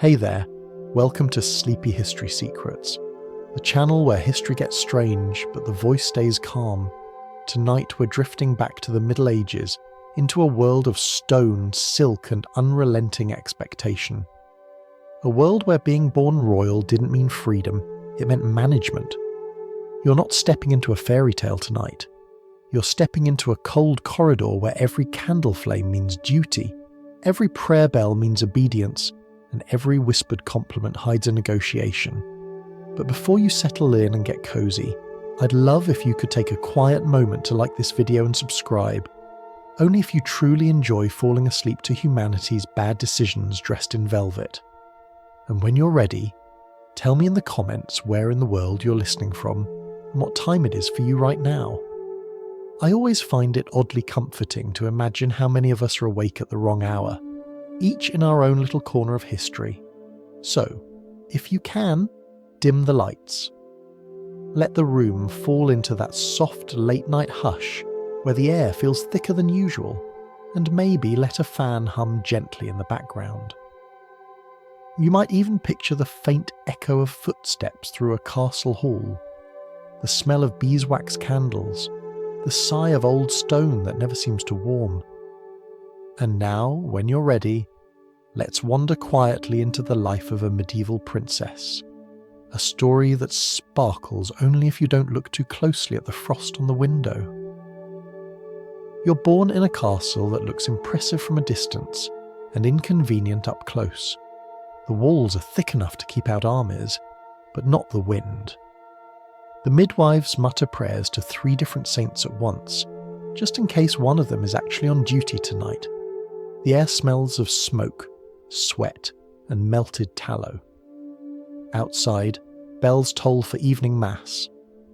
Hey there, welcome to Sleepy History Secrets, the channel where history gets strange but the voice stays calm. Tonight we're drifting back to the Middle Ages into a world of stone, silk and unrelenting expectation. A world where being born royal didn't mean freedom, it meant management. You're not stepping into a fairy tale tonight. You're stepping into a cold corridor where every candle flame means duty, every prayer bell means obedience, and every whispered compliment hides a negotiation. But before you settle in and get cozy, I'd love if you could take a quiet moment to like this video and subscribe, only if you truly enjoy falling asleep to humanity's bad decisions dressed in velvet. And when you're ready, tell me in the comments where in the world you're listening from and what time it is for you right now. I always find it oddly comforting to imagine how many of us are awake at the wrong hour, each in our own little corner of history. So, if you can, dim the lights. Let the room fall into that soft late-night hush where the air feels thicker than usual, and maybe let a fan hum gently in the background. You might even picture the faint echo of footsteps through a castle hall, the smell of beeswax candles, the sigh of old stone that never seems to warm. And now, when you're ready, let's wander quietly into the life of a medieval princess. A story that sparkles only if you don't look too closely at the frost on the window. You're born in a castle that looks impressive from a distance and inconvenient up close. The walls are thick enough to keep out armies, but not the wind. The midwives mutter prayers to 3 different saints at once, just in case one of them is actually on duty tonight. The air smells of smoke, sweat, and melted tallow. Outside, bells toll for evening mass.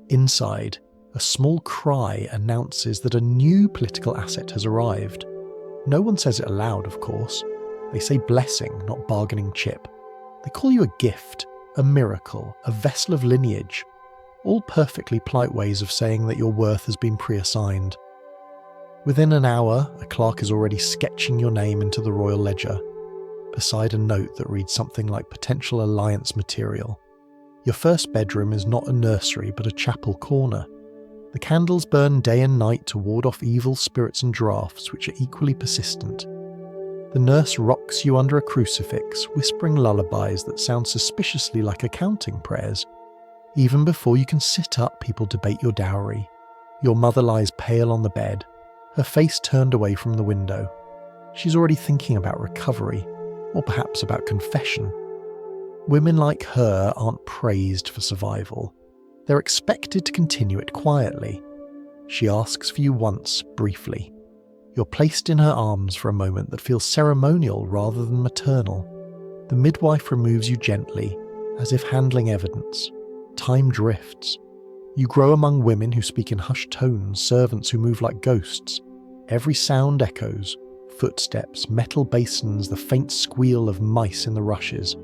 Inside, a small cry announces that a new political asset has arrived. No one says it aloud, of course. They say blessing, not bargaining chip. They call you a gift, a miracle, a vessel of lineage. All perfectly polite ways of saying that your worth has been pre-assigned. Within an hour, a clerk is already sketching your name into the royal ledger, beside a note that reads something like potential alliance material. Your first bedroom is not a nursery but a chapel corner. The candles burn day and night to ward off evil spirits and draughts which are equally persistent. The nurse rocks you under a crucifix, whispering lullabies that sound suspiciously like accounting prayers. Even before you can sit up, people debate your dowry. Your mother lies pale on the bed, her face turned away from the window. She's already thinking about recovery, or perhaps about confession. Women like her aren't praised for survival. They're expected to continue it quietly. She asks for you once, briefly. You're placed in her arms for a moment that feels ceremonial rather than maternal. The midwife removes you gently, as if handling evidence. Time drifts. You grow among women who speak in hushed tones, servants who move like ghosts. Every sound echoes. Footsteps, metal basins, the faint squeal of mice in the rushes.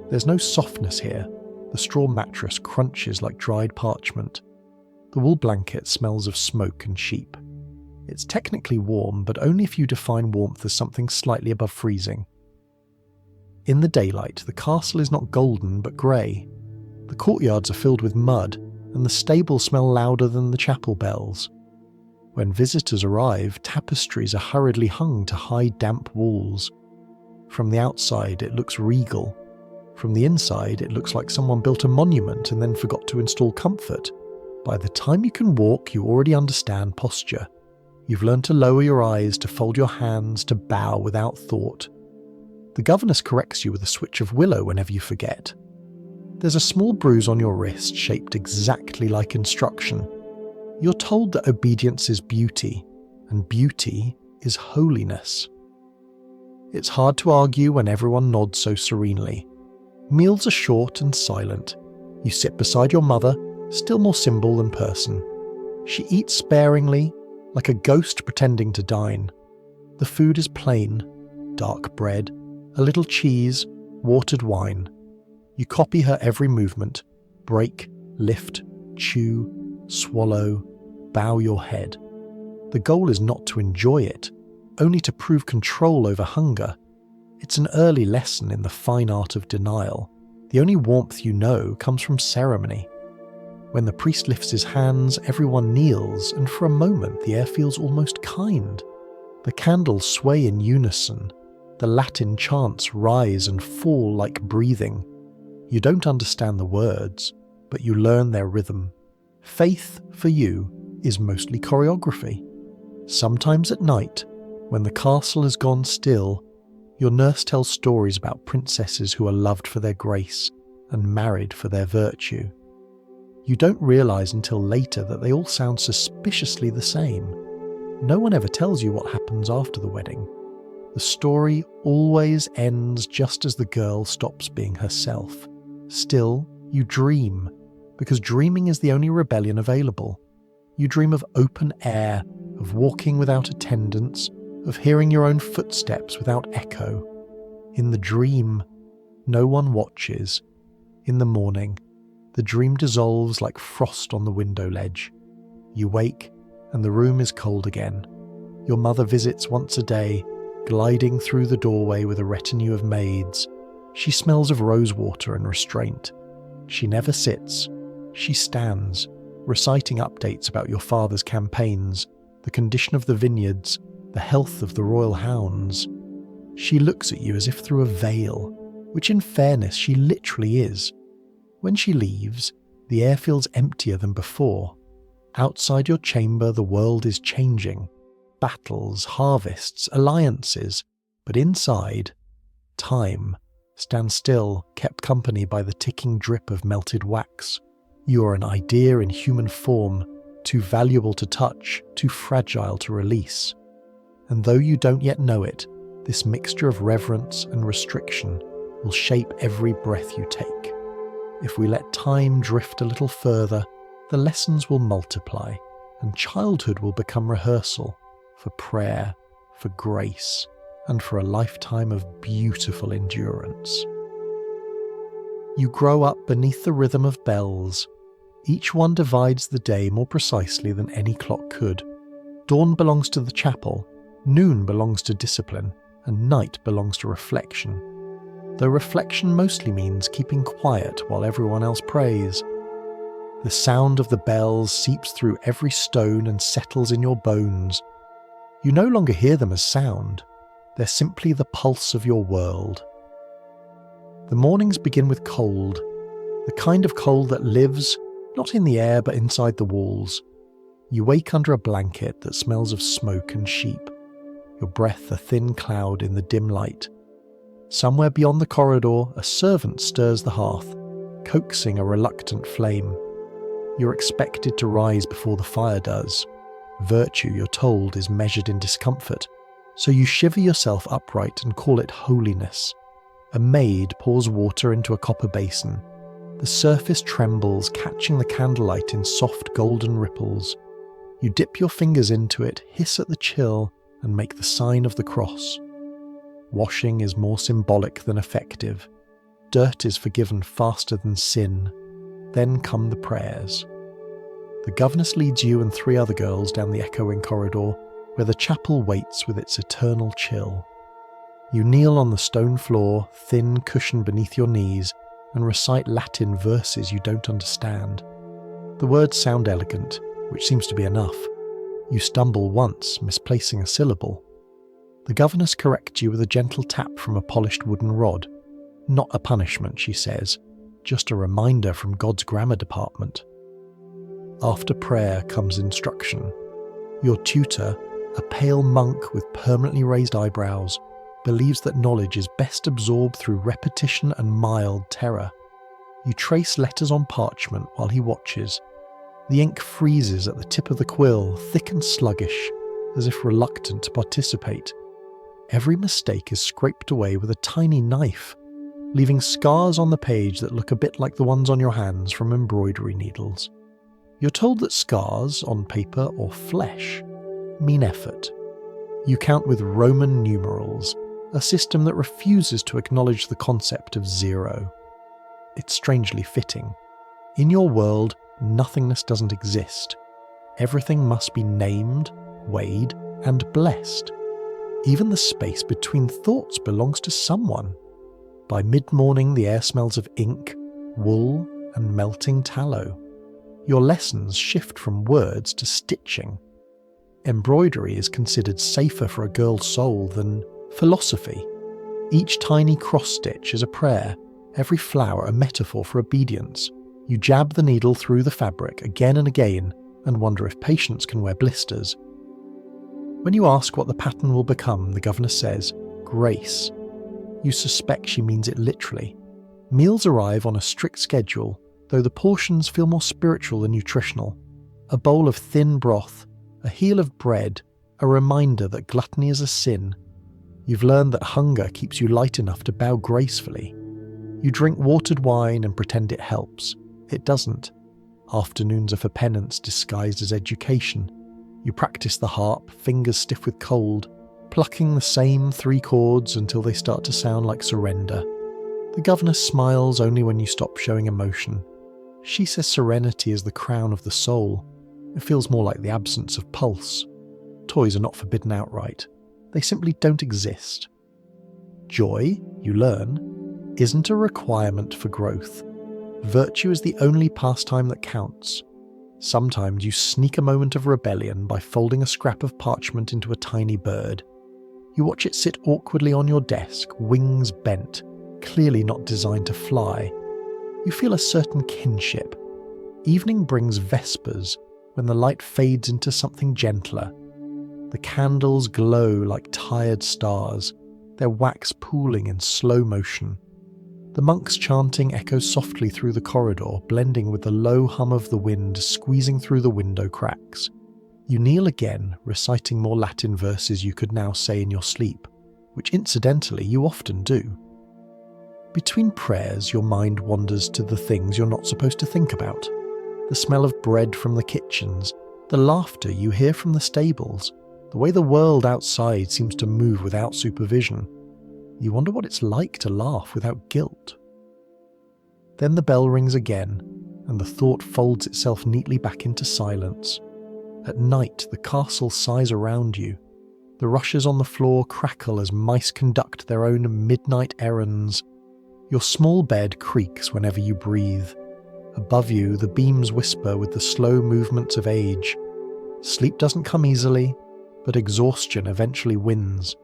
There's no softness here. The straw mattress crunches like dried parchment. The wool blanket smells of smoke and sheep. It's technically warm, but only if you define warmth as something slightly above freezing. In the daylight, the castle is not golden but grey. The courtyards are filled with mud, and the stables smell louder than the chapel bells. When visitors arrive, tapestries are hurriedly hung to hide damp walls. From the outside, it looks regal. From the inside, it looks like someone built a monument and then forgot to install comfort. By the time you can walk, you already understand posture. You've learned to lower your eyes, to fold your hands, to bow without thought. The governess corrects you with a switch of willow whenever you forget. There's a small bruise on your wrist shaped exactly like instruction. You're told that obedience is beauty, and beauty is holiness. It's hard to argue when everyone nods so serenely. Meals are short and silent. You sit beside your mother, still more symbol than person. She eats sparingly, like a ghost pretending to dine. The food is plain, dark bread, a little cheese, watered wine. You copy her every movement, break, lift, chew, swallow, bow your head. The goal is not to enjoy it, only to prove control over hunger. It's an early lesson in the fine art of denial. The only warmth you know comes from ceremony. When the priest lifts his hands, everyone kneels, and for a moment the air feels almost kind. The candles sway in unison. The Latin chants rise and fall like breathing. You don't understand the words, but you learn their rhythm. Faith, for you, is mostly choreography. Sometimes at night, when the castle has gone still, your nurse tells stories about princesses who are loved for their grace and married for their virtue. You don't realise until later that they all sound suspiciously the same. No one ever tells you what happens after the wedding. The story always ends just as the girl stops being herself. Still, you dream, because dreaming is the only rebellion available. You dream of open air, of walking without attendants, of hearing your own footsteps without echo. In the dream, no one watches. In the morning, the dream dissolves like frost on the window ledge. You wake, and the room is cold again. Your mother visits once a day, gliding through the doorway with a retinue of maids. She smells of rosewater and restraint. She never sits. She stands, reciting updates about your father's campaigns, the condition of the vineyards, the health of the royal hounds. She looks at you as if through a veil, which in fairness she literally is. When she leaves, the air feels emptier than before. Outside your chamber, the world is changing. Battles, harvests, alliances. But inside, time stands still, kept company by the ticking drip of melted wax. You are an idea in human form, too valuable to touch, too fragile to release. And though you don't yet know it, this mixture of reverence and restriction will shape every breath you take. If we let time drift a little further, the lessons will multiply, and childhood will become rehearsal for prayer, for grace, and for a lifetime of beautiful endurance. You grow up beneath the rhythm of bells. Each one divides the day more precisely than any clock could. Dawn belongs to the chapel, noon belongs to discipline, and night belongs to reflection. Though reflection mostly means keeping quiet while everyone else prays. The sound of the bells seeps through every stone and settles in your bones. You no longer hear them as sound. They're simply the pulse of your world. The mornings begin with cold, the kind of cold that lives, not in the air but inside the walls. You wake under a blanket that smells of smoke and sheep, your breath a thin cloud in the dim light. Somewhere beyond the corridor, a servant stirs the hearth, coaxing a reluctant flame. You're expected to rise before the fire does. Virtue, you're told, is measured in discomfort, so you shiver yourself upright and call it holiness. A maid pours water into a copper basin. The surface trembles, catching the candlelight in soft golden ripples. You dip your fingers into it, hiss at the chill, and make the sign of the cross. Washing is more symbolic than effective. Dirt is forgiven faster than sin. Then come the prayers. The governess leads you and 3 other girls down the echoing corridor, where the chapel waits with its eternal chill. You kneel on the stone floor, thin cushion beneath your knees, and recite Latin verses you don't understand. The words sound elegant, which seems to be enough. You stumble once, misplacing a syllable. The governess corrects you with a gentle tap from a polished wooden rod. Not a punishment, she says, just a reminder from God's grammar department. After prayer comes instruction. Your tutor, a pale monk with permanently raised eyebrows, believes that knowledge is best absorbed through repetition and mild terror. You trace letters on parchment while he watches. The ink freezes at the tip of the quill, thick and sluggish, as if reluctant to participate. Every mistake is scraped away with a tiny knife, leaving scars on the page that look a bit like the ones on your hands from embroidery needles. You're told that scars, on paper or flesh, mean effort. You count with Roman numerals, a system that refuses to acknowledge the concept of zero. It's strangely fitting. In your world, nothingness doesn't exist. Everything must be named, weighed, and blessed. Even the space between thoughts belongs to someone. By mid-morning, the air smells of ink, wool, and melting tallow. Your lessons shift from words to stitching. Embroidery is considered safer for a girl's soul than philosophy. Each tiny cross-stitch is a prayer, every flower a metaphor for obedience. You jab the needle through the fabric again and again and wonder if patience can wear blisters. When you ask what the pattern will become, the governess says, grace. You suspect she means it literally. Meals arrive on a strict schedule, though the portions feel more spiritual than nutritional. A bowl of thin broth, a heel of bread, a reminder that gluttony is a sin. You've learned that hunger keeps you light enough to bow gracefully. You drink watered wine and pretend it helps. It doesn't. Afternoons are for penance disguised as education. You practice the harp, fingers stiff with cold, plucking the same 3 chords until they start to sound like surrender. The governess smiles only when you stop showing emotion. She says serenity is the crown of the soul. It feels more like the absence of pulse. Toys are not forbidden outright. They simply don't exist. Joy, you learn, isn't a requirement for growth. Virtue is the only pastime that counts. Sometimes you sneak a moment of rebellion by folding a scrap of parchment into a tiny bird. You watch it sit awkwardly on your desk, wings bent, clearly not designed to fly. You feel a certain kinship. Evening brings vespers, when the light fades into something gentler. The candles glow like tired stars, their wax pooling in slow motion. The monks' chanting echoes softly through the corridor, blending with the low hum of the wind squeezing through the window cracks. You kneel again, reciting more Latin verses you could now say in your sleep, which incidentally you often do. Between prayers, your mind wanders to the things you're not supposed to think about. The smell of bread from the kitchens, the laughter you hear from the stables, the way the world outside seems to move without supervision. You wonder what it's like to laugh without guilt. Then the bell rings again, and the thought folds itself neatly back into silence. At night, the castle sighs around you. The rushes on the floor crackle as mice conduct their own midnight errands. Your small bed creaks whenever you breathe. Above you, the beams whisper with the slow movements of age. Sleep doesn't come easily, but exhaustion eventually wins.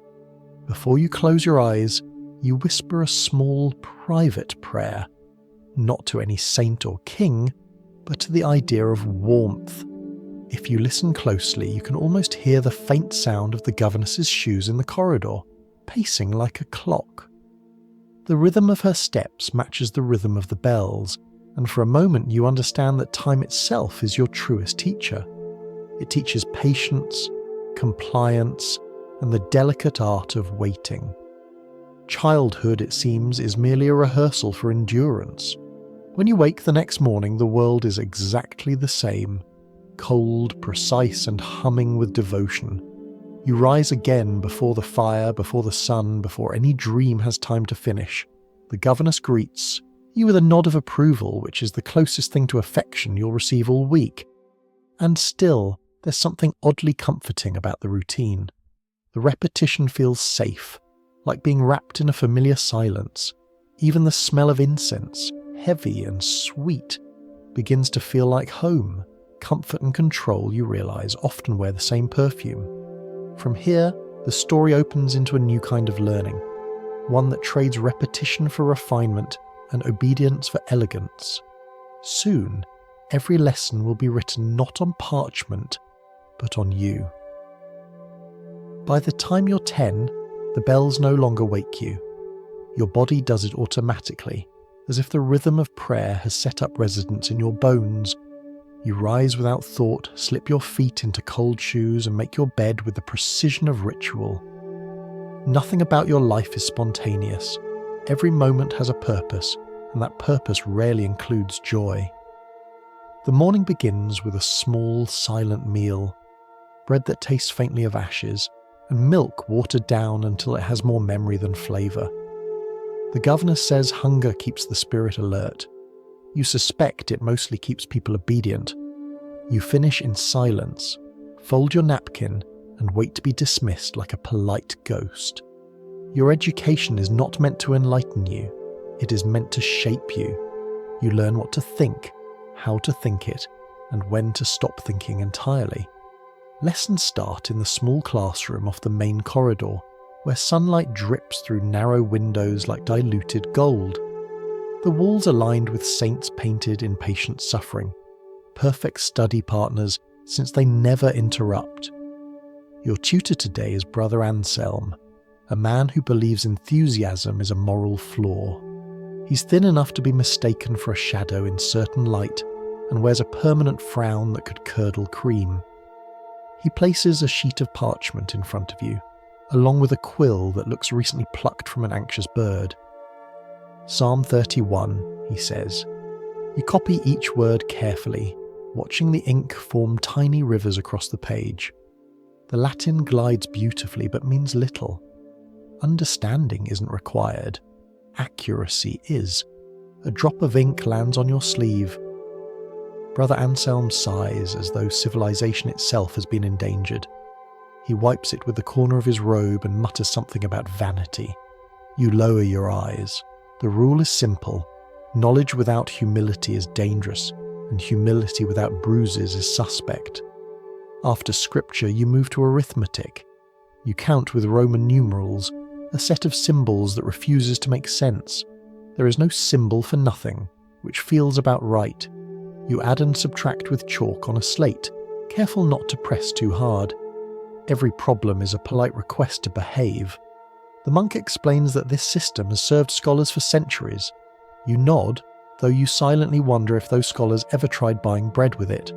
Before you close your eyes, you whisper a small, private prayer, not to any saint or king, but to the idea of warmth. If you listen closely, you can almost hear the faint sound of the governess's shoes in the corridor, pacing like a clock. The rhythm of her steps matches the rhythm of the bells, and for a moment you understand that time itself is your truest teacher. It teaches patience, compliance, and the delicate art of waiting. Childhood, it seems, is merely a rehearsal for endurance. When you wake the next morning, the world is exactly the same, cold, precise, and humming with devotion. You rise again before the fire, before the sun, before any dream has time to finish. The governess greets you with a nod of approval, which is the closest thing to affection you'll receive all week. And still, there's something oddly comforting about the routine. The repetition feels safe, like being wrapped in a familiar silence. Even the smell of incense, heavy and sweet, begins to feel like home. Comfort and control, you realize, often wear the same perfume. From here, the story opens into a new kind of learning, one that trades repetition for refinement and obedience for elegance. Soon, every lesson will be written not on parchment, but on you. By the time you're 10, the bells no longer wake you. Your body does it automatically, as if the rhythm of prayer has set up residence in your bones. You rise without thought, slip your feet into cold shoes, and make your bed with the precision of ritual. Nothing about your life is spontaneous. Every moment has a purpose, and that purpose rarely includes joy. The morning begins with a small, silent meal, bread that tastes faintly of ashes, and milk watered down until it has more memory than flavour. The governess says hunger keeps the spirit alert. You suspect it mostly keeps people obedient. You finish in silence, fold your napkin, and wait to be dismissed like a polite ghost. Your education is not meant to enlighten you, it is meant to shape you. You learn what to think, how to think it, and when to stop thinking entirely. Lessons start in the small classroom off the main corridor, where sunlight drips through narrow windows like diluted gold. The walls are lined with saints painted in patient suffering, perfect study partners since they never interrupt. Your tutor today is Brother Anselm, a man who believes enthusiasm is a moral flaw. He's thin enough to be mistaken for a shadow in certain light and wears a permanent frown that could curdle cream. He places a sheet of parchment in front of you, along with a quill that looks recently plucked from an anxious bird. Psalm 31, he says. You copy each word carefully, watching the ink form tiny rivers across the page. The Latin glides beautifully but means little. Understanding isn't required. Accuracy is. A drop of ink lands on your sleeve. Brother Anselm sighs as though civilization itself has been endangered. He wipes it with the corner of his robe and mutters something about vanity. You lower your eyes. The rule is simple. Knowledge without humility is dangerous, and humility without bruises is suspect. After scripture, you move to arithmetic. You count with Roman numerals, a set of symbols that refuses to make sense. There is no symbol for nothing, which feels about right. You add and subtract with chalk on a slate, careful not to press too hard. Every problem is a polite request to behave. The monk explains that this system has served scholars for centuries. You nod, though you silently wonder if those scholars ever tried buying bread with it.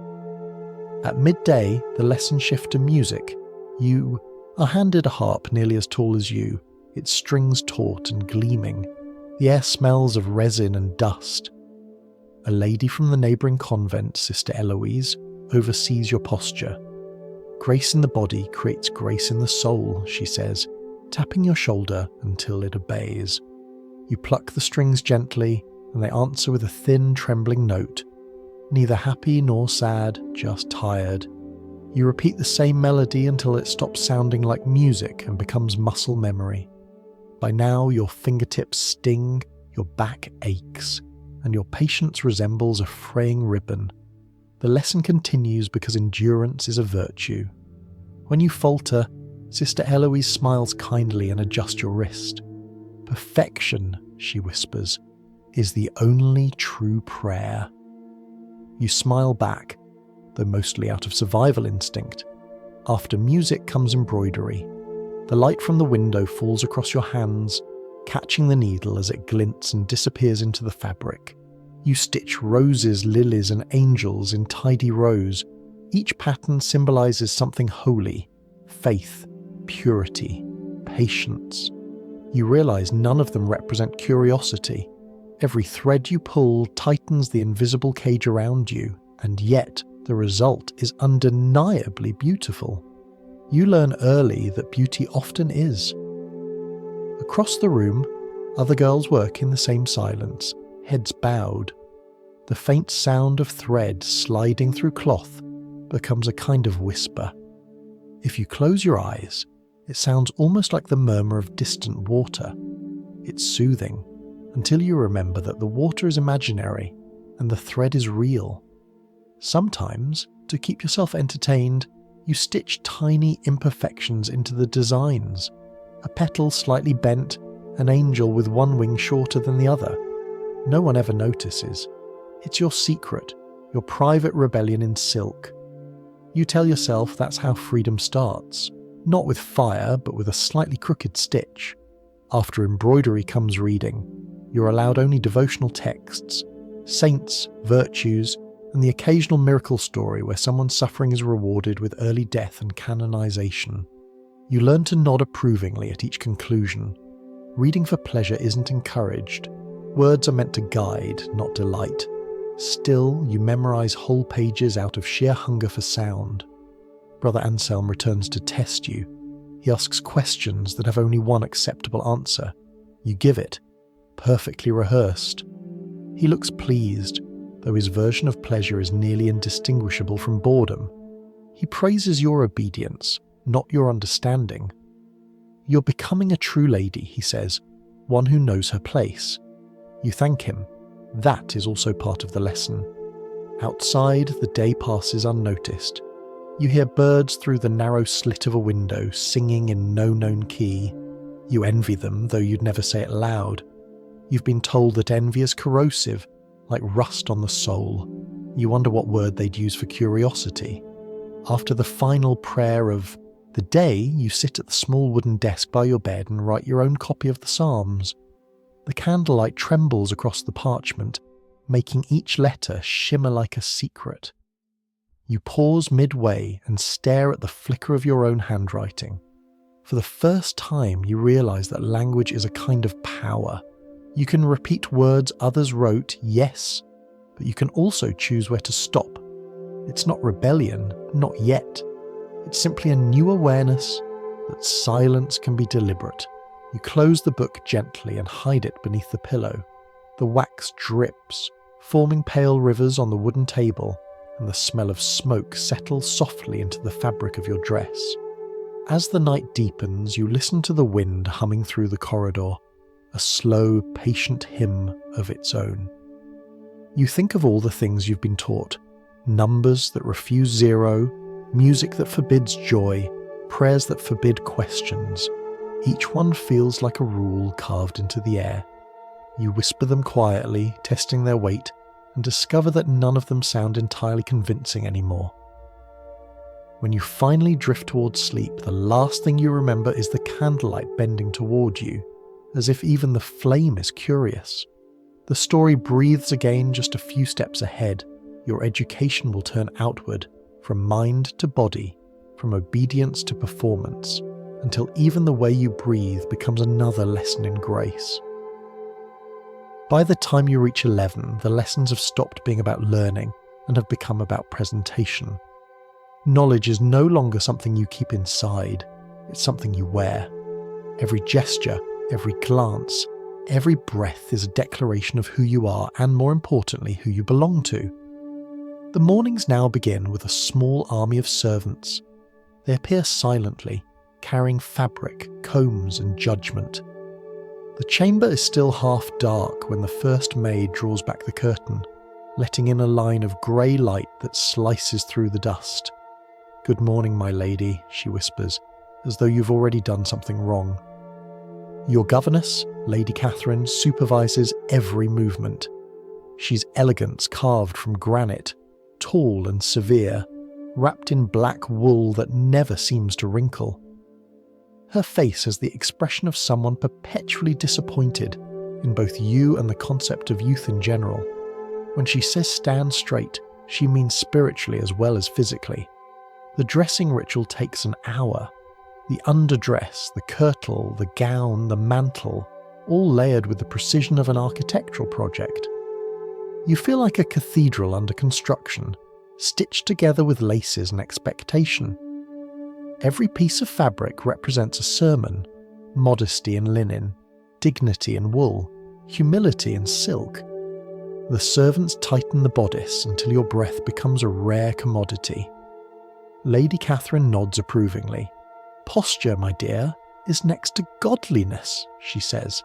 At midday, the lessons shift to music. You are handed a harp nearly as tall as you, its strings taut and gleaming. The air smells of resin and dust. A lady from the neighbouring convent, Sister Eloise, oversees your posture. Grace in the body creates grace in the soul, she says, tapping your shoulder until it obeys. You pluck the strings gently, and they answer with a thin, trembling note. Neither happy nor sad, just tired. You repeat the same melody until it stops sounding like music and becomes muscle memory. By now, your fingertips sting, your back aches, and your patience resembles a fraying ribbon. The lesson continues because endurance is a virtue. When you falter, Sister Eloise smiles kindly and adjusts your wrist. Perfection, she whispers, is the only true prayer. You smile back, though mostly out of survival instinct. After music comes embroidery. The light from the window falls across your hands, catching the needle as it glints and disappears into the fabric. You stitch roses, lilies, and angels in tidy rows. Each pattern symbolizes something holy: faith, purity, patience. You realize none of them represent curiosity. Every thread you pull tightens the invisible cage around you, and yet the result is undeniably beautiful. You learn early that beauty often is. Across the room, other girls work in the same silence, heads bowed. The faint sound of thread sliding through cloth becomes a kind of whisper. If you close your eyes, it sounds almost like the murmur of distant water. It's soothing, until you remember that the water is imaginary and the thread is real. Sometimes, to keep yourself entertained, you stitch tiny imperfections into the designs. A petal slightly bent, an angel with one wing shorter than the other. No one ever notices. It's your secret, your private rebellion in silk. You tell yourself that's how freedom starts. Not with fire, but with a slightly crooked stitch. After embroidery comes reading. You're allowed only devotional texts, saints, virtues, and the occasional miracle story where someone's suffering is rewarded with early death and canonization. You learn to nod approvingly at each conclusion. Reading for pleasure isn't encouraged. Words are meant to guide, not delight. Still, you memorize whole pages out of sheer hunger for sound. Brother Anselm returns to test you. He asks questions that have only one acceptable answer. You give it, perfectly rehearsed. He looks pleased, though his version of pleasure is nearly indistinguishable from boredom. He praises your obedience, not your understanding. "You're becoming a true lady," he says, "one who knows her place." You thank him. That is also part of the lesson. Outside, the day passes unnoticed. You hear birds through the narrow slit of a window singing in no known key. You envy them, though you'd never say it loud. You've been told that envy is corrosive, like rust on the soul. You wonder what word they'd use for curiosity. After the final prayer of the day, you sit at the small wooden desk by your bed and write your own copy of the Psalms. The candlelight trembles across the parchment, making each letter shimmer like a secret. You pause midway and stare at the flicker of your own handwriting. For the first time, you realize that language is a kind of power. You can repeat words others wrote, yes, but you can also choose where to stop. It's not rebellion, not yet. It's simply a new awareness that silence can be deliberate. You close the book gently and hide it beneath the pillow. The wax drips, forming pale rivers on the wooden table, and the smell of smoke settles softly into the fabric of your dress. As the night deepens, you listen to the wind humming through the corridor, a slow, patient hymn of its own. You think of all the things you've been taught: numbers that refuse zero, music that forbids joy, prayers that forbid questions. Each one feels like a rule carved into the air. You whisper them quietly, testing their weight, and discover that none of them sound entirely convincing anymore. When you finally drift towards sleep, the last thing you remember is the candlelight bending toward you, as if even the flame is curious. The story breathes again just a few steps ahead. Your education will turn outward, from mind to body, from obedience to performance, until even the way you breathe becomes another lesson in grace. By the time you reach 11, the lessons have stopped being about learning and have become about presentation. Knowledge is no longer something you keep inside, it's something you wear. Every gesture, every glance, every breath is a declaration of who you are and, more importantly, who you belong to. The mornings now begin with a small army of servants. They appear silently, carrying fabric, combs, and judgment. The chamber is still half dark when the first maid draws back the curtain, letting in a line of grey light that slices through the dust. "Good morning, my lady," she whispers, as though you've already done something wrong. Your governess, Lady Catherine, supervises every movement. She's elegance carved from granite, tall and severe, wrapped in black wool that never seems to wrinkle. Her face has the expression of someone perpetually disappointed in both you and the concept of youth in general. When she says stand straight, she means spiritually as well as physically. The dressing ritual takes an hour. The underdress, the kirtle, the gown, the mantle, all layered with the precision of an architectural project. You feel like a cathedral under construction, stitched together with laces and expectation. Every piece of fabric represents a sermon: modesty in linen, dignity in wool, humility in silk. The servants tighten the bodice until your breath becomes a rare commodity. Lady Catherine nods approvingly. "Posture, my dear, is next to godliness," she says.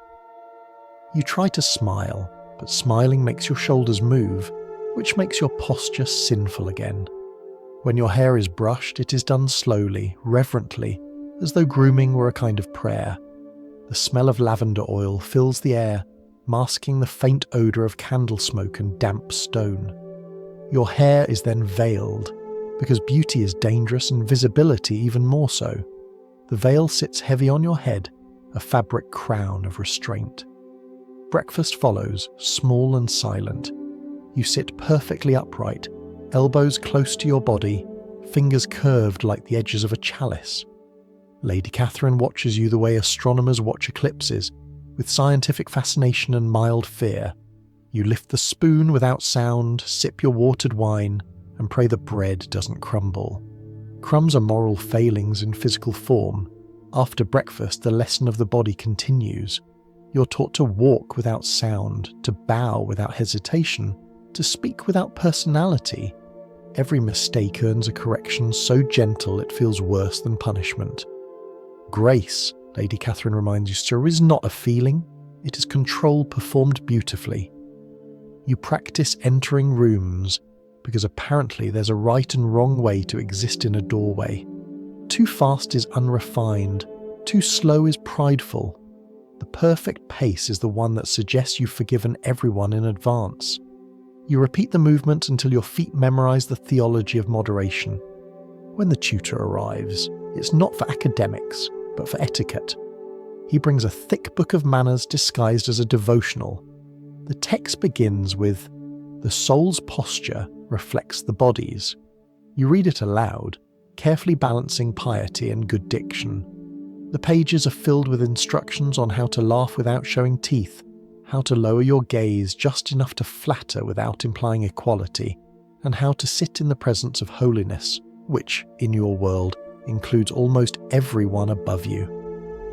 You try to smile, but smiling makes your shoulders move, which makes your posture sinful again. When your hair is brushed, it is done slowly, reverently, as though grooming were a kind of prayer. The smell of lavender oil fills the air, masking the faint odour of candle smoke and damp stone. Your hair is then veiled, because beauty is dangerous and visibility even more so. The veil sits heavy on your head, a fabric crown of restraint. Breakfast follows, small and silent. You sit perfectly upright, elbows close to your body, fingers curved like the edges of a chalice. Lady Catherine watches you the way astronomers watch eclipses, with scientific fascination and mild fear. You lift the spoon without sound, sip your watered wine, and pray the bread doesn't crumble. Crumbs are moral failings in physical form. After breakfast, the lesson of the body continues. You're taught to walk without sound, to bow without hesitation, to speak without personality. Every mistake earns a correction so gentle it feels worse than punishment. Grace, Lady Catherine reminds you, sir, is not a feeling. It is control performed beautifully. You practice entering rooms because apparently there's a right and wrong way to exist in a doorway. Too fast is unrefined, too slow is prideful. The perfect pace is the one that suggests you've forgiven everyone in advance. You repeat the movement until your feet memorize the theology of moderation. When the tutor arrives, it's not for academics, but for etiquette. He brings a thick book of manners disguised as a devotional. The text begins with, "The soul's posture reflects the body's." You read it aloud, carefully balancing piety and good diction. The pages are filled with instructions on how to laugh without showing teeth, how to lower your gaze just enough to flatter without implying equality, and how to sit in the presence of holiness, which, in your world, includes almost everyone above you.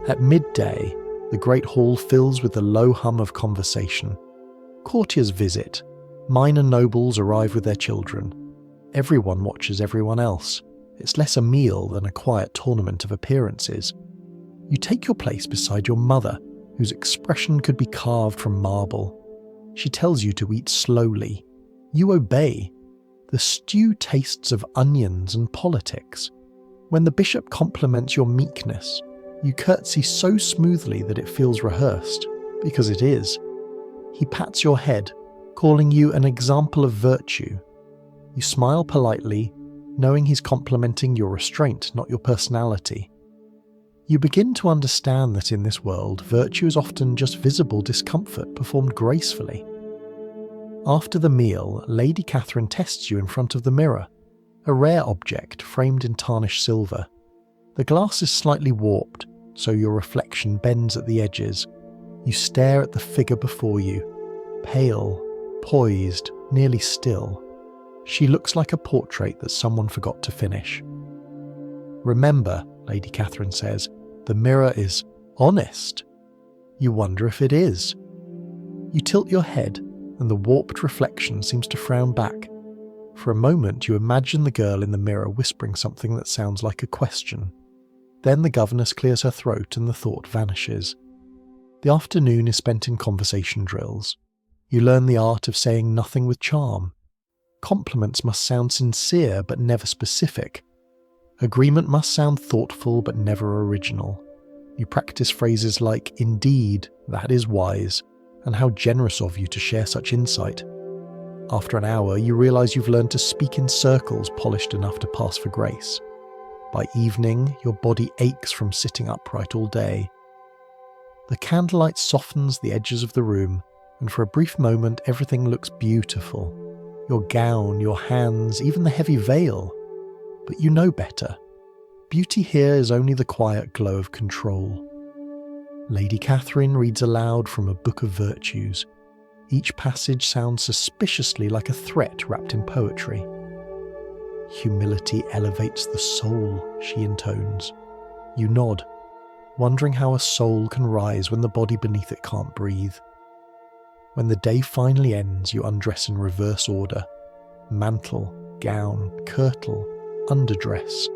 At midday, the great hall fills with the low hum of conversation. Courtiers visit. Minor nobles arrive with their children. Everyone watches everyone else. It's less a meal than a quiet tournament of appearances. You take your place beside your mother, whose expression could be carved from marble. She tells you to eat slowly. You obey. The stew tastes of onions and politics. When the bishop compliments your meekness, you curtsy so smoothly that it feels rehearsed, because it is. He pats your head, calling you an example of virtue. You smile politely, knowing he's complimenting your restraint, not your personality. You begin to understand that in this world, virtue is often just visible discomfort performed gracefully. After the meal, Lady Catherine tests you in front of the mirror, a rare object framed in tarnished silver. The glass is slightly warped, so your reflection bends at the edges. You stare at the figure before you, pale, poised, nearly still. She looks like a portrait that someone forgot to finish. "Remember," Lady Catherine says, "the mirror is honest." You wonder if it is. You tilt your head, and the warped reflection seems to frown back. For a moment you imagine the girl in the mirror whispering something that sounds like a question. Then the governess clears her throat and the thought vanishes. The afternoon is spent in conversation drills. You learn the art of saying nothing with charm. Compliments must sound sincere but never specific. Agreement must sound thoughtful but never original. You practice phrases like, "Indeed, that is wise," and "How generous of you to share such insight." After an hour, you realize you've learned to speak in circles polished enough to pass for grace. By evening, your body aches from sitting upright all day. The candlelight softens the edges of the room, and for a brief moment everything looks beautiful. Your gown, your hands, even the heavy veil. But you know better. Beauty here is only the quiet glow of control. Lady Catherine reads aloud from a book of virtues. Each passage sounds suspiciously like a threat wrapped in poetry. "Humility elevates the soul," she intones. You nod, wondering how a soul can rise when the body beneath it can't breathe. When the day finally ends, you undress in reverse order. Mantle, gown, kirtle, underdress.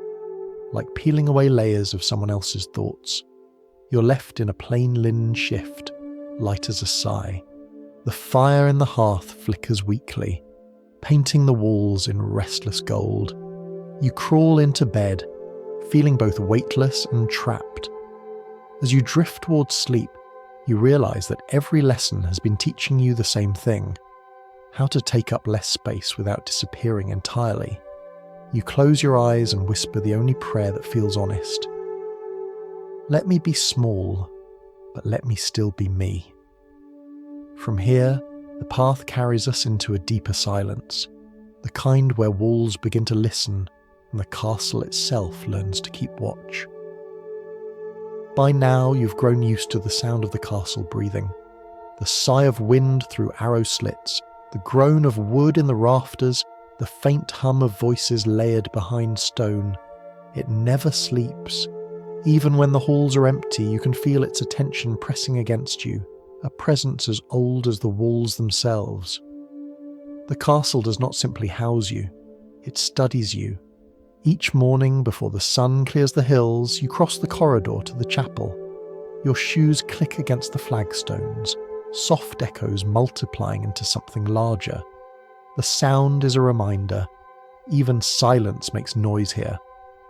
Like peeling away layers of someone else's thoughts. You're left in a plain linen shift, light as a sigh. The fire in the hearth flickers weakly, painting the walls in restless gold. You crawl into bed, feeling both weightless and trapped. As you drift towards sleep, you realize that every lesson has been teaching you the same thing: how to take up less space without disappearing entirely. You close your eyes and whisper the only prayer that feels honest. Let me be small, but let me still be me. From here, the path carries us into a deeper silence, the kind where walls begin to listen and the castle itself learns to keep watch. By now, you've grown used to the sound of the castle breathing, the sigh of wind through arrow slits, the groan of wood in the rafters, the faint hum of voices layered behind stone. It never sleeps. Even when the halls are empty, you can feel its attention pressing against you, a presence as old as the walls themselves. The castle does not simply house you, It studies you. Each morning before the sun clears the hills, you cross the corridor to the chapel. Your shoes click against the flagstones, soft echoes multiplying into something larger. The sound is a reminder. Even silence makes noise here.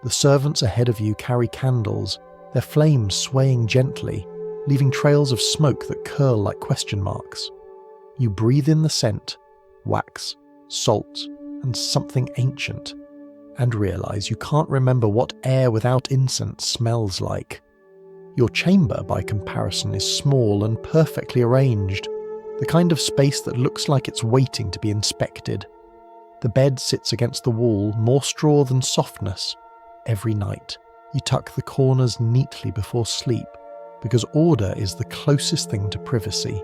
The servants ahead of you carry candles, their flames swaying gently, leaving trails of smoke that curl like question marks. You breathe in the scent, wax, salt, and something ancient, and realize you can't remember what air without incense smells like. Your chamber, by comparison, is small and perfectly arranged, the kind of space that looks like it's waiting to be inspected. The bed sits against the wall, more straw than softness. Every night, you tuck the corners neatly before sleep, because order is the closest thing to privacy.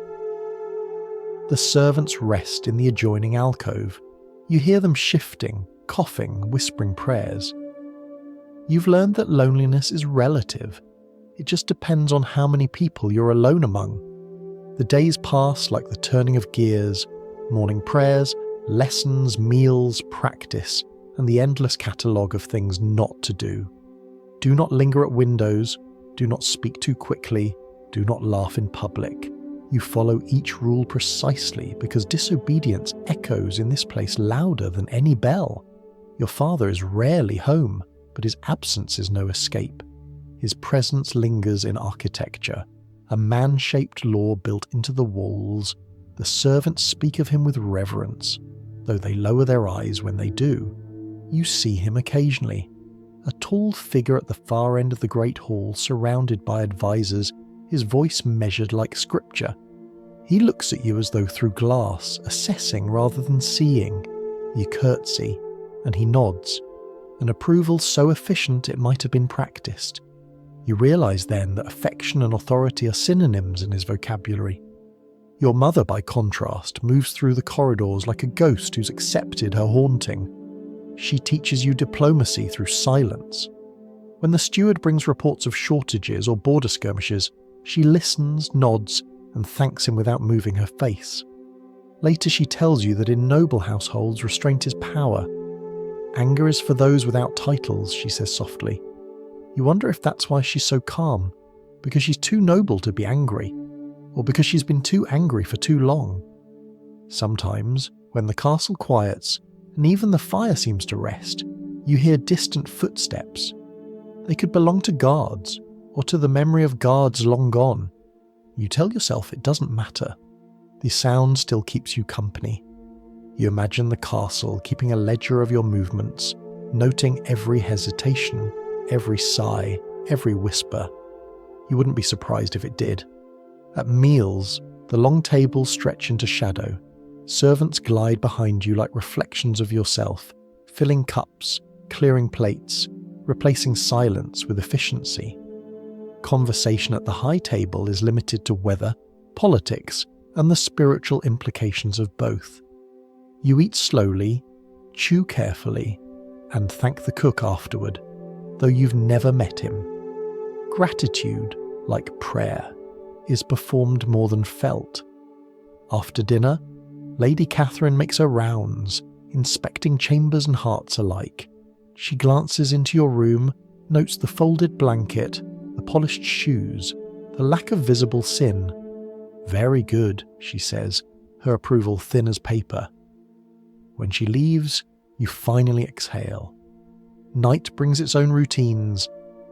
The servants rest in the adjoining alcove. You hear them shifting, coughing, whispering prayers. You've learned that loneliness is relative. It just depends on how many people you're alone among. The days pass like the turning of gears, morning prayers, lessons, meals, practice, and the endless catalogue of things not to do. Do not linger at windows, do not speak too quickly, do not laugh in public. You follow each rule precisely because disobedience echoes in this place louder than any bell. Your father is rarely home, but his absence is no escape. His presence lingers in architecture, a man-shaped law built into the walls. The servants speak of him with reverence, though they lower their eyes when they do. You see him occasionally, a tall figure at the far end of the great hall surrounded by advisors, his voice measured like scripture. He looks at you as though through glass, assessing rather than seeing. You curtsy, and he nods, an approval so efficient it might have been practiced. You realise then that affection and authority are synonyms in his vocabulary. Your mother, by contrast, moves through the corridors like a ghost who's accepted her haunting. She teaches you diplomacy through silence. When the steward brings reports of shortages or border skirmishes, she listens, nods, and thanks him without moving her face. Later she tells you that in noble households restraint is power. Anger is for those without titles, she says softly. You wonder if that's why she's so calm, because she's too noble to be angry, or because she's been too angry for too long. Sometimes, when the castle quiets, and even the fire seems to rest, you hear distant footsteps. They could belong to guards, or to the memory of guards long gone. You tell yourself it doesn't matter. The sound still keeps you company. You imagine the castle keeping a ledger of your movements, noting every hesitation, every sigh, every whisper. You wouldn't be surprised if it did. At meals, the long tables stretch into shadow. Servants glide behind you like reflections of yourself, filling cups, clearing plates, replacing silence with efficiency. Conversation at the high table is limited to weather, politics, and the spiritual implications of both. You eat slowly, chew carefully, and thank the cook afterward, though you've never met him. Gratitude, like prayer, is performed more than felt. After dinner, Lady Catherine makes her rounds, inspecting chambers and hearts alike. She glances into your room, notes the folded blanket, the polished shoes, the lack of visible sin. Very good, she says, her approval thin as paper. When she leaves, you finally exhale. Night brings its own routines.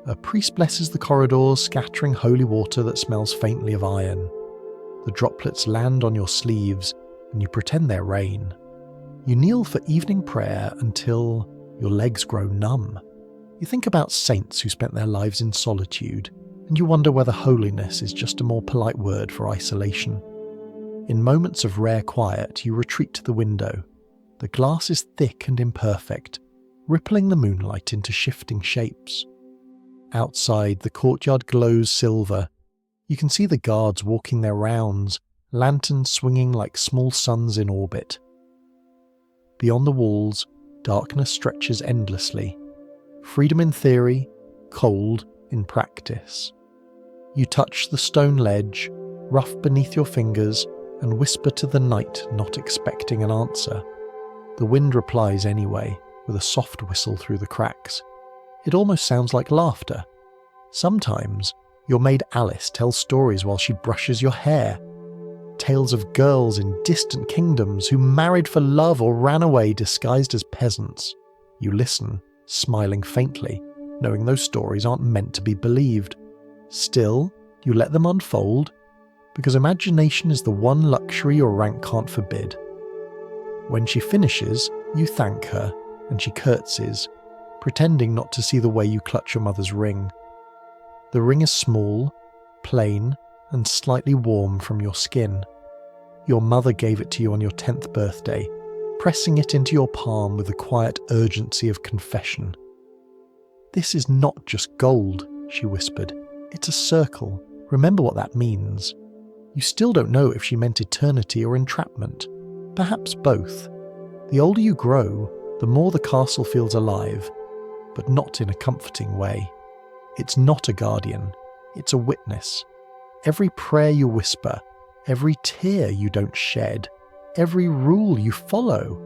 A priest blesses the corridors, scattering holy water that smells faintly of iron. The droplets land on your sleeves, and you pretend they're rain. You kneel for evening prayer until your legs grow numb. You think about saints who spent their lives in solitude, and you wonder whether holiness is just a more polite word for isolation. In moments of rare quiet, you retreat to the window. The glass is thick and imperfect, rippling the moonlight into shifting shapes. Outside, the courtyard glows silver. You can see the guards walking their rounds, lanterns swinging like small suns in orbit. Beyond the walls, darkness stretches endlessly. Freedom in theory, cold in practice. You touch the stone ledge, rough beneath your fingers, and whisper to the night, not expecting an answer. The wind replies anyway, with a soft whistle through the cracks. It almost sounds like laughter. Sometimes, your maid Alice tells stories while she brushes your hair. Tales of girls in distant kingdoms who married for love or ran away disguised as peasants. You listen, smiling faintly, knowing those stories aren't meant to be believed. Still, you let them unfold, because imagination is the one luxury your rank can't forbid. When she finishes, you thank her, and she curtsies, pretending not to see the way you clutch your mother's ring. The ring is small, plain, and slightly warm from your skin. Your mother gave it to you on your 10th birthday, pressing it into your palm with the quiet urgency of confession. "This is not just gold," she whispered. "It's a circle. Remember what that means." You still don't know if she meant eternity or entrapment. Perhaps both. The older you grow, the more the castle feels alive, but not in a comforting way. It's not a guardian, it's a witness. Every prayer you whisper, every tear you don't shed, every rule you follow,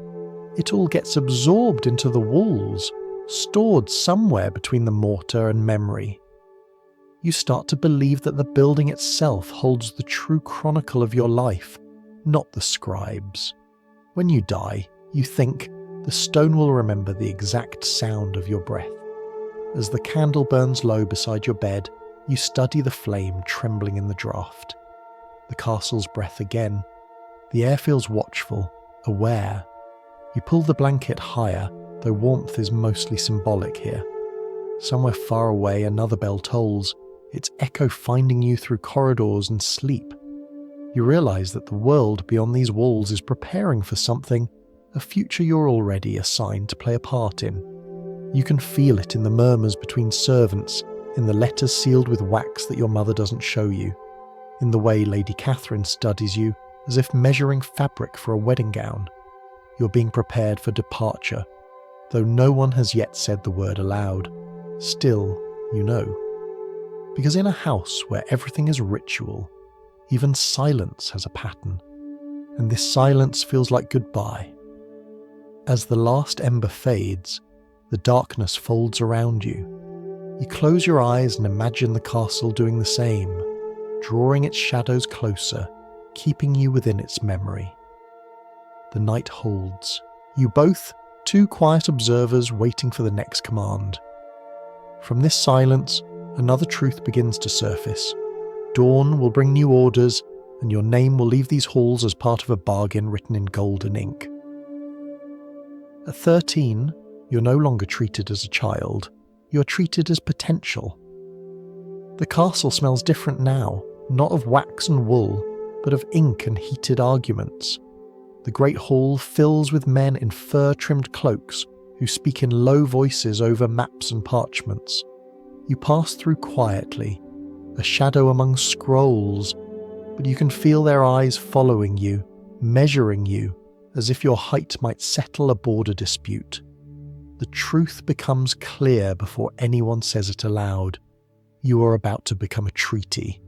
it all gets absorbed into the walls, stored somewhere between the mortar and memory. You start to believe that the building itself holds the true chronicle of your life, not the scribes. When you die, you think the stone will remember the exact sound of your breath. As the candle burns low beside your bed, you study the flame trembling in the draught. The castle's breath again. The air feels watchful, aware. You pull the blanket higher, though warmth is mostly symbolic here. Somewhere far away another bell tolls, its echo finding you through corridors and sleep. You realize that the world beyond these walls is preparing for something, a future you're already assigned to play a part in. You can feel it in the murmurs between servants, in the letters sealed with wax that your mother doesn't show you, in the way Lady Catherine studies you as if measuring fabric for a wedding gown. You're being prepared for departure, though no one has yet said the word aloud. Still, you know. Because in a house where everything is ritual, even silence has a pattern, and this silence feels like goodbye. As the last ember fades, the darkness folds around you. You close your eyes and imagine the castle doing the same, drawing its shadows closer, keeping you within its memory. The night holds. You both, two quiet observers waiting for the next command. From this silence, another truth begins to surface. Dawn will bring new orders, and your name will leave these halls as part of a bargain written in golden ink. At 13, you're no longer treated as a child. You're treated as potential. The castle smells different now, not of wax and wool, but of ink and heated arguments. The great hall fills with men in fur-trimmed cloaks who speak in low voices over maps and parchments. You pass through quietly, a shadow among scrolls, but you can feel their eyes following you, measuring you, as if your height might settle a border dispute. The truth becomes clear before anyone says it aloud. You are about to become a treaty.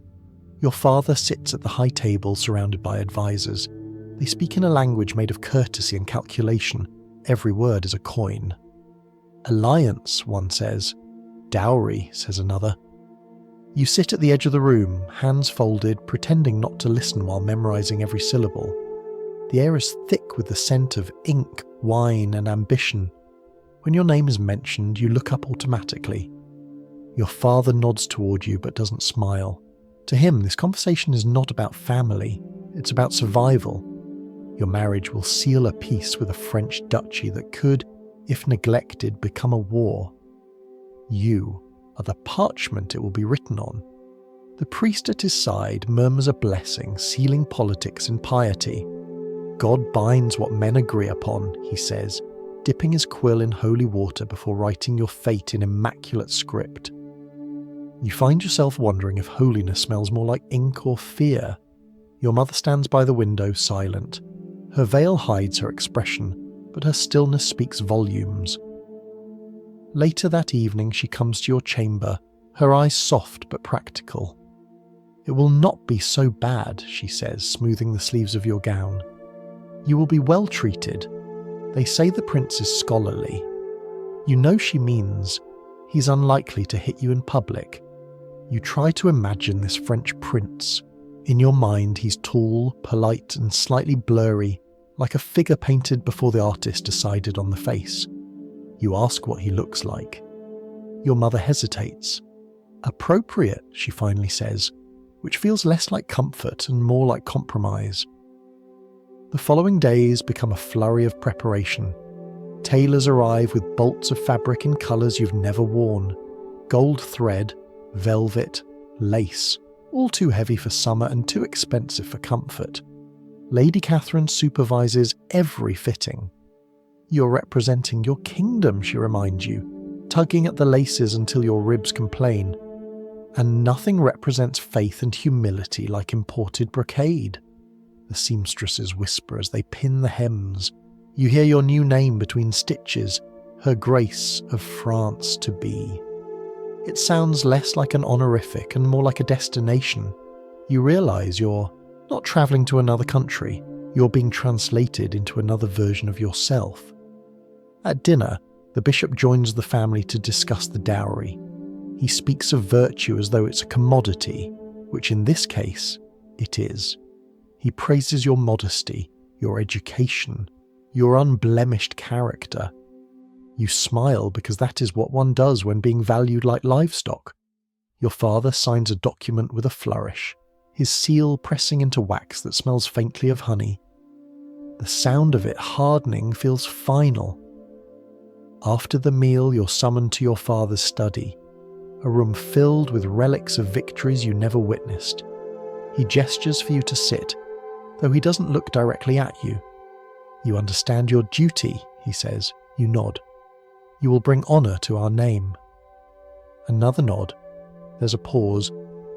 Your father sits at the high table surrounded by advisors. They speak in a language made of courtesy and calculation. Every word is a coin. Alliance, one says. Dowry, says another. You sit at the edge of the room, hands folded, pretending not to listen while memorizing every syllable. The air is thick with the scent of ink, wine, and ambition. When your name is mentioned, you look up automatically. Your father nods toward you but doesn't smile. To him, this conversation is not about family, it's about survival. Your marriage will seal a peace with a French duchy that could, if neglected, become a war. You are the parchment it will be written on. The priest at his side murmurs a blessing, sealing politics and piety. God binds what men agree upon, he says, dipping his quill in holy water before writing your fate in immaculate script. You find yourself wondering if holiness smells more like ink or fear. Your mother stands by the window, silent. Her veil hides her expression, but her stillness speaks volumes. Later that evening she comes to your chamber, her eyes soft but practical. It will not be so bad, she says, smoothing the sleeves of your gown. You will be well treated. They say the prince is scholarly. You know she means he's unlikely to hit you in public. You try to imagine this French prince. In your mind, he's tall, polite, and slightly blurry, like a figure painted before the artist decided on the face. You ask what he looks like. Your mother hesitates. Appropriate, she finally says, which feels less like comfort and more like compromise. The following days become a flurry of preparation. Tailors arrive with bolts of fabric in colours you've never worn. Gold thread, velvet, lace, all too heavy for summer and too expensive for comfort. Lady Catherine supervises every fitting. You're representing your kingdom, she reminds you, tugging at the laces until your ribs complain. And nothing represents faith and humility like imported brocade. The seamstresses whisper as they pin the hems. You hear your new name between stitches, Her Grace of France to be. It sounds less like an honorific and more like a destination. You realise you're not travelling to another country, you're being translated into another version of yourself. At dinner, the bishop joins the family to discuss the dowry. He speaks of virtue as though it's a commodity, which in this case, it is. He praises your modesty, your education, your unblemished character. You smile because that is what one does when being valued like livestock. Your father signs a document with a flourish, his seal pressing into wax that smells faintly of honey. The sound of it hardening feels final. After the meal, you're summoned to your father's study, a room filled with relics of victories you never witnessed. He gestures for you to sit, though he doesn't look directly at you. You understand your duty, he says. You nod. You will bring honour to our name. Another nod. There's a pause,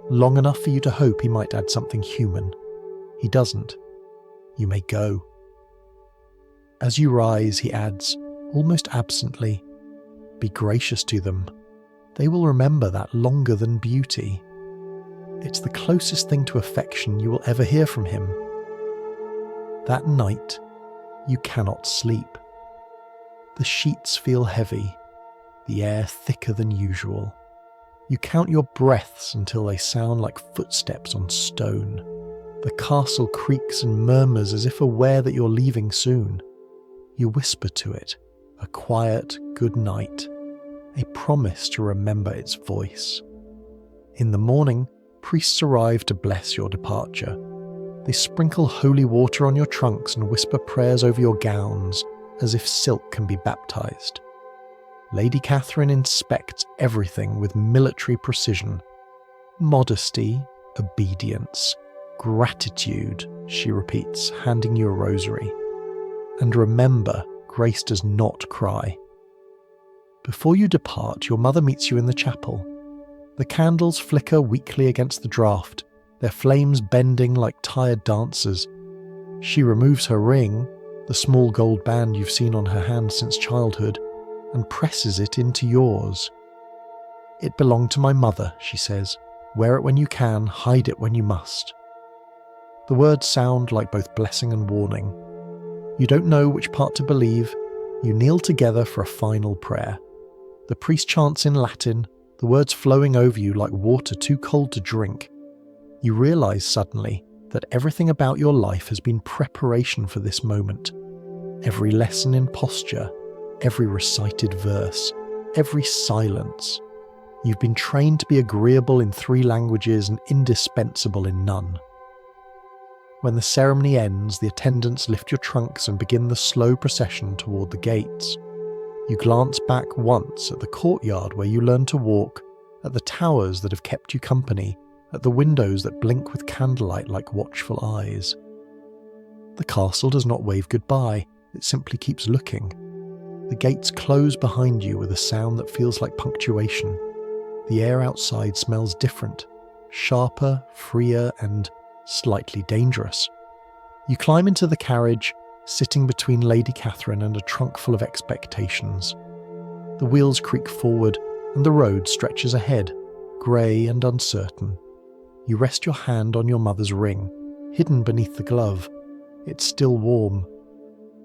long enough for you to hope he might add something human. He doesn't. You may go. As you rise, he adds, almost absently, be gracious to them. They will remember that longer than beauty. It's the closest thing to affection you will ever hear from him. That night, you cannot sleep. The sheets feel heavy, the air thicker than usual. You count your breaths until they sound like footsteps on stone. The castle creaks and murmurs as if aware that you're leaving soon. You whisper to it, a quiet good night, a promise to remember its voice. In the morning, priests arrive to bless your departure. They sprinkle holy water on your trunks and whisper prayers over your gowns, as if silk can be baptized. Lady Catherine inspects everything with military precision. Modesty, obedience, gratitude, she repeats, handing you a rosary. And remember, grace does not cry. Before you depart, your mother meets you in the chapel. The candles flicker weakly against the draught, their flames bending like tired dancers. She removes her ring, the small gold band you've seen on her hand since childhood, and presses it into yours. It belonged to my mother, she says. Wear it when you can, hide it when you must. The words sound like both blessing and warning. You don't know which part to believe. You kneel together for a final prayer. The priest chants in Latin, the words flowing over you like water too cold to drink. You realise suddenly that everything about your life has been preparation for this moment. Every lesson in posture, every recited verse, every silence. You've been trained to be agreeable in 3 languages and indispensable in none. When the ceremony ends, the attendants lift your trunks and begin the slow procession toward the gates. You glance back once at the courtyard where you learn to walk, at the towers that have kept you company, at the windows that blink with candlelight like watchful eyes. The castle does not wave goodbye, it simply keeps looking. The gates close behind you with a sound that feels like punctuation. The air outside smells different, sharper, freer, and slightly dangerous. You climb into the carriage, sitting between Lady Catherine and a trunk full of expectations. The wheels creak forward, and the road stretches ahead, grey and uncertain. You rest your hand on your mother's ring, hidden beneath the glove. It's still warm.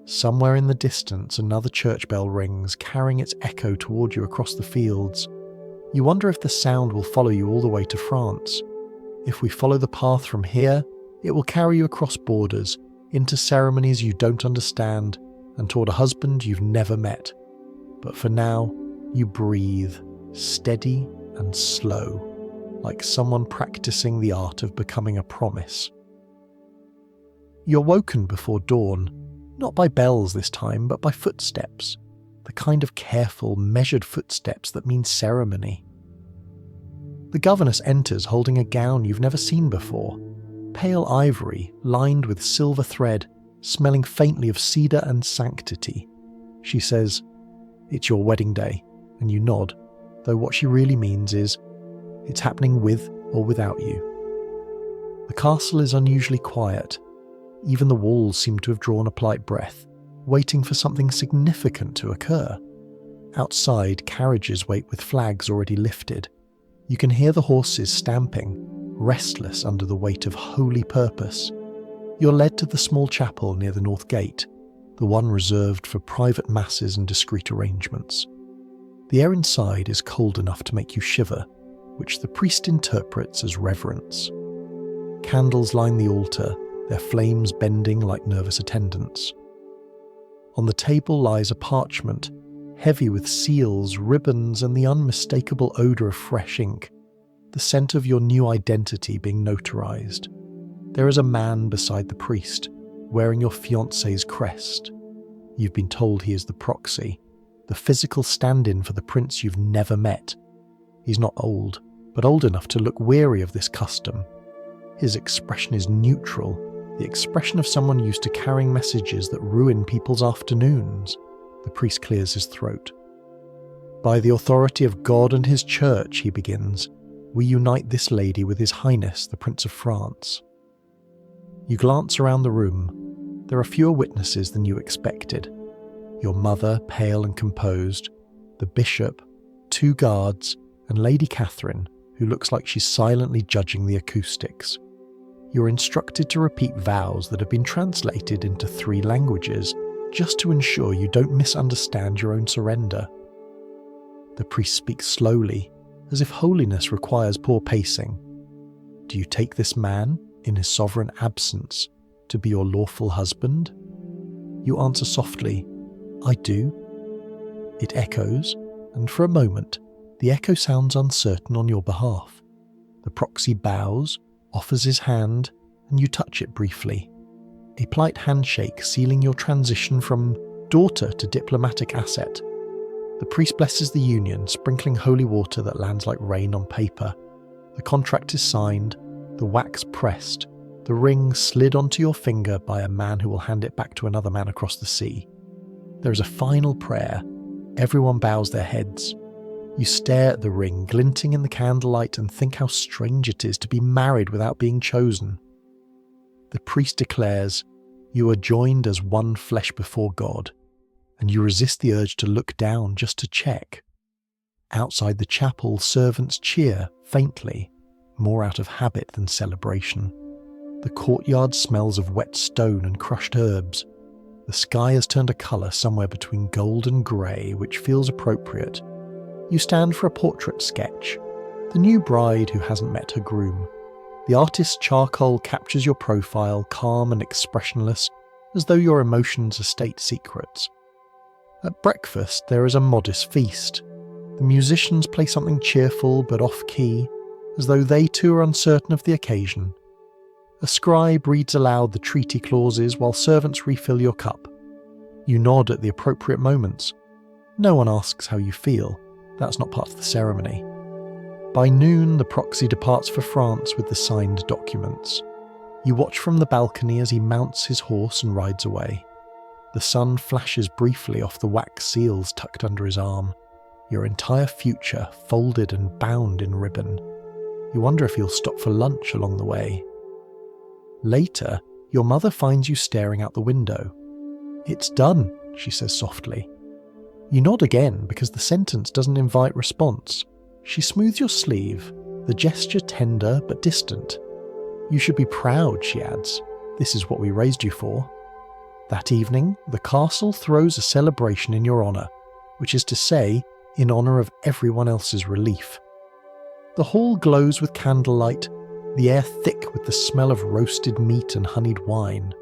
Somewhere in the distance, another church bell rings, carrying its echo toward you across the fields. You wonder if the sound will follow you all the way to France. If we follow the path from here, it will carry you across borders, into ceremonies you don't understand, and toward a husband you've never met. But for now, you breathe, steady and slow, like someone practicing the art of becoming a promise. You're woken before dawn, not by bells this time, but by footsteps, the kind of careful, measured footsteps that mean ceremony. The governess enters holding a gown you've never seen before, pale ivory lined with silver thread, smelling faintly of cedar and sanctity. She says, "It's your wedding day," and you nod, though what she really means is, it's happening with or without you. The castle is unusually quiet. Even the walls seem to have drawn a polite breath, waiting for something significant to occur. Outside, carriages wait with flags already lifted. You can hear the horses stamping, restless under the weight of holy purpose. You're led to the small chapel near the north gate, the one reserved for private masses and discreet arrangements. The air inside is cold enough to make you shiver, which the priest interprets as reverence. Candles line the altar, their flames bending like nervous attendants. On the table lies a parchment, heavy with seals, ribbons, and the unmistakable odour of fresh ink, the scent of your new identity being notarized. There is a man beside the priest, wearing your fiancé's crest. You've been told he is the proxy, the physical stand-in for the prince you've never met. He's not old, but old enough to look weary of this custom. His expression is neutral, the expression of someone used to carrying messages that ruin people's afternoons. The priest clears his throat. "By the authority of God and his church," he begins, "we unite this lady with His Highness, the Prince of France." You glance around the room. There are fewer witnesses than you expected. Your mother, pale and composed, the bishop, 2 guards, and Lady Catherine, who looks like she's silently judging the acoustics. You're instructed to repeat vows that have been translated into 3 languages, just to ensure you don't misunderstand your own surrender. The priest speaks slowly, as if holiness requires poor pacing. Do you take this man, in his sovereign absence, to be your lawful husband? You answer softly, "I do." It echoes, and for a moment, the echo sounds uncertain on your behalf. The proxy bows, offers his hand, and you touch it briefly. A polite handshake sealing your transition from daughter to diplomatic asset. The priest blesses the union, sprinkling holy water that lands like rain on paper. The contract is signed, the wax pressed, the ring slid onto your finger by a man who will hand it back to another man across the sea. There is a final prayer. Everyone bows their heads. You stare at the ring glinting in the candlelight and think how strange it is to be married without being chosen. The priest declares, "You are joined as one flesh before God," and you resist the urge to look down just to check. Outside the chapel, servants cheer, faintly, more out of habit than celebration. The courtyard smells of wet stone and crushed herbs. The sky has turned a colour somewhere between gold and grey, which feels appropriate. You stand for a portrait sketch, the new bride who hasn't met her groom. The artist's charcoal captures your profile, calm and expressionless, as though your emotions are state secrets. At breakfast, there is a modest feast. The musicians play something cheerful but off-key, as though they too are uncertain of the occasion. A scribe reads aloud the treaty clauses while servants refill your cup. You nod at the appropriate moments. No one asks how you feel. That's not part of the ceremony. By noon, the proxy departs for France with the signed documents. You watch from the balcony as he mounts his horse and rides away. The sun flashes briefly off the wax seals tucked under his arm. Your entire future folded and bound in ribbon. You wonder if he'll stop for lunch along the way. Later, your mother finds you staring out the window. "It's done," she says softly. You nod again because the sentence doesn't invite response. She smooths your sleeve, the gesture tender but distant. "You should be proud," she adds. "This is what we raised you for." That evening, the castle throws a celebration in your honour, which is to say, in honour of everyone else's relief. The hall glows with candlelight, the air thick with the smell of roasted meat and honeyed wine.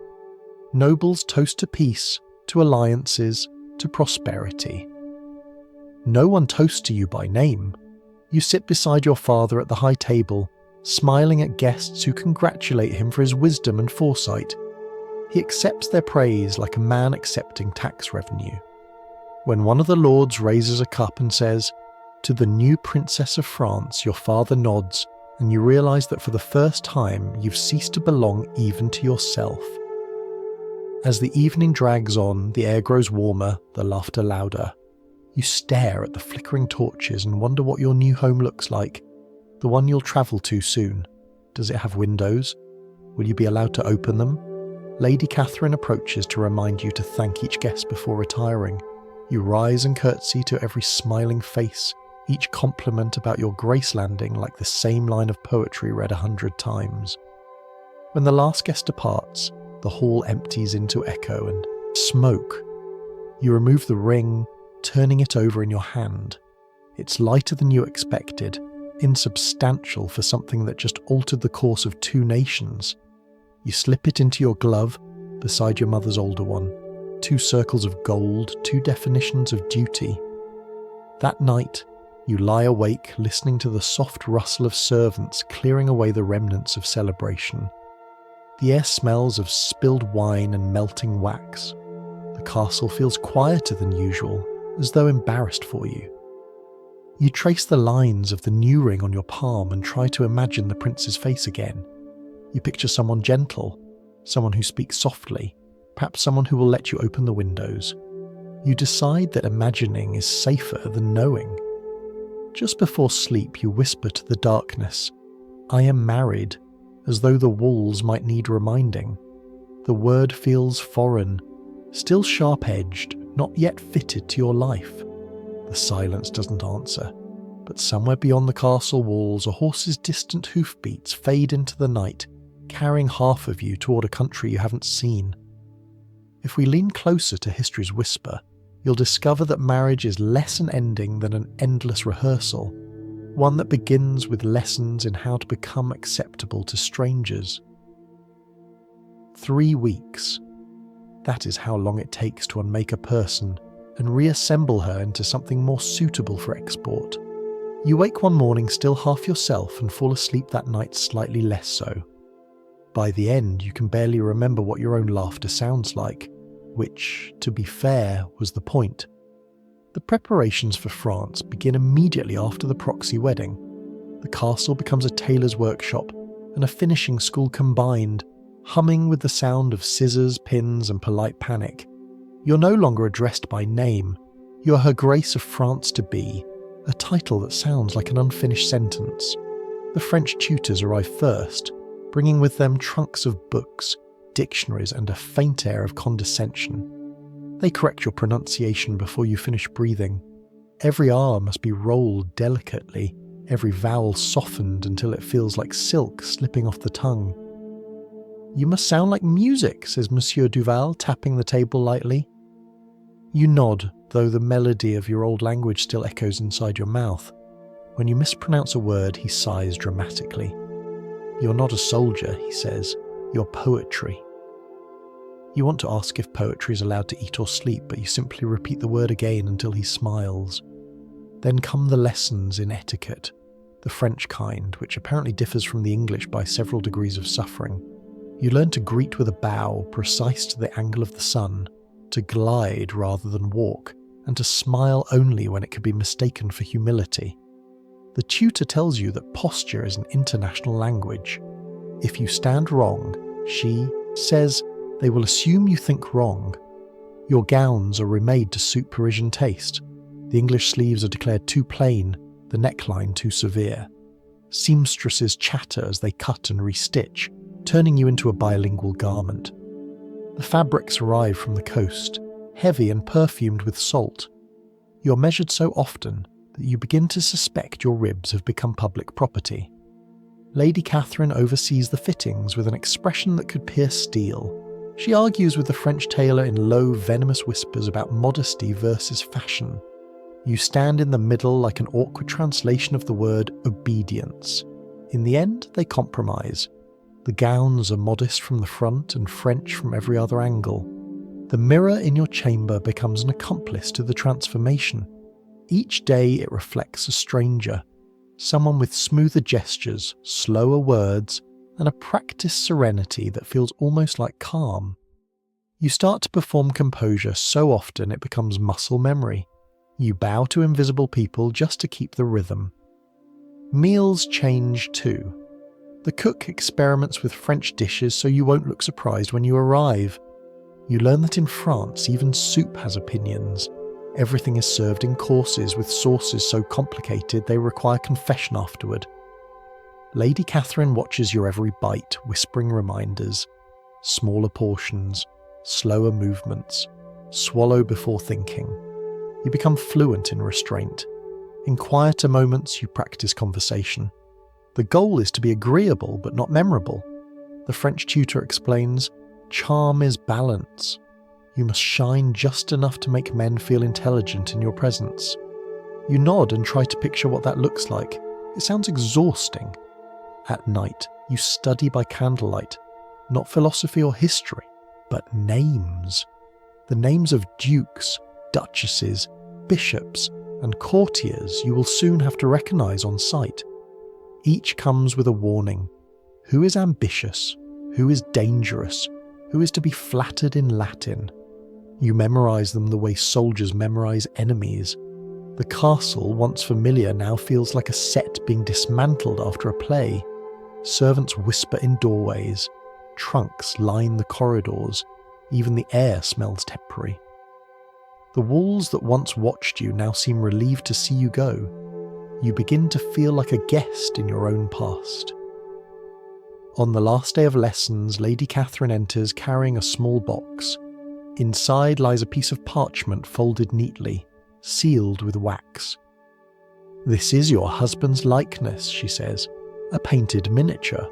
Nobles toast to peace, to alliances, to prosperity. No one toasts to you by name. You sit beside your father at the high table, smiling at guests who congratulate him for his wisdom and foresight. He accepts their praise like a man accepting tax revenue. When one of the lords raises a cup and says, "To the new Princess of France," your father nods, and you realise that for the first time you've ceased to belong even to yourself. As the evening drags on, the air grows warmer, the laughter louder. You stare at the flickering torches and wonder what your new home looks like, the one you'll travel to soon. Does it have windows? Will you be allowed to open them? Lady Catherine approaches to remind you to thank each guest before retiring. You rise and curtsy to every smiling face, each compliment about your grace landing like the same line of poetry read 100 times. When the last guest departs, the hall empties into echo and smoke. You remove the ring, turning it over in your hand. It's lighter than you expected, insubstantial for something that just altered the course of 2 nations. You slip it into your glove, beside your mother's older one. 2 circles of gold, 2 definitions of duty. That night, you lie awake listening to the soft rustle of servants clearing away the remnants of celebration. The air smells of spilled wine and melting wax. The castle feels quieter than usual, as though embarrassed for you. You trace the lines of the new ring on your palm and try to imagine the prince's face again. You picture someone gentle, someone who speaks softly, perhaps someone who will let you open the windows. You decide that imagining is safer than knowing. Just before sleep, you whisper to the darkness, "I am married," as though the walls might need reminding. The word feels foreign, still sharp-edged, not yet fitted to your life. The silence doesn't answer, but somewhere beyond the castle walls, a horse's distant hoofbeats fade into the night, carrying half of you toward a country you haven't seen. If we lean closer to history's whisper, you'll discover that marriage is less an ending than an endless rehearsal, one that begins with lessons in how to become acceptable to strangers. 3 weeks. That is how long it takes to unmake a person and reassemble her into something more suitable for export. You wake one morning still half yourself and fall asleep that night slightly less so. By the end, you can barely remember what your own laughter sounds like, which, to be fair, was the point. The preparations for France begin immediately after the proxy wedding. The castle becomes a tailor's workshop and a finishing school combined, humming with the sound of scissors, pins, and polite panic. You're no longer addressed by name. You're Her Grace of France-to-be, a title that sounds like an unfinished sentence. The French tutors arrive first, bringing with them trunks of books, dictionaries, and a faint air of condescension. They correct your pronunciation before you finish breathing. Every R must be rolled delicately, every vowel softened until it feels like silk slipping off the tongue. "You must sound like music," says Monsieur Duval, tapping the table lightly. You nod, though the melody of your old language still echoes inside your mouth. When you mispronounce a word, he sighs dramatically. "You're not a soldier," he says. "You're poetry." You want to ask if poetry is allowed to eat or sleep, but you simply repeat the word again until he smiles. Then come the lessons in etiquette, the French kind, which apparently differs from the English by several degrees of suffering. You learn to greet with a bow, precise to the angle of the sun, to glide rather than walk, and to smile only when it could be mistaken for humility. The tutor tells you that posture is an international language. If you stand wrong, she says, they will assume you think wrong. Your gowns are remade to suit Parisian taste. The English sleeves are declared too plain, the neckline too severe. Seamstresses chatter as they cut and restitch, turning you into a bilingual garment. The fabrics arrive from the coast, heavy and perfumed with salt. You're measured so often that you begin to suspect your ribs have become public property. Lady Catherine oversees the fittings with an expression that could pierce steel. She argues with the French tailor in low, venomous whispers about modesty versus fashion. You stand in the middle like an awkward translation of the word obedience. In the end, they compromise. The gowns are modest from the front and French from every other angle. The mirror in your chamber becomes an accomplice to the transformation. Each day it reflects a stranger, someone with smoother gestures, slower words, and a practiced serenity that feels almost like calm. You start to perform composure so often it becomes muscle memory. You bow to invisible people just to keep the rhythm. Meals change too. The cook experiments with French dishes so you won't look surprised when you arrive. You learn that in France even soup has opinions. Everything is served in courses with sauces so complicated they require confession afterward. Lady Catherine watches your every bite, whispering reminders. Smaller portions, slower movements, swallow before thinking. You become fluent in restraint. In quieter moments, you practice conversation. The goal is to be agreeable but not memorable. The French tutor explains, charm is balance. You must shine just enough to make men feel intelligent in your presence. You nod and try to picture what that looks like. It sounds exhausting. At night, you study by candlelight, not philosophy or history, but names. The names of dukes, duchesses, bishops, and courtiers you will soon have to recognize on sight. Each comes with a warning. Who is ambitious? Who is dangerous? Who is to be flattered in Latin? You memorize them the way soldiers memorize enemies. The castle, once familiar, now feels like a set being dismantled after a play. Servants whisper in doorways. Trunks line the corridors. Even the air smells temporary. The walls that once watched you now seem relieved to see you go. You begin to feel like a guest in your own past. On the last day of lessons, Lady Catherine enters carrying a small box. Inside lies a piece of parchment folded neatly, sealed with wax. "This is your husband's likeness," she says, "a painted miniature."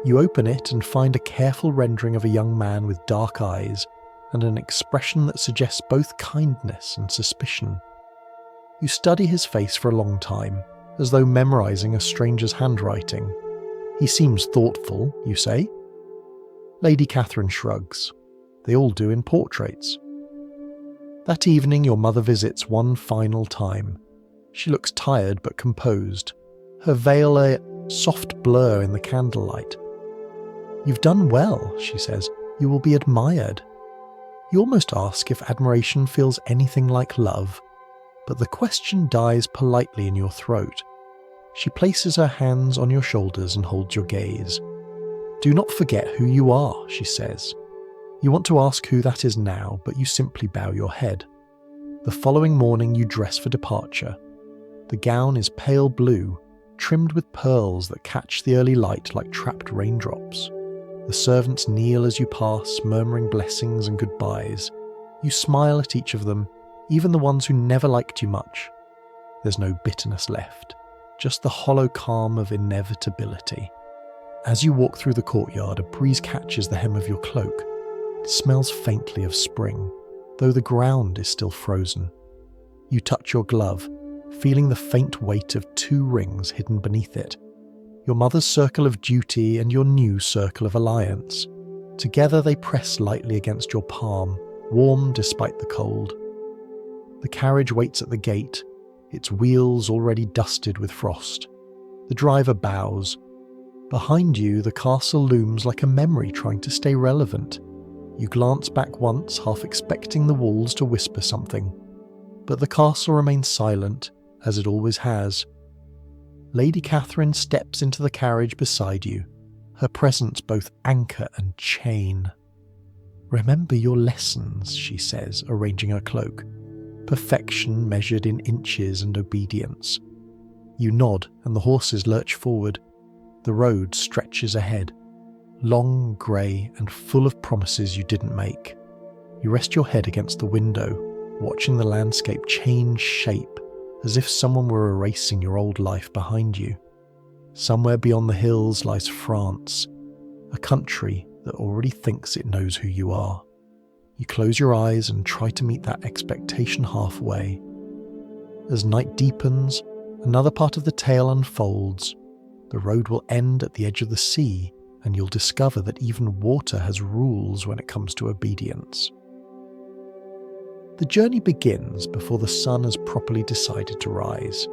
You open it and find a careful rendering of a young man with dark eyes and an expression that suggests both kindness and suspicion. You study his face for a long time, as though memorizing a stranger's handwriting. "He seems thoughtful," you say. Lady Catherine shrugs. They all do in portraits. That evening your mother visits one final time. She looks tired but composed, her veil a soft blur in the candlelight. "You've done well," she says. "You will be admired." You almost ask if admiration feels anything like love, but the question dies politely in your throat. She places her hands on your shoulders and holds your gaze. "Do not forget who you are," she says. You want to ask who that is now, but you simply bow your head. The following morning you dress for departure. The gown is pale blue, trimmed with pearls that catch the early light like trapped raindrops. The servants kneel as you pass, murmuring blessings and goodbyes. You smile at each of them, even the ones who never liked you much. There's no bitterness left, just the hollow calm of inevitability. As you walk through the courtyard, a breeze catches the hem of your cloak. It smells faintly of spring, though the ground is still frozen. You touch your glove, feeling the faint weight of 2 rings hidden beneath it. Your mother's circle of duty and your new circle of alliance. Together they press lightly against your palm, warm despite the cold. The carriage waits at the gate, its wheels already dusted with frost. The driver bows. Behind you, the castle looms like a memory trying to stay relevant. You glance back once, half expecting the walls to whisper something. But the castle remains silent, as it always has. Lady Catherine steps into the carriage beside you, her presence both anchor and chain. "Remember your lessons," she says, arranging her cloak. "Perfection measured in inches and obedience." You nod, and the horses lurch forward. The road stretches ahead, long, grey, and full of promises you didn't make. You rest your head against the window, watching the landscape change shape, as if someone were erasing your old life behind you. Somewhere beyond the hills lies France, a country that already thinks it knows who you are. You close your eyes and try to meet that expectation halfway. As night deepens, another part of the tale unfolds. The road will end at the edge of the sea, and you'll discover that even water has rules when it comes to obedience. The journey begins before the sun has properly decided to rise.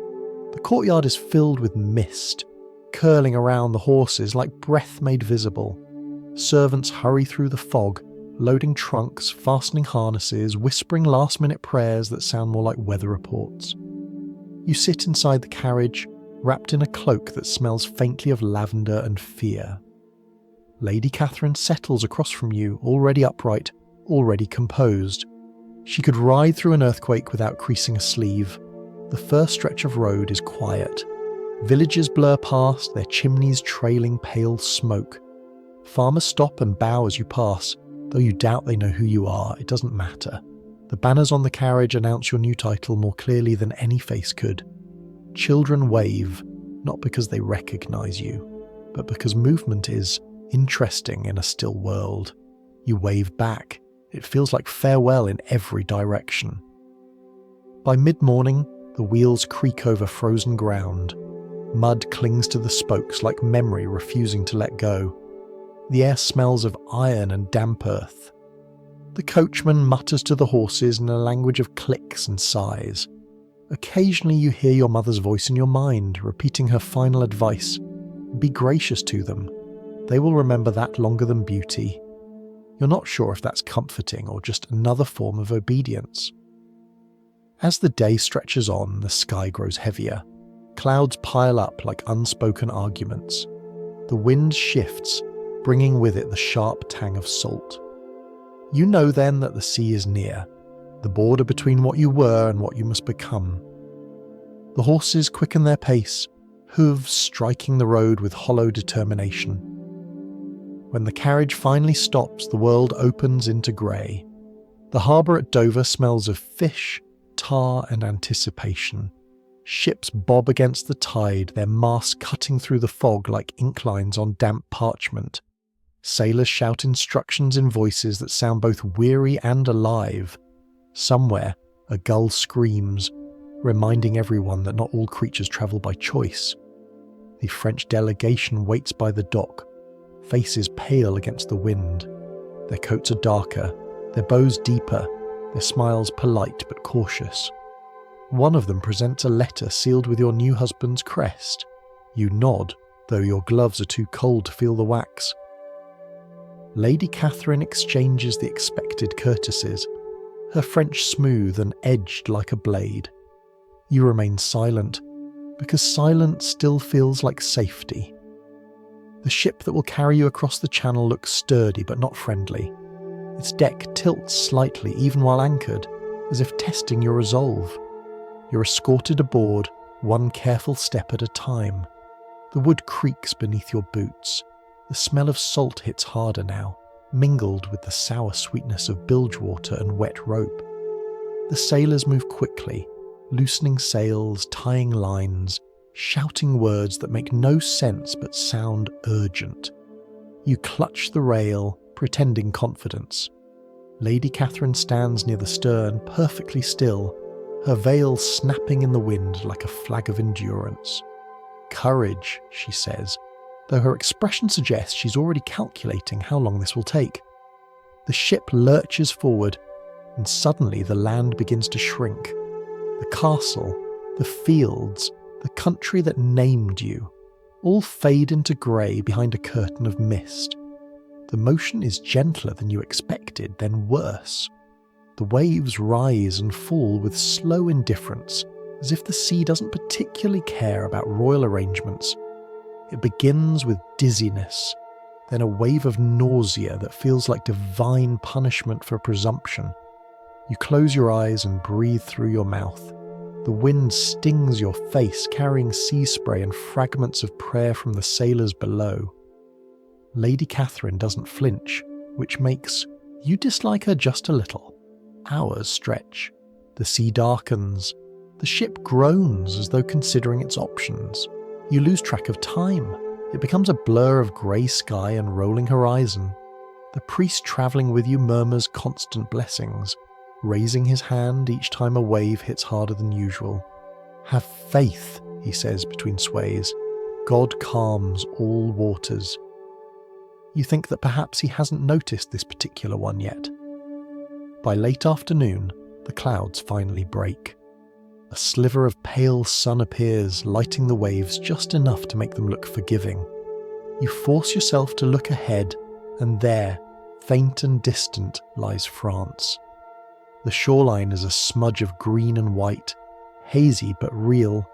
The courtyard is filled with mist, curling around the horses like breath made visible. Servants hurry through the fog, loading trunks, fastening harnesses, whispering last-minute prayers that sound more like weather reports. You sit inside the carriage, wrapped in a cloak that smells faintly of lavender and fear. Lady Catherine settles across from you, already upright, already composed. She could ride through an earthquake without creasing a sleeve. The first stretch of road is quiet. Villages blur past, their chimneys trailing pale smoke. Farmers stop and bow as you pass. Though you doubt they know who you are, it doesn't matter. The banners on the carriage announce your new title more clearly than any face could. Children wave, not because they recognise you, but because movement is interesting in a still world. You wave back. It feels like farewell in every direction. By mid-morning, the wheels creak over frozen ground. Mud clings to the spokes like memory refusing to let go. The air smells of iron and damp earth. The coachman mutters to the horses in a language of clicks and sighs. Occasionally you hear your mother's voice in your mind, repeating her final advice. Be gracious to them. They will remember that longer than beauty. You're not sure if that's comforting or just another form of obedience. As the day stretches on, the sky grows heavier. Clouds pile up like unspoken arguments. The wind shifts, bringing with it the sharp tang of salt. You know then that the sea is near, the border between what you were and what you must become. The horses quicken their pace, hooves striking the road with hollow determination. When the carriage finally stops, the world opens into grey. The harbour at Dover smells of fish, tar and anticipation. Ships bob against the tide, their masts cutting through the fog like ink lines on damp parchment. Sailors shout instructions in voices that sound both weary and alive. Somewhere, a gull screams, reminding everyone that not all creatures travel by choice. The French delegation waits by the dock, faces pale against the wind. Their coats are darker, their bows deeper, their smiles polite but cautious. One of them presents a letter sealed with your new husband's crest. You nod, though your gloves are too cold to feel the wax. Lady Catherine exchanges the expected courtesies, her French smooth and edged like a blade. You remain silent, because silence still feels like safety. The ship that will carry you across the channel looks sturdy but not friendly. Its deck tilts slightly even while anchored, as if testing your resolve. You're escorted aboard, one careful step at a time. The wood creaks beneath your boots. The smell of salt hits harder now, mingled with the sour sweetness of bilge water and wet rope. The sailors move quickly, loosening sails, tying lines, shouting words that make no sense but sound urgent. You clutch the rail, pretending confidence. Lady Catherine stands near the stern, perfectly still, her veil snapping in the wind like a flag of endurance. Courage, she says, though her expression suggests she's already calculating how long this will take. The ship lurches forward, and suddenly the land begins to shrink. The castle, the fields, the country that named you, all fade into grey behind a curtain of mist. The motion is gentler than you expected, then worse. The waves rise and fall with slow indifference, as if the sea doesn't particularly care about royal arrangements. It begins with dizziness, then a wave of nausea that feels like divine punishment for presumption. You close your eyes and breathe through your mouth. The wind stings your face, carrying sea spray and fragments of prayer from the sailors below. Lady Catherine doesn't flinch, which makes you dislike her just a little. Hours stretch. The sea darkens. The ship groans as though considering its options. You lose track of time. It becomes a blur of grey sky and rolling horizon. The priest travelling with you murmurs constant blessings, raising his hand each time a wave hits harder than usual. "Have faith," he says between sways. "God calms all waters." You think that perhaps he hasn't noticed this particular one yet. By late afternoon, the clouds finally break. A sliver of pale sun appears, lighting the waves just enough to make them look forgiving. You force yourself to look ahead, and there, faint and distant, lies France. The shoreline is a smudge of green and white, hazy but real.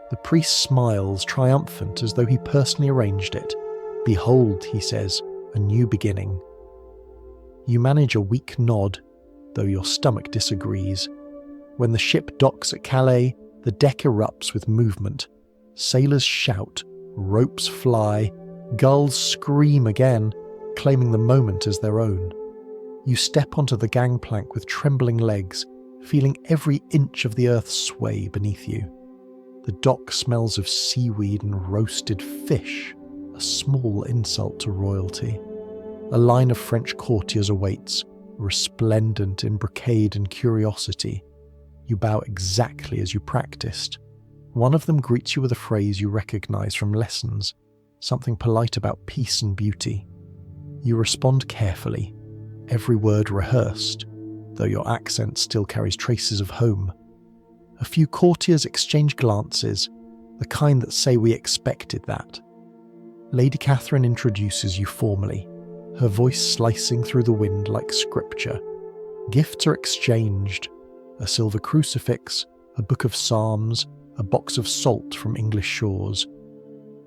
The priest smiles, triumphant, as though he personally arranged it. "Behold," he says, "a new beginning." You manage a weak nod, though your stomach disagrees. When the ship docks at Calais, the deck erupts with movement. Sailors shout, ropes fly, gulls scream again, claiming the moment as their own. You step onto the gangplank with trembling legs, feeling every inch of the earth sway beneath you. The dock smells of seaweed and roasted fish, a small insult to royalty. A line of French courtiers awaits, resplendent in brocade and curiosity. You bow exactly as you practiced. One of them greets you with a phrase you recognize from lessons, something polite about peace and beauty. You respond carefully, every word rehearsed, though your accent still carries traces of home. A few courtiers exchange glances, the kind that say we expected that. Lady Catherine introduces you formally, her voice slicing through the wind like scripture. Gifts are exchanged, a silver crucifix, a book of psalms, a box of salt from English shores.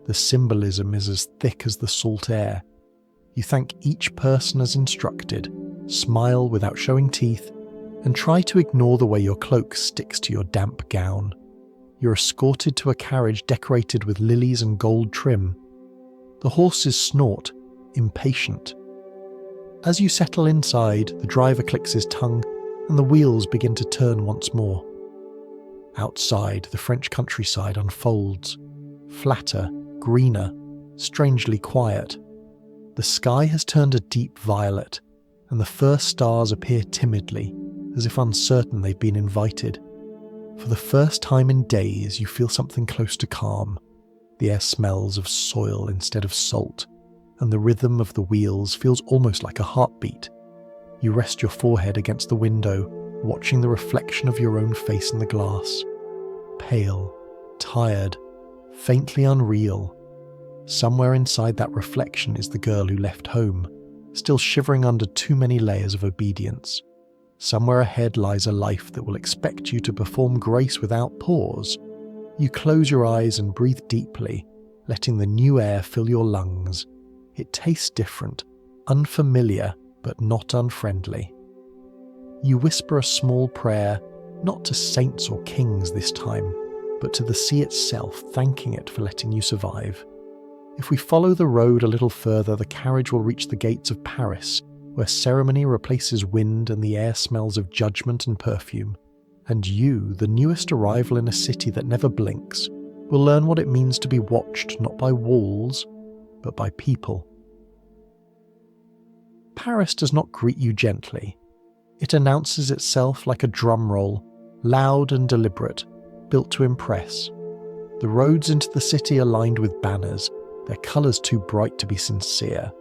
The symbolism is as thick as the salt air. You thank each person as instructed, smile without showing teeth, and try to ignore the way your cloak sticks to your damp gown. You're escorted to a carriage decorated with lilies and gold trim. The horses snort, impatient. As you settle inside, the driver clicks his tongue, and the wheels begin to turn once more. Outside, the French countryside unfolds, flatter, greener, strangely quiet. The sky has turned a deep violet, and the first stars appear timidly, as if uncertain they've been invited. For the first time in days, you feel something close to calm. The air smells of soil instead of salt, and the rhythm of the wheels feels almost like a heartbeat. You rest your forehead against the window, watching the reflection of your own face in the glass. Pale, tired, faintly unreal. Somewhere inside that reflection is the girl who left home, still shivering under too many layers of obedience. Somewhere ahead lies a life that will expect you to perform grace without pause. You close your eyes and breathe deeply, letting the new air fill your lungs. It tastes different, unfamiliar, but not unfriendly. You whisper a small prayer, not to saints or kings this time, but to the sea itself, thanking it for letting you survive. If we follow the road a little further, the carriage will reach the gates of Paris, where ceremony replaces wind and the air smells of judgment and perfume. And you, the newest arrival in a city that never blinks, will learn what it means to be watched not by walls, but by people. Paris does not greet you gently. It announces itself like a drum roll, loud and deliberate, built to impress. The roads into the city are lined with banners, their colours too bright to be sincere.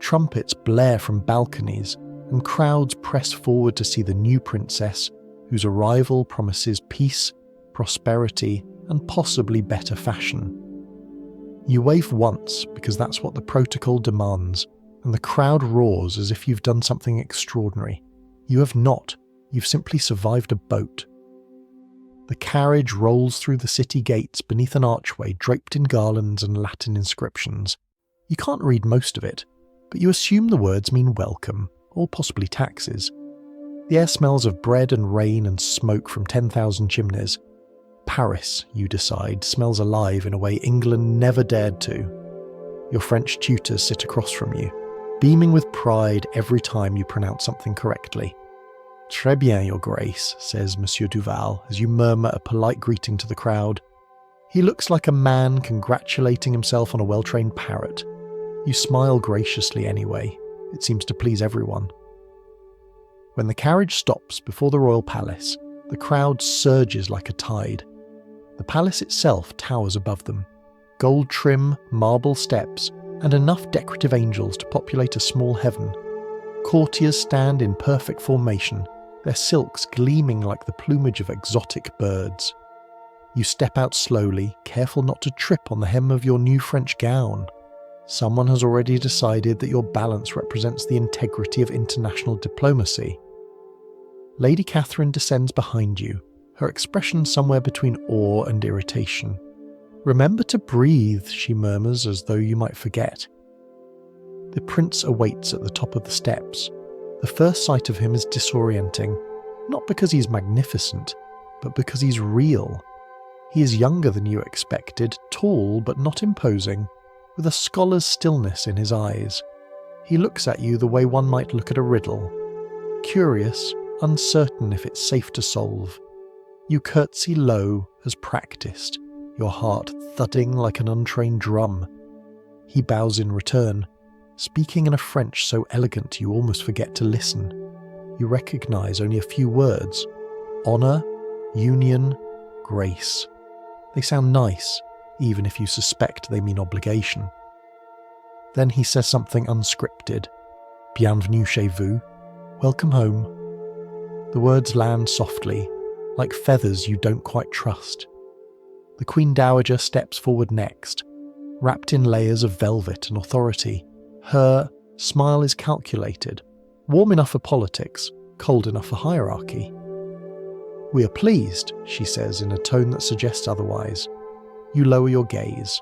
Trumpets blare from balconies, and crowds press forward to see the new princess, whose arrival promises peace, prosperity, and possibly better fashion. You wave once because that's what the protocol demands, and the crowd roars as if you've done something extraordinary. You have not. You've simply survived a boat. The carriage rolls through the city gates beneath an archway draped in garlands and Latin inscriptions. You can't read most of it, but you assume the words mean welcome, or possibly taxes. The air smells of bread and rain and smoke from 10,000 chimneys. Paris, you decide, smells alive in a way England never dared to. Your French tutors sit across from you, beaming with pride every time you pronounce something correctly. "Très bien, Your Grace," says Monsieur Duval as you murmur a polite greeting to the crowd. He looks like a man congratulating himself on a well-trained parrot. You smile graciously anyway. It seems to please everyone. When the carriage stops before the royal palace, the crowd surges like a tide. The palace itself towers above them. Gold trim, marble steps, and enough decorative angels to populate a small heaven. Courtiers stand in perfect formation, their silks gleaming like the plumage of exotic birds. You step out slowly, careful not to trip on the hem of your new French gown. Someone has already decided that your balance represents the integrity of international diplomacy. Lady Catherine descends behind you, her expression somewhere between awe and irritation. "Remember to breathe," she murmurs as though you might forget. The prince awaits at the top of the steps. The first sight of him is disorienting, not because he's magnificent, but because he's real. He is younger than you expected, tall but not imposing, with a scholar's stillness in his eyes. He looks at you the way one might look at a riddle. Curious, uncertain if it's safe to solve. You curtsy low, as practiced, your heart thudding like an untrained drum. He bows in return, speaking in a French so elegant you almost forget to listen. You recognise only a few words: honour, union, grace. They sound nice, even if you suspect they mean obligation. Then he says something unscripted. "Bienvenue chez vous," welcome home. The words land softly, like feathers you don't quite trust. The Queen Dowager steps forward next, wrapped in layers of velvet and authority. Her smile is calculated, warm enough for politics, cold enough for hierarchy. "We are pleased," she says in a tone that suggests otherwise. You lower your gaze.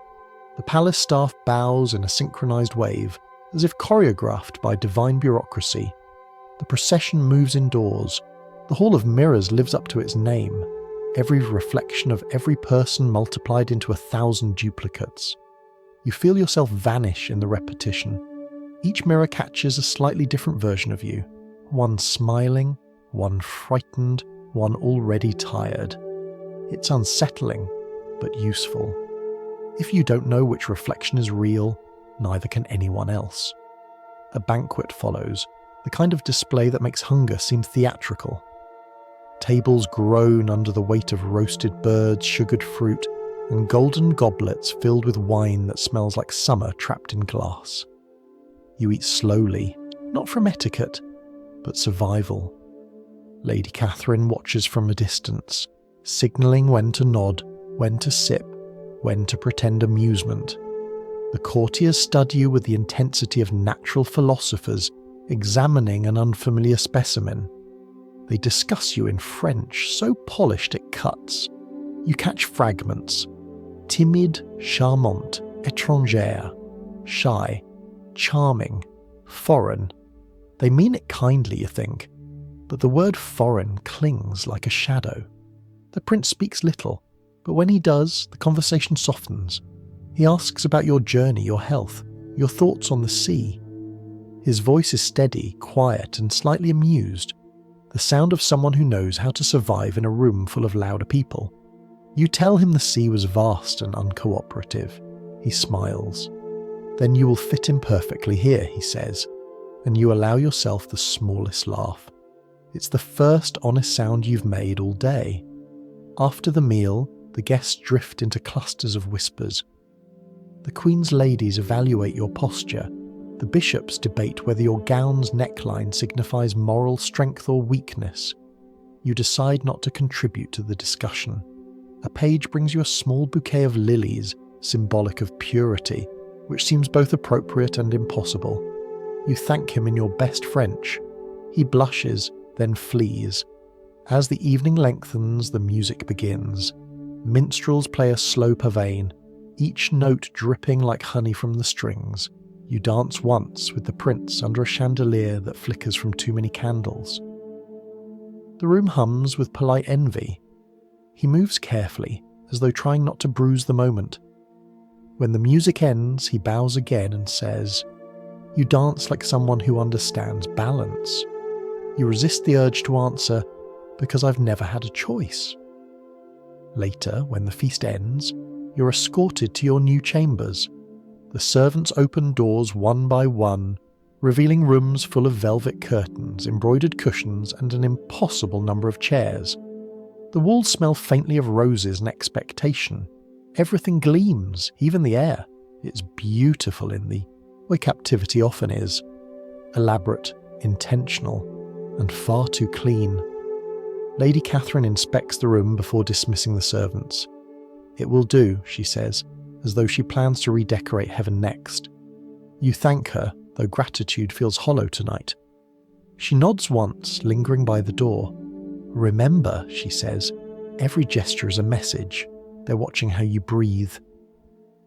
The palace staff bows in a synchronized wave, as if choreographed by divine bureaucracy. The procession moves indoors. The Hall of Mirrors lives up to its name, every reflection of every person multiplied into 1,000 duplicates. You feel yourself vanish in the repetition. Each mirror catches a slightly different version of you, one smiling, one frightened, one already tired. It's unsettling, but useful. If you don't know which reflection is real, neither can anyone else. A banquet follows, the kind of display that makes hunger seem theatrical. Tables groan under the weight of roasted birds, sugared fruit, and golden goblets filled with wine that smells like summer trapped in glass. You eat slowly, not from etiquette, but survival. Lady Catherine watches from a distance, signalling when to nod, when to sip, when to pretend amusement. The courtiers stud you with the intensity of natural philosophers examining an unfamiliar specimen. They discuss you in French, so polished it cuts. You catch fragments. Timide, charmante, étrangère. Shy, charming, foreign. They mean it kindly, you think, but the word foreign clings like a shadow. The prince speaks little, but when he does, the conversation softens. He asks about your journey, your health, your thoughts on the sea. His voice is steady, quiet, and slightly amused, the sound of someone who knows how to survive in a room full of louder people. You tell him the sea was vast and uncooperative. He smiles. "Then you will fit in perfectly here," he says, and you allow yourself the smallest laugh. It's the first honest sound you've made all day. After the meal, the guests drift into clusters of whispers. The Queen's ladies evaluate your posture. The bishops debate whether your gown's neckline signifies moral strength or weakness. You decide not to contribute to the discussion. A page brings you a small bouquet of lilies, symbolic of purity, which seems both appropriate and impossible. You thank him in your best French. He blushes, then flees. As the evening lengthens, the music begins. Minstrels play a slow pavane, each note dripping like honey from the strings. You dance once with the prince under a chandelier that flickers from too many candles. The room hums with polite envy. He moves carefully, as though trying not to bruise the moment. When the music ends, he bows again and says, "You dance like someone who understands balance." You resist the urge to answer, "Because I've never had a choice." Later, when the feast ends, you're escorted to your new chambers. The servants open doors one by one. revealing rooms full of velvet curtains, embroidered cushions, and an impossible number of chairs. The walls smell faintly of roses and expectation. Everything gleams, even the air. It's beautiful in the way captivity often is. Elaborate, intentional, and far too clean. Lady Catherine inspects the room before dismissing the servants. It will do, she says, as though she plans to redecorate heaven next. You thank her, though gratitude feels hollow tonight. She nods once, lingering by the door. Remember, she says, every gesture is a message. They're watching how you breathe.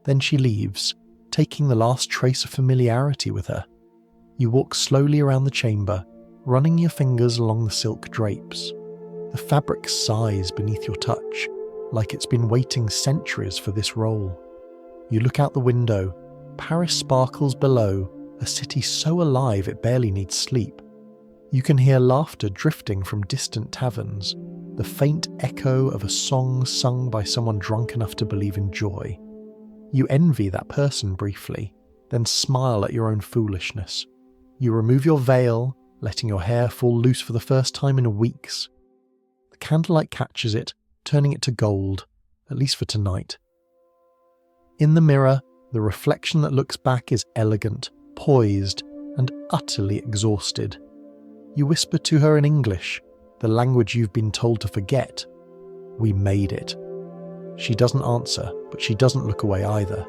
Then she leaves, taking the last trace of familiarity with her. You walk slowly around the chamber, running your fingers along the silk drapes. The fabric sighs beneath your touch, like it's been waiting centuries for this role. You look out the window. Paris sparkles below, a city so alive it barely needs sleep. You can hear laughter drifting from distant taverns, the faint echo of a song sung by someone drunk enough to believe in joy. You envy that person briefly, then smile at your own foolishness. You remove your veil, letting your hair fall loose for the first time in weeks. The candlelight catches it, turning it to gold, at least for tonight. In the mirror, the reflection that looks back is elegant, poised, and utterly exhausted. You whisper to her in English, the language you've been told to forget. We made it. She doesn't answer, but she doesn't look away either.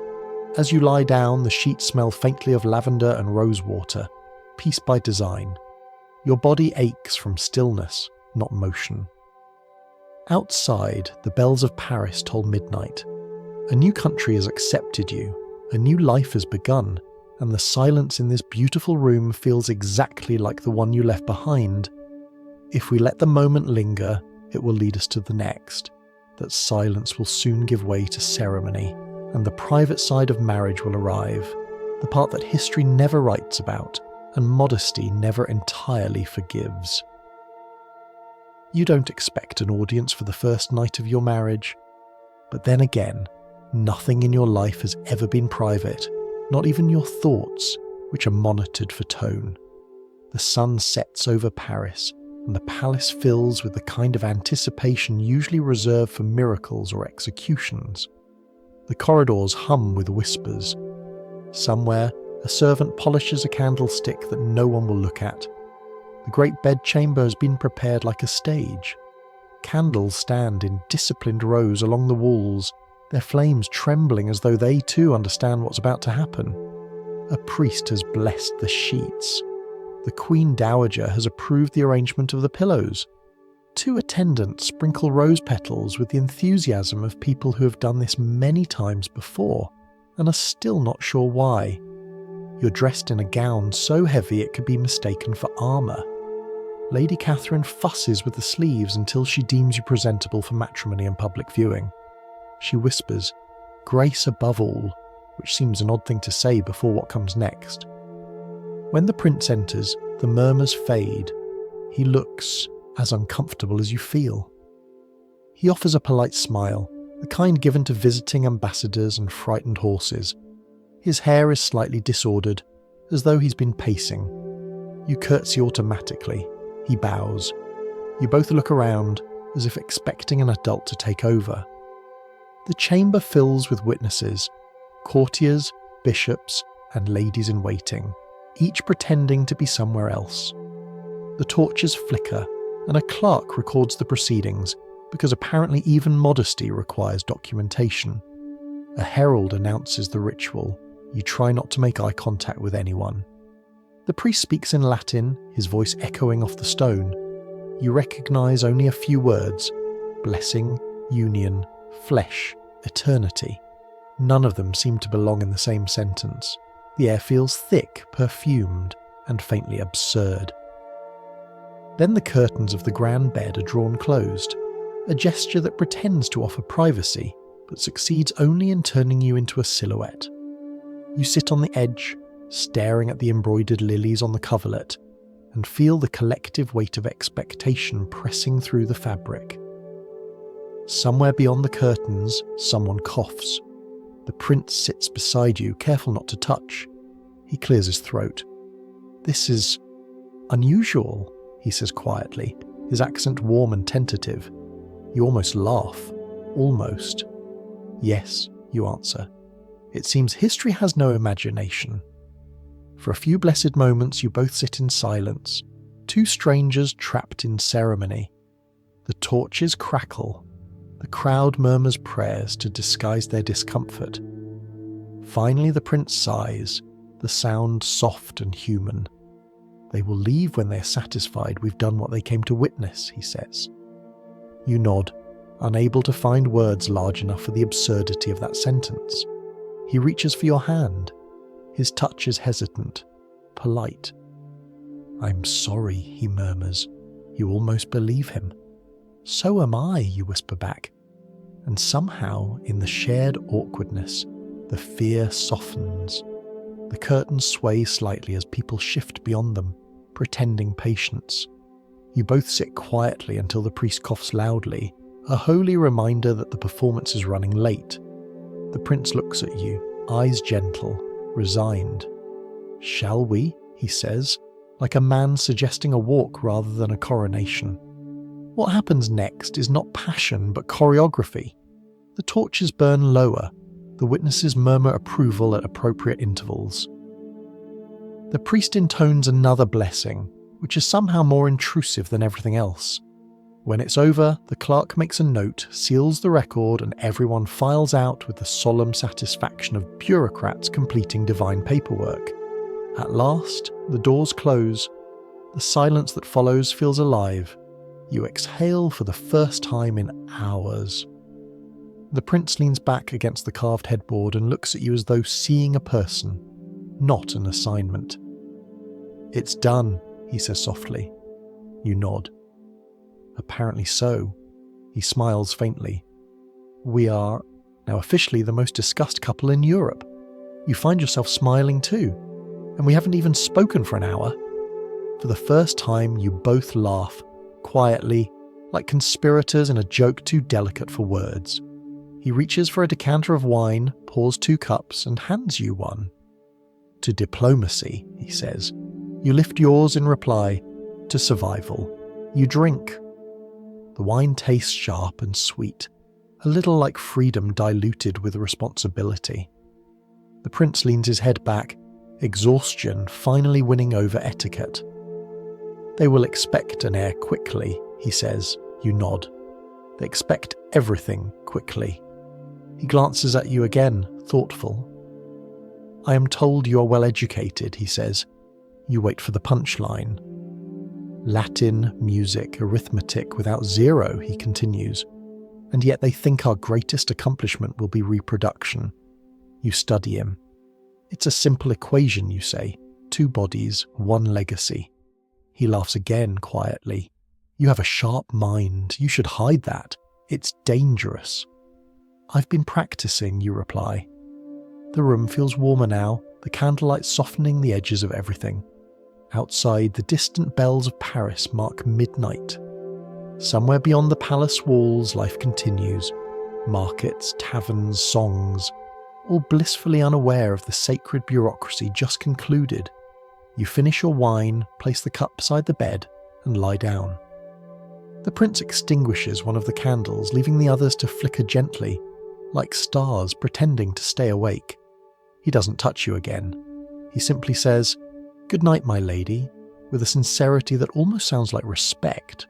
As you lie down, the sheets smell faintly of lavender and rosewater, piece by design. Your body aches from stillness, not motion. Outside, the bells of Paris toll midnight. A new country has accepted you, a new life has begun, and the silence in this beautiful room feels exactly like the one you left behind. If we let the moment linger, it will lead us to the next. That silence will soon give way to ceremony, and the private side of marriage will arrive, the part that history never writes about, and modesty never entirely forgives. You don't expect an audience for the first night of your marriage, but then again, nothing in your life has ever been private, not even your thoughts, which are monitored for tone. The sun sets over Paris, and the palace fills with the kind of anticipation usually reserved for miracles or executions. The corridors hum with whispers. Somewhere, a servant polishes a candlestick that no one will look at. The great bedchamber has been prepared like a stage. Candles stand in disciplined rows along the walls, their flames trembling as though they too understand what's about to happen. A priest has blessed the sheets. The Queen Dowager has approved the arrangement of the pillows. 2 attendants sprinkle rose petals with the enthusiasm of people who have done this many times before, and are still not sure why. You're dressed in a gown so heavy it could be mistaken for armour. Lady Catherine fusses with the sleeves until she deems you presentable for matrimony and public viewing. She whispers, "Grace above all," which seems an odd thing to say before what comes next. When the prince enters, the murmurs fade. He looks as uncomfortable as you feel. He offers a polite smile, the kind given to visiting ambassadors and frightened horses. His hair is slightly disordered, as though he's been pacing. You curtsy automatically. He bows. You both look around, as if expecting an adult to take over. The chamber fills with witnesses, courtiers, bishops, and ladies in waiting, each pretending to be somewhere else. The torches flicker, and a clerk records the proceedings, because apparently even modesty requires documentation. A herald announces the ritual. You try not to make eye contact with anyone. The priest speaks in Latin, his voice echoing off the stone. You recognise only a few words: blessing, union, flesh, eternity. None of them seem to belong in the same sentence. The air feels thick, perfumed, and faintly absurd. Then the curtains of the grand bed are drawn closed, a gesture that pretends to offer privacy, but succeeds only in turning you into a silhouette. You sit on the edge, staring at the embroidered lilies on the coverlet, and feel the collective weight of expectation pressing through the fabric. Somewhere beyond the curtains, someone coughs. The prince sits beside you, careful not to touch. He clears his throat. "This is unusual," he says quietly, his accent warm and tentative. You almost laugh. Almost. "Yes," you answer. "It seems history has no imagination." For a few blessed moments you both sit in silence, two strangers trapped in ceremony. The torches crackle. The crowd murmurs prayers to disguise their discomfort. Finally the prince sighs, the sound soft and human. "They will leave when they are satisfied we've done what they came to witness," he says. You nod, unable to find words large enough for the absurdity of that sentence. He reaches for your hand. His touch is hesitant, polite. "I'm sorry," he murmurs. You almost believe him. "So am I," you whisper back. And somehow, in the shared awkwardness, the fear softens. The curtains sway slightly as people shift beyond them, pretending patience. You both sit quietly until the priest coughs loudly, a holy reminder that the performance is running late. The prince looks at you, eyes gentle, resigned. "Shall we?" he says, like a man suggesting a walk rather than a coronation. What happens next is not passion but choreography. The torches burn lower, the witnesses murmur approval at appropriate intervals. The priest intones another blessing, which is somehow more intrusive than everything else. When it's over, the clerk makes a note, seals the record, and everyone files out with the solemn satisfaction of bureaucrats completing divine paperwork. At last, the doors close. The silence that follows feels alive. You exhale for the first time in hours. The prince leans back against the carved headboard and looks at you as though seeing a person, not an assignment. "It's done," he says softly. You nod. "Apparently so." He smiles faintly. "We are now officially the most discussed couple in Europe." You find yourself smiling too, and we haven't even spoken for an hour. For the first time, you both laugh, quietly, like conspirators in a joke too delicate for words. He reaches for a decanter of wine, pours 2 cups, and hands you one. "To diplomacy," he says. You lift yours in reply. "To survival." You drink. The wine tastes sharp and sweet, a little like freedom diluted with responsibility. The prince leans his head back, exhaustion finally winning over etiquette. "They will expect an heir quickly," he says. You nod. "They expect everything quickly." He glances at you again, thoughtful. "I am told you are well educated," he says. You wait for the punchline. "Latin, music, arithmetic without 0, he continues. "And yet they think our greatest accomplishment will be reproduction." You study him. "It's a simple equation," you say. 2 bodies, 1 legacy. He laughs again quietly. "You have a sharp mind. You should hide that. It's dangerous." "I've been practicing," you reply. The room feels warmer now, the candlelight softening the edges of everything. Outside, the distant bells of Paris mark midnight. Somewhere beyond the palace walls, life continues. Markets, taverns, songs, all blissfully unaware of the sacred bureaucracy just concluded. You finish your wine, place the cup beside the bed, and lie down. The prince extinguishes one of the candles, leaving the others to flicker gently, like stars pretending to stay awake. He doesn't touch you again. He simply says, "Good night, my lady," with a sincerity that almost sounds like respect.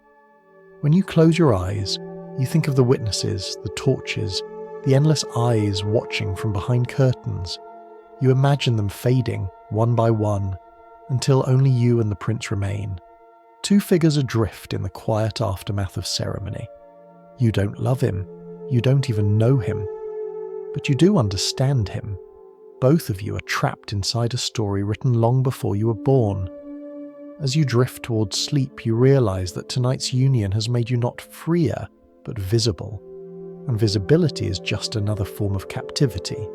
When you close your eyes, you think of the witnesses, the torches, the endless eyes watching from behind curtains. You imagine them fading, one by one, until only you and the prince remain. 2 figures adrift in the quiet aftermath of ceremony. You don't love him. You don't even know him. But you do understand him. Both of you are trapped inside a story written long before you were born. As you drift towards sleep, you realize that tonight's union has made you not freer, but visible. And visibility is just another form of captivity.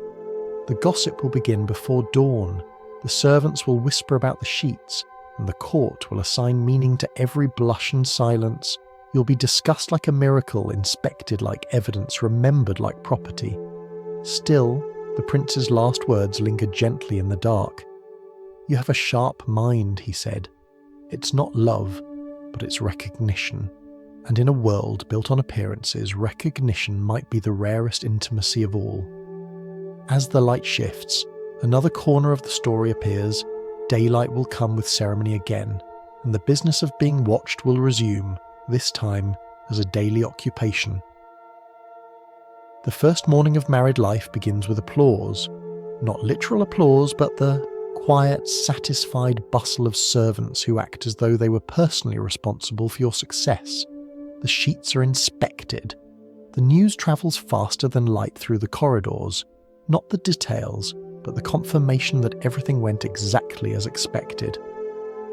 The gossip will begin before dawn. The servants will whisper about the sheets, and the court will assign meaning to every blush and silence. You'll be discussed like a miracle, inspected like evidence, remembered like property. Still, the prince's last words linger gently in the dark. You have a sharp mind, he said. It's not love, but it's recognition. And in a world built on appearances, recognition might be the rarest intimacy of all. As the light shifts, another corner of the story appears, daylight will come with ceremony again, and the business of being watched will resume, this time as a daily occupation. The first morning of married life begins with applause. Not literal applause, but the quiet, satisfied bustle of servants who act as though they were personally responsible for your success. The sheets are inspected. The news travels faster than light through the corridors. Not the details, but the confirmation that everything went exactly as expected.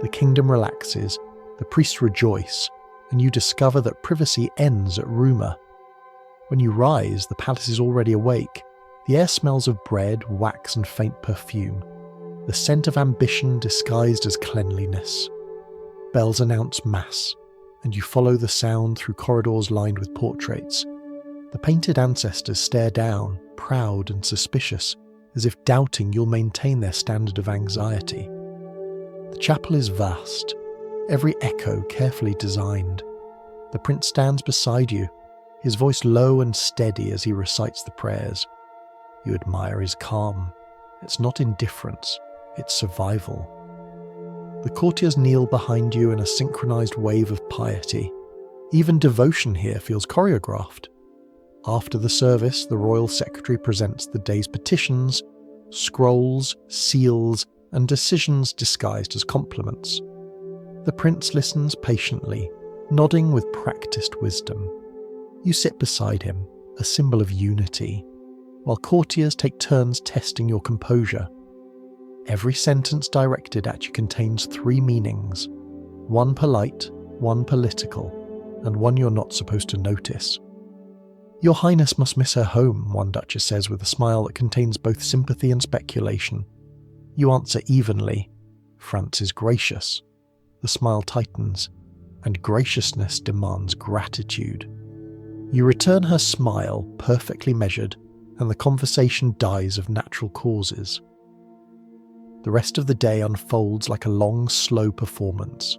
The kingdom relaxes, the priests rejoice, and you discover that privacy ends at rumour. When you rise, the palace is already awake. The air smells of bread, wax and faint perfume. The scent of ambition disguised as cleanliness. Bells announce mass, and you follow the sound through corridors lined with portraits. The painted ancestors stare down, proud and suspicious, as if doubting you'll maintain their standard of anxiety. The chapel is vast, every echo carefully designed. The prince stands beside you, his voice low and steady as he recites the prayers. You admire his calm. It's not indifference, it's survival. The courtiers kneel behind you in a synchronized wave of piety. Even devotion here feels choreographed. After the service, the royal secretary presents the day's petitions, scrolls, seals, and decisions disguised as compliments. The prince listens patiently, nodding with practiced wisdom. You sit beside him, a symbol of unity, while courtiers take turns testing your composure. Every sentence directed at you contains 3 meanings, one polite, one political, and one you're not supposed to notice. Your Highness must miss her home, one duchess says with a smile that contains both sympathy and speculation. You answer evenly. France is gracious. The smile tightens, and graciousness demands gratitude. You return her smile, perfectly measured, and the conversation dies of natural causes. The rest of the day unfolds like a long, slow performance.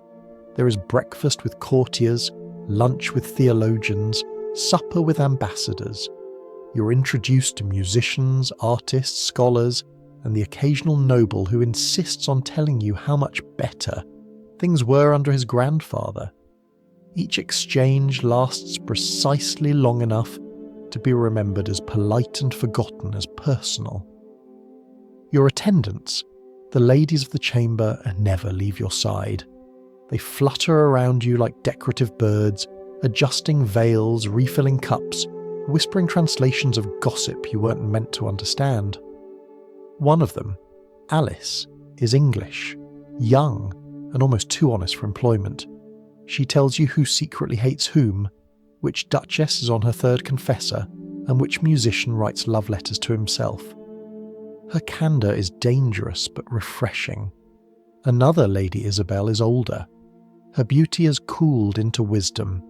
There is breakfast with courtiers, lunch with theologians, supper with ambassadors. You're introduced to musicians, artists, scholars, and the occasional noble who insists on telling you how much better things were under his grandfather. Each exchange lasts precisely long enough to be remembered as polite and forgotten as personal. Your attendants, the ladies of the chamber, never leave your side. They flutter around you like decorative birds, adjusting veils, refilling cups, whispering translations of gossip you weren't meant to understand. One of them, Alice, is English, young, and almost too honest for employment. She tells you who secretly hates whom, which duchess is on her 3rd confessor, and which musician writes love letters to himself. Her candour is dangerous but refreshing. Another Lady Isabel is older. Her beauty has cooled into wisdom.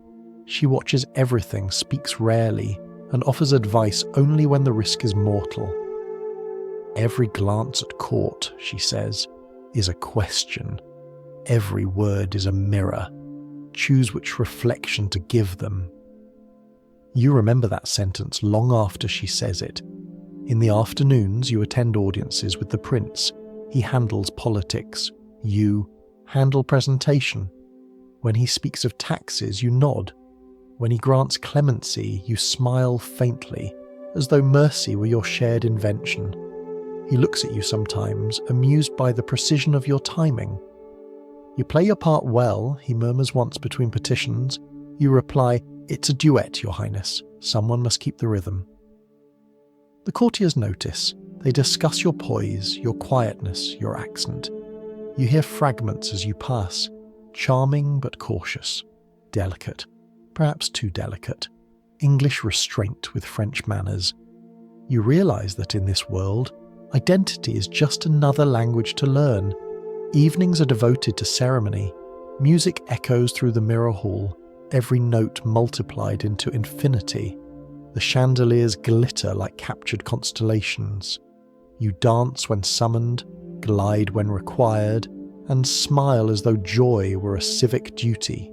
She watches everything, speaks rarely, and offers advice only when the risk is mortal. Every glance at court, she says, is a question. Every word is a mirror. Choose which reflection to give them. You remember that sentence long after she says it. In the afternoons, you attend audiences with the prince. He handles politics. You handle presentation. When he speaks of taxes, you nod. When he grants clemency, you smile faintly, as though mercy were your shared invention. He looks at you sometimes, amused by the precision of your timing. You play your part well, he murmurs once between petitions. You reply, "It's a duet, Your Highness. Someone must keep the rhythm." The courtiers notice. They discuss your poise, your quietness, your accent. You hear fragments as you pass, charming but cautious, delicate, perhaps too delicate, English restraint with French manners. You realise that in this world, identity is just another language to learn. Evenings are devoted to ceremony. Music echoes through the mirror hall, every note multiplied into infinity. The chandeliers glitter like captured constellations. You dance when summoned, glide when required, and smile as though joy were a civic duty.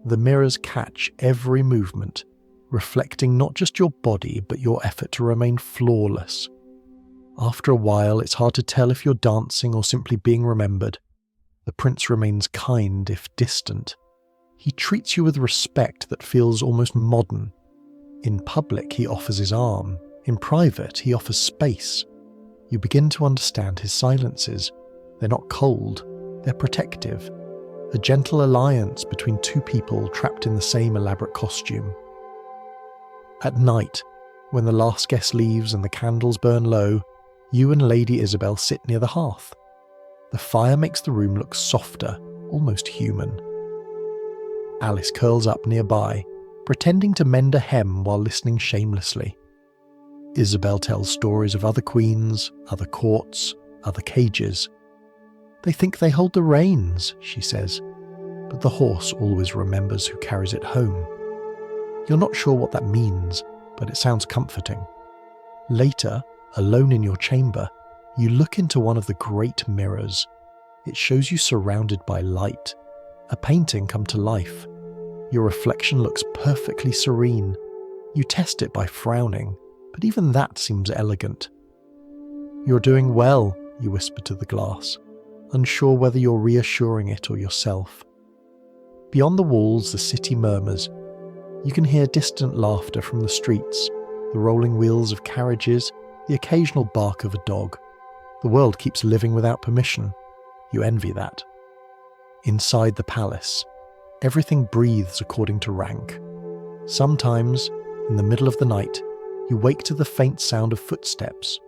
The mirrors catch every movement, reflecting not just your body but your effort to remain flawless. After a while, it's hard to tell if you're dancing or simply being remembered. The prince remains kind if distant. He treats you with respect that feels almost modern. In public, he offers his arm. In private, he offers space. You begin to understand his silences. They're not cold, they're protective. A gentle alliance between two people trapped in the same elaborate costume. At night, when the last guest leaves and the candles burn low, you and Lady Isabel sit near the hearth. The fire makes the room look softer, almost human. Alice curls up nearby, pretending to mend a hem while listening shamelessly. Isabel tells stories of other queens, other courts, other cages. They think they hold the reins, she says, but the horse always remembers who carries it home. You're not sure what that means, but it sounds comforting. Later, alone in your chamber, you look into one of the great mirrors. It shows you surrounded by light, a painting come to life. Your reflection looks perfectly serene. You test it by frowning, but even that seems elegant. You're doing well, you whisper to the glass, unsure whether you're reassuring it or yourself. Beyond the walls, the city murmurs. You can hear distant laughter from the streets, the rolling wheels of carriages, the occasional bark of a dog. The world keeps living without permission. You envy that. Inside the palace, everything breathes according to rank. Sometimes, in the middle of the night, you wake to the faint sound of footsteps,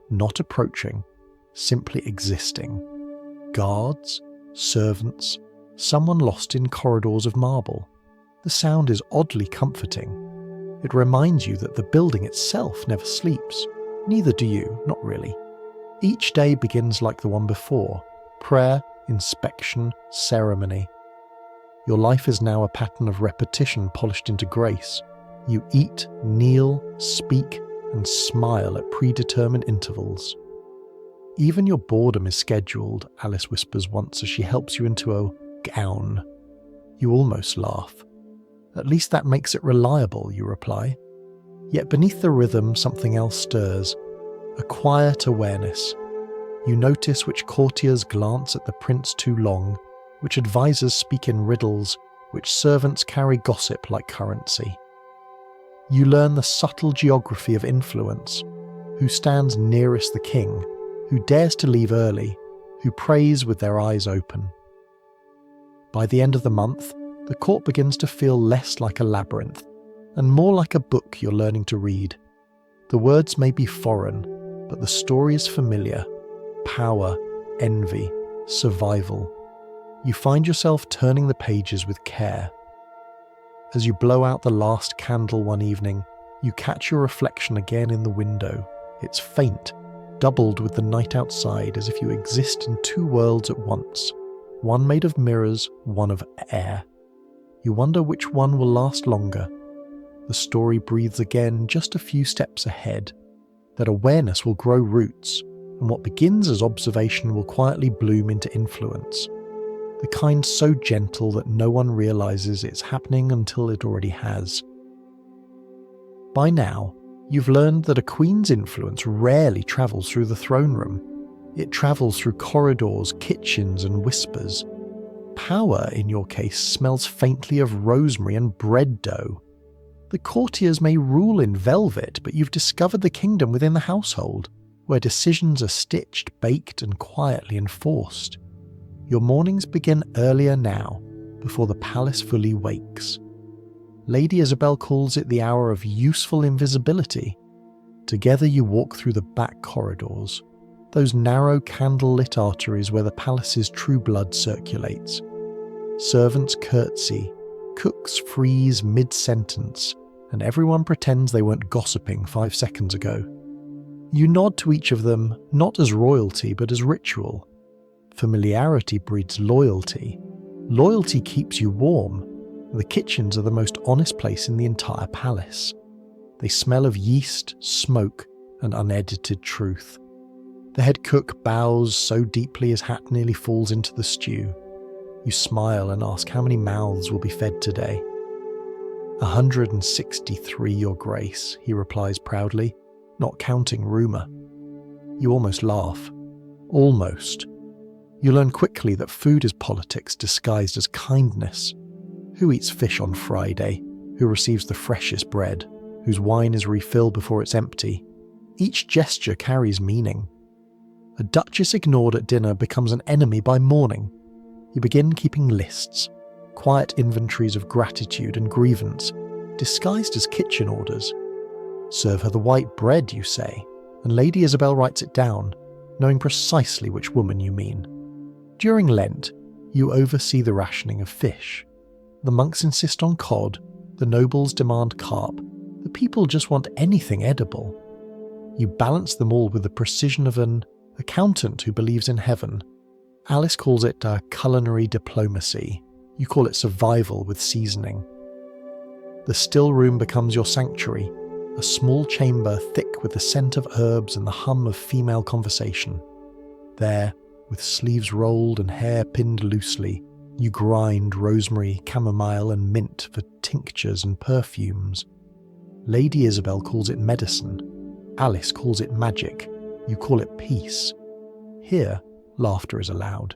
not approaching, simply existing. Guards, servants, someone lost in corridors of marble. The sound is oddly comforting. It reminds you that the building itself never sleeps. Neither do you, not really. Each day begins like the one before: prayer, inspection, ceremony. Your life is now a pattern of repetition polished into grace. You eat, kneel, speak, and smile at predetermined intervals. Even your boredom is scheduled, Alice whispers once as she helps you into a gown. You almost laugh. At least that makes it reliable, you reply. Yet beneath the rhythm, something else stirs. A quiet awareness. You notice which courtiers glance at the prince too long, which advisors speak in riddles, which servants carry gossip like currency. You learn the subtle geography of influence, who stands nearest the king, who dares to leave early, who prays with their eyes open. By the end of the month, the court begins to feel less like a labyrinth, and more like a book you're learning to read. The words may be foreign, but the story is familiar. Power, envy, survival. You find yourself turning the pages with care. As you blow out the last candle one evening, you catch your reflection again in the window. It's faint, doubled with the night outside, as if you exist in two worlds at once, one made of mirrors, one of air. You wonder which one will last longer. The story breathes again just a few steps ahead. That awareness will grow roots, and what begins as observation will quietly bloom into influence. The kind so gentle that no one realizes it's happening until it already has. By now, you've learned that a queen's influence rarely travels through the throne room. It travels through corridors, kitchens, and whispers. Power, in your case, smells faintly of rosemary and bread dough. The courtiers may rule in velvet, but you've discovered the kingdom within the household, where decisions are stitched, baked, and quietly enforced. Your mornings begin earlier now, before the palace fully wakes. Lady Isabel calls it the hour of useful invisibility. Together you walk through the back corridors, those narrow candle-lit arteries where the palace's true blood circulates. Servants curtsy, cooks freeze mid-sentence, and everyone pretends they weren't gossiping 5 seconds ago. You nod to each of them, not as royalty but as ritual. Familiarity breeds loyalty. Loyalty keeps you warm. The kitchens are the most honest place in the entire palace. They smell of yeast, smoke, and unedited truth. The head cook bows so deeply his hat nearly falls into the stew. You smile and ask how many mouths will be fed today. 163, Your Grace, he replies proudly, not counting rumour. You almost laugh. Almost. You learn quickly that food is politics disguised as kindness. Who eats fish on Friday? Who receives the freshest bread? Whose wine is refilled before it's empty? Each gesture carries meaning. A duchess ignored at dinner becomes an enemy by morning. You begin keeping lists, quiet inventories of gratitude and grievance, disguised as kitchen orders. Serve her the white bread, you say, and Lady Isabel writes it down, knowing precisely which woman you mean. During Lent, you oversee the rationing of fish. The monks insist on cod, the nobles demand carp, the people just want anything edible. You balance them all with the precision of an accountant who believes in heaven. Alice calls it culinary diplomacy. You call it survival with seasoning. The still room becomes your sanctuary, a small chamber thick with the scent of herbs and the hum of female conversation. There, with sleeves rolled and hair pinned loosely, you grind rosemary, chamomile and mint for tinctures and perfumes. Lady Isabel calls it medicine. Alice calls it magic. You call it peace. Here, laughter is allowed.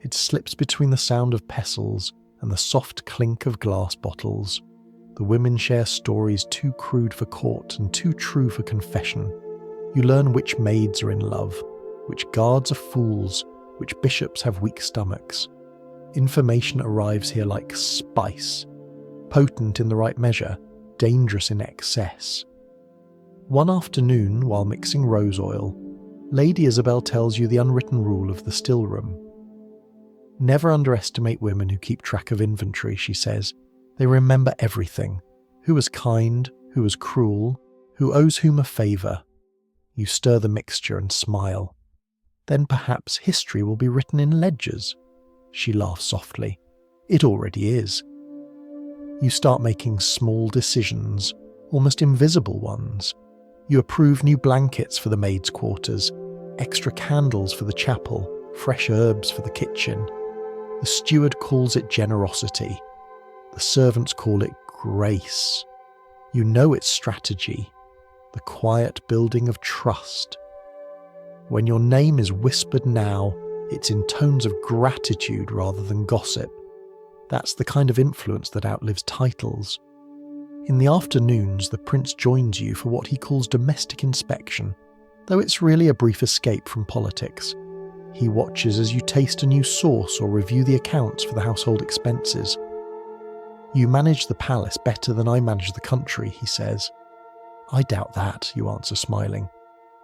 It slips between the sound of pestles and the soft clink of glass bottles. The women share stories too crude for court and too true for confession. You learn which maids are in love, which guards are fools, which bishops have weak stomachs. Information arrives here like spice, potent in the right measure, dangerous in excess. One afternoon, while mixing rose oil, Lady Isabel tells you the unwritten rule of the still room. Never underestimate women who keep track of inventory, she says. They remember everything. Who was kind, who was cruel, who owes whom a favour. You stir the mixture and smile. Then perhaps history will be written in ledgers. She laughs softly. It already is. You start making small decisions, almost invisible ones. You approve new blankets for the maids' quarters, extra candles for the chapel, fresh herbs for the kitchen. The steward calls it generosity. The servants call it grace. You know it's strategy, the quiet building of trust. When your name is whispered now, it's in tones of gratitude rather than gossip. That's the kind of influence that outlives titles. In the afternoons, the prince joins you for what he calls domestic inspection, though it's really a brief escape from politics. He watches as you taste a new sauce or review the accounts for the household expenses. You manage the palace better than I manage the country, he says. I doubt that, you answer smiling.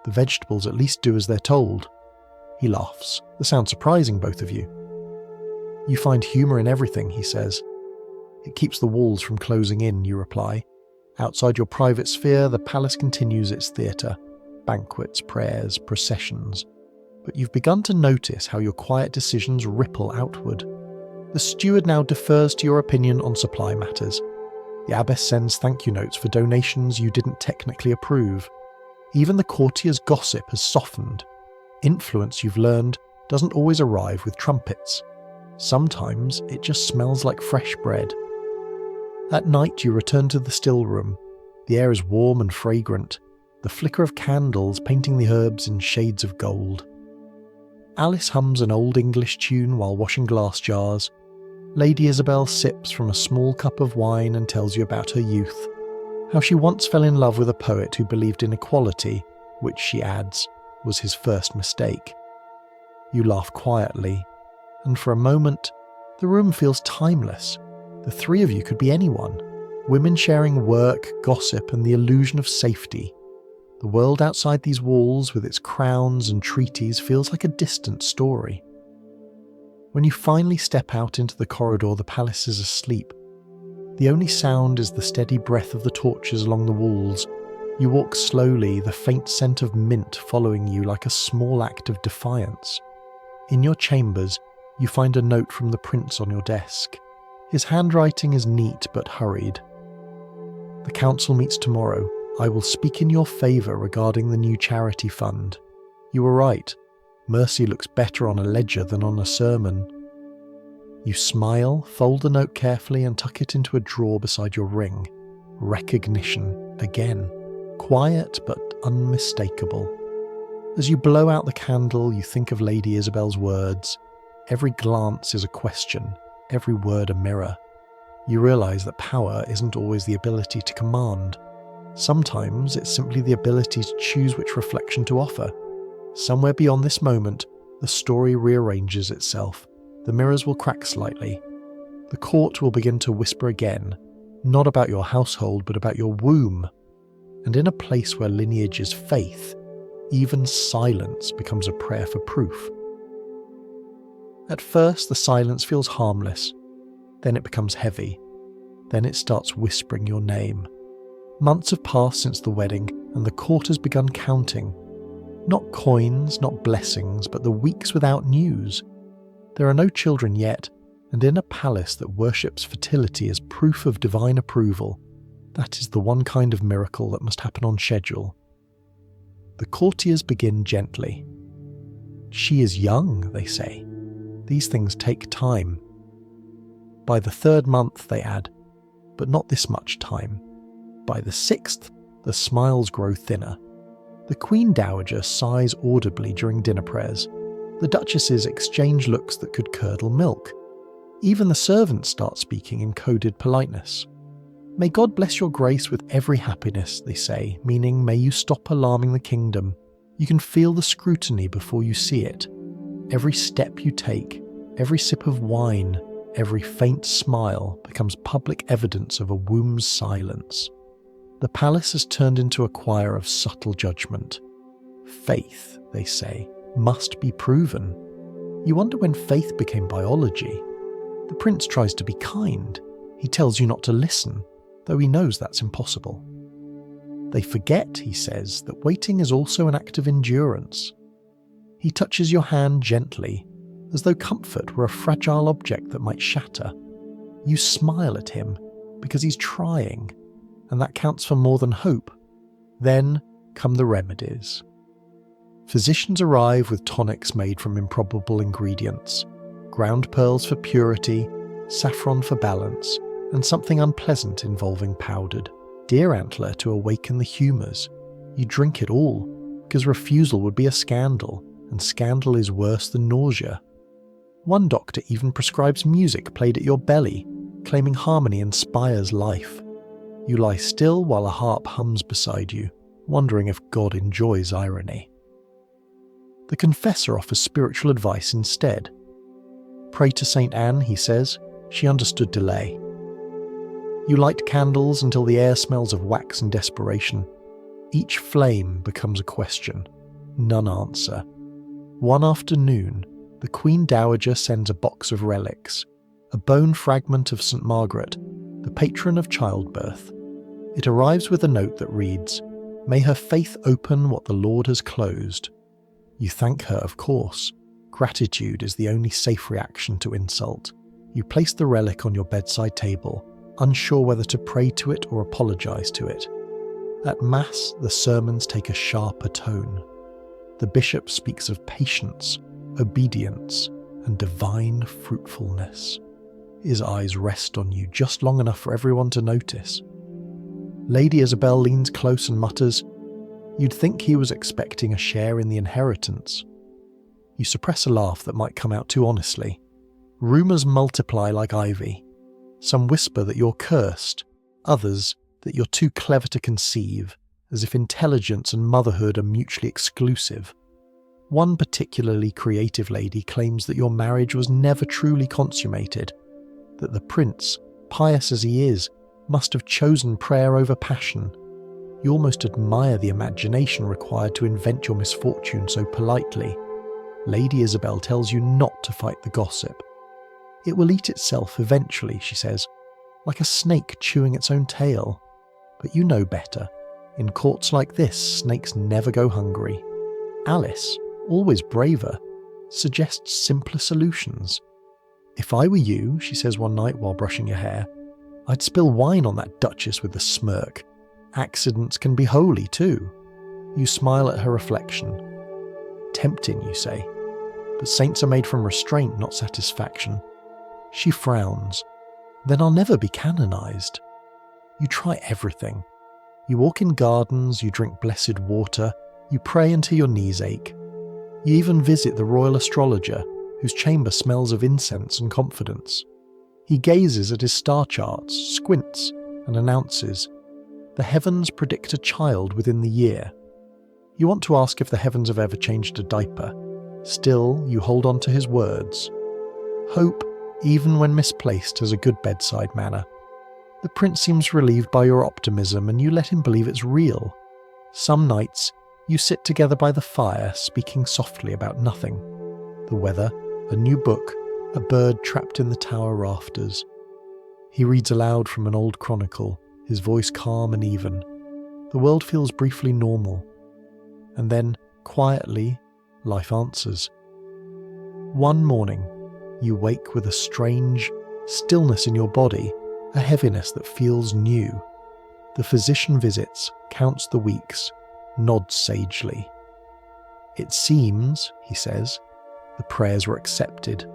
The vegetables at least do as they're told. He laughs. The sound surprising, both of you. You find humour in everything, he says. It keeps the walls from closing in, you reply. Outside your private sphere, the palace continues its theatre. Banquets, prayers, processions. But you've begun to notice how your quiet decisions ripple outward. The steward now defers to your opinion on supply matters. The abbess sends thank you notes for donations you didn't technically approve. Even the courtier's gossip has softened. Influence, you've learned, doesn't always arrive with trumpets. Sometimes it just smells like fresh bread. At night you return to the still room. The air is warm and fragrant, the flicker of candles painting the herbs in shades of gold. Alice hums an old English tune while washing glass jars. Lady Isabel sips from a small cup of wine and tells you about her youth, how she once fell in love with a poet who believed in equality, which, she adds, was his first mistake. You laugh quietly, and for a moment, the room feels timeless. The three of you could be anyone, women sharing work, gossip, and the illusion of safety. The world outside these walls, with its crowns and treaties, feels like a distant story. When you finally step out into the corridor, the palace is asleep. The only sound is the steady breath of the torches along the walls. You walk slowly, the faint scent of mint following you like a small act of defiance. In your chambers, you find a note from the prince on your desk. His handwriting is neat but hurried. The council meets tomorrow. I will speak in your favour regarding the new charity fund. You were right. Mercy looks better on a ledger than on a sermon. You smile, fold the note carefully and tuck it into a drawer beside your ring. Recognition again. Quiet but unmistakable. As you blow out the candle, you think of Lady Isabel's words. Every glance is a question, every word a mirror. You realise that power isn't always the ability to command. Sometimes it's simply the ability to choose which reflection to offer. Somewhere beyond this moment, the story rearranges itself. The mirrors will crack slightly. The court will begin to whisper again, not about your household, but about your womb. And in a place where lineage is faith, even silence becomes a prayer for proof. At first, the silence feels harmless. Then it becomes heavy. Then it starts whispering your name. Months have passed since the wedding, and the court has begun counting. Not coins, not blessings, but the weeks without news. There are no children yet, and in a palace that worships fertility as proof of divine approval, that is the one kind of miracle that must happen on schedule. The courtiers begin gently. She is young, they say. These things take time. By the 3rd month, they add, but not this much time. By the 6th, the smiles grow thinner. The Queen Dowager sighs audibly during dinner prayers. The duchesses exchange looks that could curdle milk. Even the servants start speaking in coded politeness. May God bless your grace with every happiness, they say, meaning may you stop alarming the kingdom. You can feel the scrutiny before you see it. Every step you take, every sip of wine, every faint smile becomes public evidence of a womb's silence. The palace has turned into a choir of subtle judgment. Faith, they say, must be proven. You wonder when faith became biology. The prince tries to be kind. He tells you not to listen, though he knows that's impossible. They forget, he says, that waiting is also an act of endurance. He touches your hand gently, as though comfort were a fragile object that might shatter. You smile at him, because he's trying, and that counts for more than hope. Then come the remedies. Physicians arrive with tonics made from improbable ingredients, ground pearls for purity, saffron for balance, and something unpleasant involving powdered deer antler to awaken the humours. You drink it all, because refusal would be a scandal, and scandal is worse than nausea. One doctor even prescribes music played at your belly, claiming harmony inspires life. You lie still while a harp hums beside you, wondering if God enjoys irony. The confessor offers spiritual advice instead. Pray to St. Anne, he says. She understood delay. You light candles until the air smells of wax and desperation. Each flame becomes a question, none answer. One afternoon, the Queen Dowager sends a box of relics, a bone fragment of St. Margaret, the patron of childbirth. It arrives with a note that reads, "May her faith open what the Lord has closed." You thank her, of course. Gratitude is the only safe reaction to insult. You place the relic on your bedside table, unsure whether to pray to it or apologise to it. At Mass, the sermons take a sharper tone. The bishop speaks of patience, obedience, and divine fruitfulness. His eyes rest on you just long enough for everyone to notice. Lady Isabel leans close and mutters, "You'd think he was expecting a share in the inheritance." You suppress a laugh that might come out too honestly. Rumours multiply like ivy. Some whisper that you're cursed, others that you're too clever to conceive, as if intelligence and motherhood are mutually exclusive. One particularly creative lady claims that your marriage was never truly consummated, that the prince, pious as he is, must have chosen prayer over passion. You almost admire the imagination required to invent your misfortune so politely. Lady Isabel tells you not to fight the gossip. It will eat itself eventually, she says, like a snake chewing its own tail. But you know better. In courts like this, snakes never go hungry. Alice, always braver, suggests simpler solutions. "If I were you," she says one night while brushing your hair, "I'd spill wine on that duchess with a smirk. Accidents can be holy too." You smile at her reflection. Tempting, you say. But saints are made from restraint, not satisfaction. She frowns. Then I'll never be canonized. You try everything. You walk in gardens, you drink blessed water, you pray until your knees ache. You even visit the royal astrologer, whose chamber smells of incense and confidence. He gazes at his star charts, squints, and announces, "The heavens predict a child within the year." You want to ask if the heavens have ever changed a diaper. Still, you hold on to his words. Hope, even when misplaced, has a good bedside manner. The prince seems relieved by your optimism, and you let him believe it's real. Some nights, you sit together by the fire, speaking softly about nothing. The weather, a new book, a bird trapped in the tower rafters. He reads aloud from an old chronicle, his voice calm and even. The world feels briefly normal. And then, quietly, life answers. One morning, you wake with a strange stillness in your body, a heaviness that feels new. The physician visits, counts the weeks, nods sagely. "It seems," he says, "the prayers were accepted."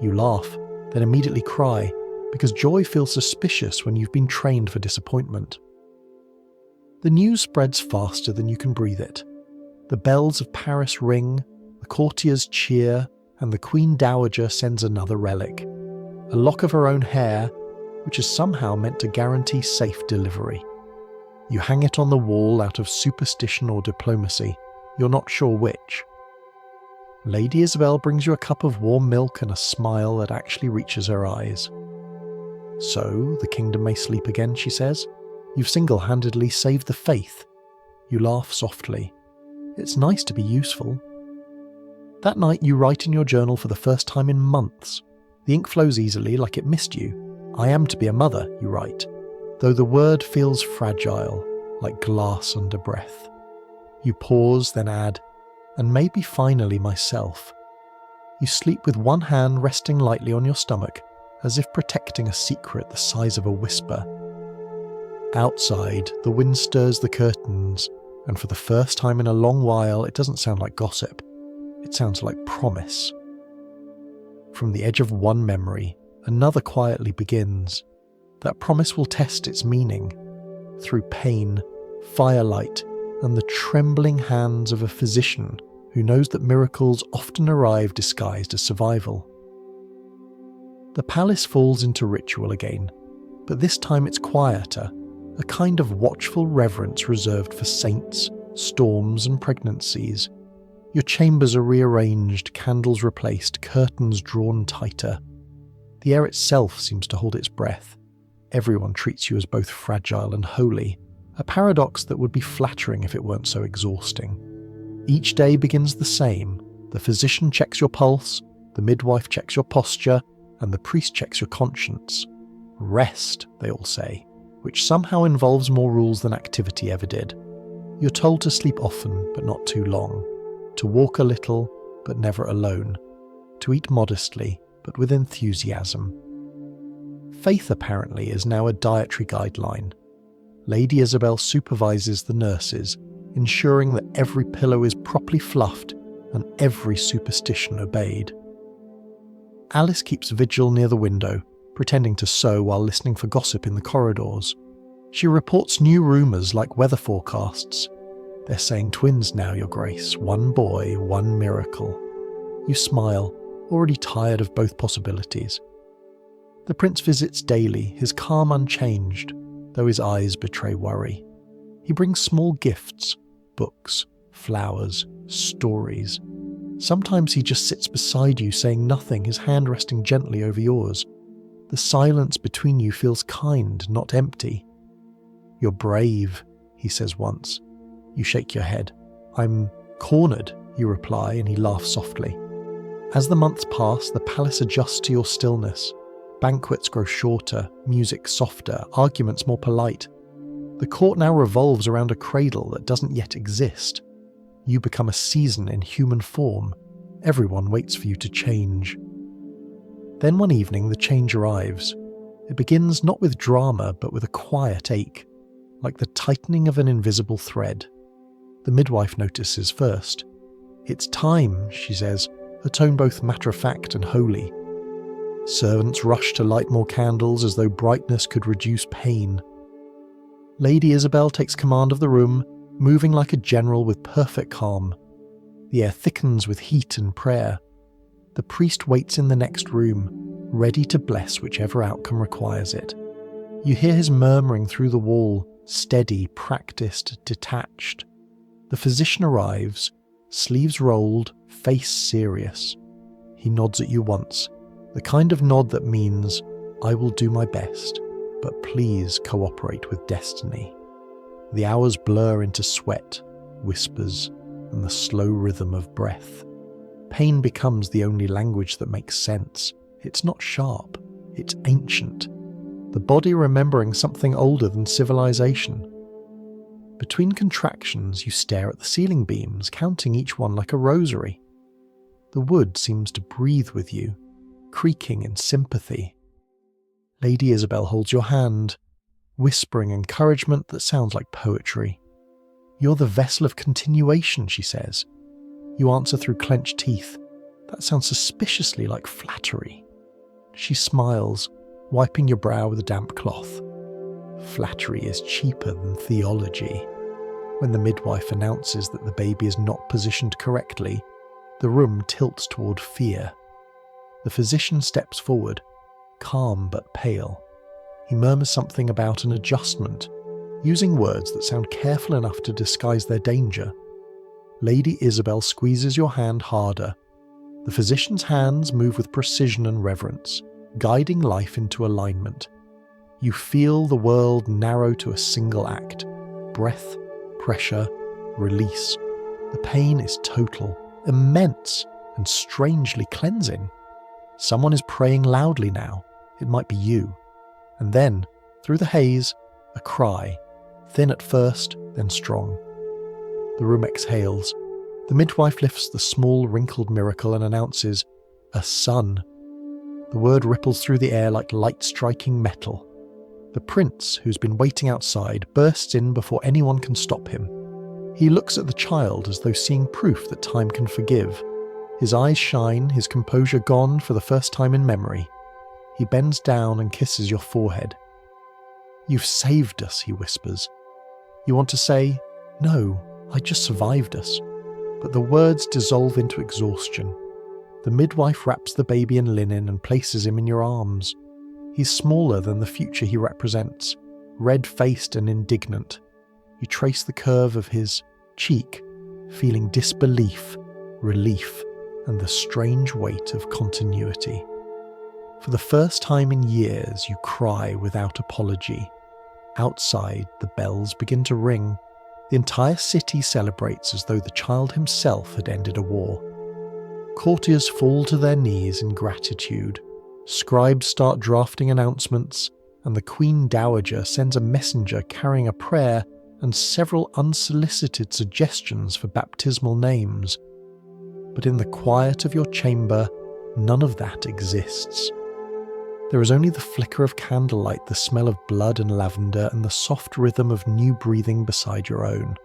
You laugh, then immediately cry, because joy feels suspicious when you've been trained for disappointment. The news spreads faster than you can breathe it. The bells of Paris ring, the courtiers cheer, and the Queen Dowager sends another relic. A lock of her own hair, which is somehow meant to guarantee safe delivery. You hang it on the wall out of superstition or diplomacy, you're not sure which. Lady Isabel brings you a cup of warm milk and a smile that actually reaches her eyes. "So, the kingdom may sleep again," she says. "You've single-handedly saved the faith." You laugh softly. It's nice to be useful. That night you write in your journal for the first time in months. The ink flows easily, like it missed you. "I am to be a mother," you write, though the word feels fragile, like glass under breath. You pause, then add, "and maybe finally myself." You sleep with one hand resting lightly on your stomach, as if protecting a secret the size of a whisper. Outside, the wind stirs the curtains, and for the first time in a long while, it doesn't sound like gossip. It sounds like promise. From the edge of one memory, another quietly begins. That promise will test its meaning. Through pain, firelight, and the trembling hands of a physician who knows that miracles often arrive disguised as survival. The palace falls into ritual again, but this time it's quieter, a kind of watchful reverence reserved for saints, storms, and pregnancies. Your chambers are rearranged, candles replaced, curtains drawn tighter. The air itself seems to hold its breath. Everyone treats you as both fragile and holy, a paradox that would be flattering if it weren't so exhausting. Each day begins the same. The physician checks your pulse, the midwife checks your posture, and the priest checks your conscience. Rest, they all say, which somehow involves more rules than activity ever did. You're told to sleep often, but not too long, to walk a little, but never alone, to eat modestly, but with enthusiasm. Faith, apparently, is now a dietary guideline. Lady Isabel supervises the nurses, ensuring that every pillow is properly fluffed and every superstition obeyed. Alice keeps vigil near the window, pretending to sew while listening for gossip in the corridors. She reports new rumours like weather forecasts. "They're saying twins now, Your Grace. One boy, one miracle." You smile, already tired of both possibilities. The prince visits daily, his calm unchanged, though his eyes betray worry. He brings small gifts, books, flowers, stories. Sometimes he just sits beside you saying nothing, his hand resting gently over yours. The silence between you feels kind, not empty. "You're brave," he says once. You shake your head. "I'm cornered," you reply, and he laughs softly. As the months pass, the palace adjusts to your stillness. Banquets grow shorter, music softer, arguments more polite. The court now revolves around a cradle that doesn't yet exist. You become a season in human form. Everyone waits for you to change. Then one evening the change arrives. It begins not with drama, but with a quiet ache, like the tightening of an invisible thread. The midwife notices first. "It's time," she says, her tone both matter-of-fact and holy. Servants rush to light more candles as though brightness could reduce pain. Lady Isabel takes command of the room, moving like a general with perfect calm. The air thickens with heat and prayer. The priest waits in the next room, ready to bless whichever outcome requires it. You hear his murmuring through the wall, steady, practiced, detached. The physician arrives, sleeves rolled, face serious. He nods at you once, the kind of nod that means, "I will do my best, but please cooperate with destiny." The hours blur into sweat, whispers, and the slow rhythm of breath. Pain becomes the only language that makes sense. It's not sharp, it's ancient. The body remembering something older than civilization. Between contractions, you stare at the ceiling beams, counting each one like a rosary. The wood seems to breathe with you, creaking in sympathy. Lady Isabel holds your hand, whispering encouragement that sounds like poetry. "You're the vessel of continuation," she says. You answer through clenched teeth. "That sounds suspiciously like flattery." She smiles, wiping your brow with a damp cloth. Flattery is cheaper than theology. When the midwife announces that the baby is not positioned correctly, the room tilts toward fear. The physician steps forward, calm but pale. He murmurs something about an adjustment, using words that sound careful enough to disguise their danger. Lady Isabel squeezes your hand harder. The physician's hands move with precision and reverence, guiding life into alignment. You feel the world narrow to a single act. Breath, pressure, release. The pain is total, immense, and strangely cleansing. Someone is praying loudly now. It might be you. And then, through the haze, a cry, thin at first, then strong. The room exhales. The midwife lifts the small, wrinkled miracle and announces, "A son." The word ripples through the air like light striking metal. The prince, who's been waiting outside, bursts in before anyone can stop him. He looks at the child as though seeing proof that time can forgive. His eyes shine, his composure gone for the first time in memory. He bends down and kisses your forehead. "You've saved us," he whispers. You want to say, "No, I just survived us." But the words dissolve into exhaustion. The midwife wraps the baby in linen and places him in your arms. He's smaller than the future he represents, red-faced and indignant. You trace the curve of his cheek, feeling disbelief, relief, and the strange weight of continuity. For the first time in years, you cry without apology. Outside, the bells begin to ring. The entire city celebrates as though the child himself had ended a war. Courtiers fall to their knees in gratitude. Scribes start drafting announcements, and the Queen Dowager sends a messenger carrying a prayer and several unsolicited suggestions for baptismal names. But in the quiet of your chamber, none of that exists. There is only the flicker of candlelight, the smell of blood and lavender, and the soft rhythm of new breathing beside your own.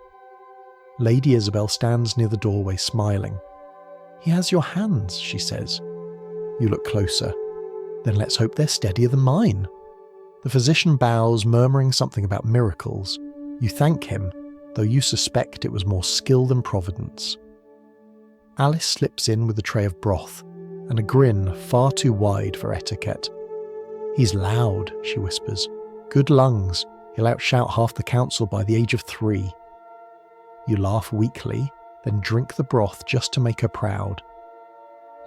Lady Isabel stands near the doorway, smiling. "He has your hands," she says. You look closer. "Then let's hope they're steadier than mine." The physician bows, murmuring something about miracles. You thank him, though you suspect it was more skill than providence. Alice slips in with a tray of broth, and a grin far too wide for etiquette. "He's loud," she whispers. "Good lungs. He'll outshout half the council by the age of 3. You laugh weakly, then drink the broth just to make her proud.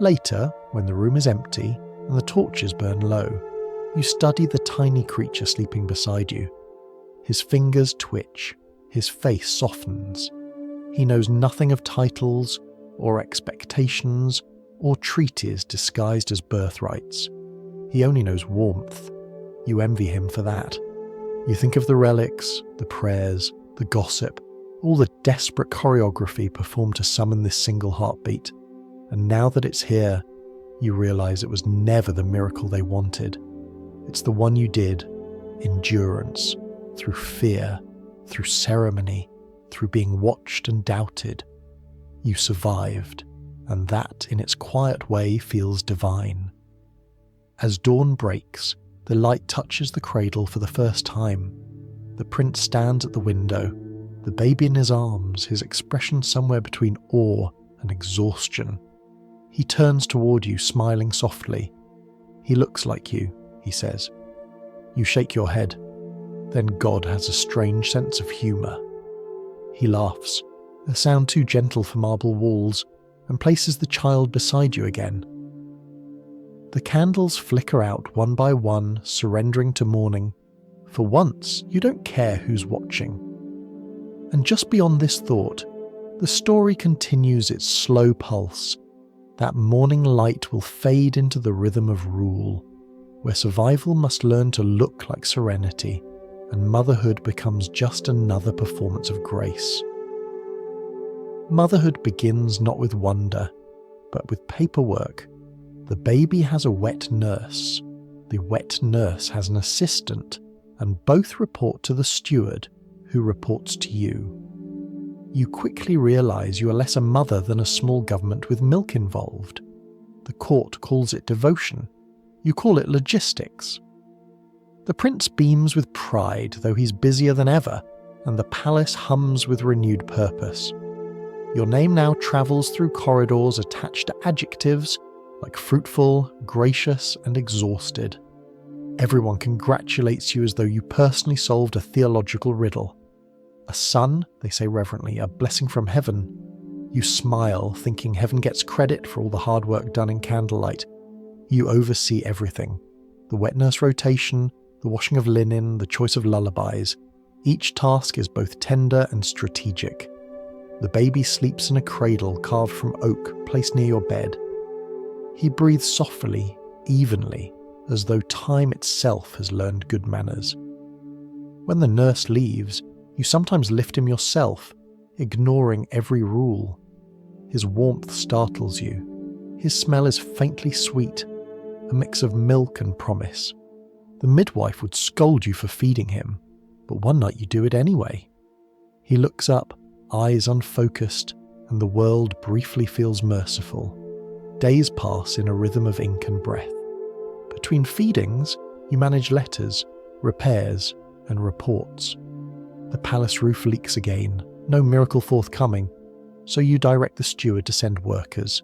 Later, when the room is empty and the torches burn low, you study the tiny creature sleeping beside you. His fingers twitch, his face softens. He knows nothing of titles or expectations or treaties disguised as birthrights. He only knows warmth. You envy him for that. You think of the relics, the prayers, the gossip, all the desperate choreography performed to summon this single heartbeat. And now that it's here, you realize it was never the miracle they wanted. It's the one you did, endurance, through fear, through ceremony, through being watched and doubted. You survived, and that in its quiet way feels divine. As dawn breaks, the light touches the cradle for the first time. The prince stands at the window, the baby in his arms, his expression somewhere between awe and exhaustion. He turns toward you, smiling softly. "He looks like you," he says. You shake your head. Then God has a strange sense of humour. He laughs, a sound too gentle for marble walls, and places the child beside you again. The candles flicker out one by one, surrendering to morning. For once, you don't care who's watching. And just beyond this thought, the story continues its slow pulse. That morning light will fade into the rhythm of rule, where survival must learn to look like serenity, and motherhood becomes just another performance of grace. Motherhood begins not with wonder, but with paperwork. The baby has a wet nurse. The wet nurse has an assistant, and both report to the steward, who reports to you. You quickly realise you are less a mother than a small government with milk involved. The court calls it devotion. You call it logistics. The prince beams with pride, though he's busier than ever, and the palace hums with renewed purpose. Your name now travels through corridors attached to adjectives like fruitful, gracious, and exhausted. Everyone congratulates you as though you personally solved a theological riddle. A son, they say reverently, a blessing from heaven. You smile, thinking heaven gets credit for all the hard work done in candlelight. You oversee everything. The wet nurse rotation, the washing of linen, the choice of lullabies. Each task is both tender and strategic. The baby sleeps in a cradle carved from oak placed near your bed. He breathes softly, evenly, as though time itself has learned good manners. When the nurse leaves, you sometimes lift him yourself, ignoring every rule. His warmth startles you. His smell is faintly sweet, a mix of milk and promise. The midwife would scold you for feeding him, but one night you do it anyway. He looks up, eyes unfocused, and the world briefly feels merciful. Days pass in a rhythm of ink and breath. Between feedings, you manage letters, repairs, and reports. The palace roof leaks again, no miracle forthcoming, so you direct the steward to send workers.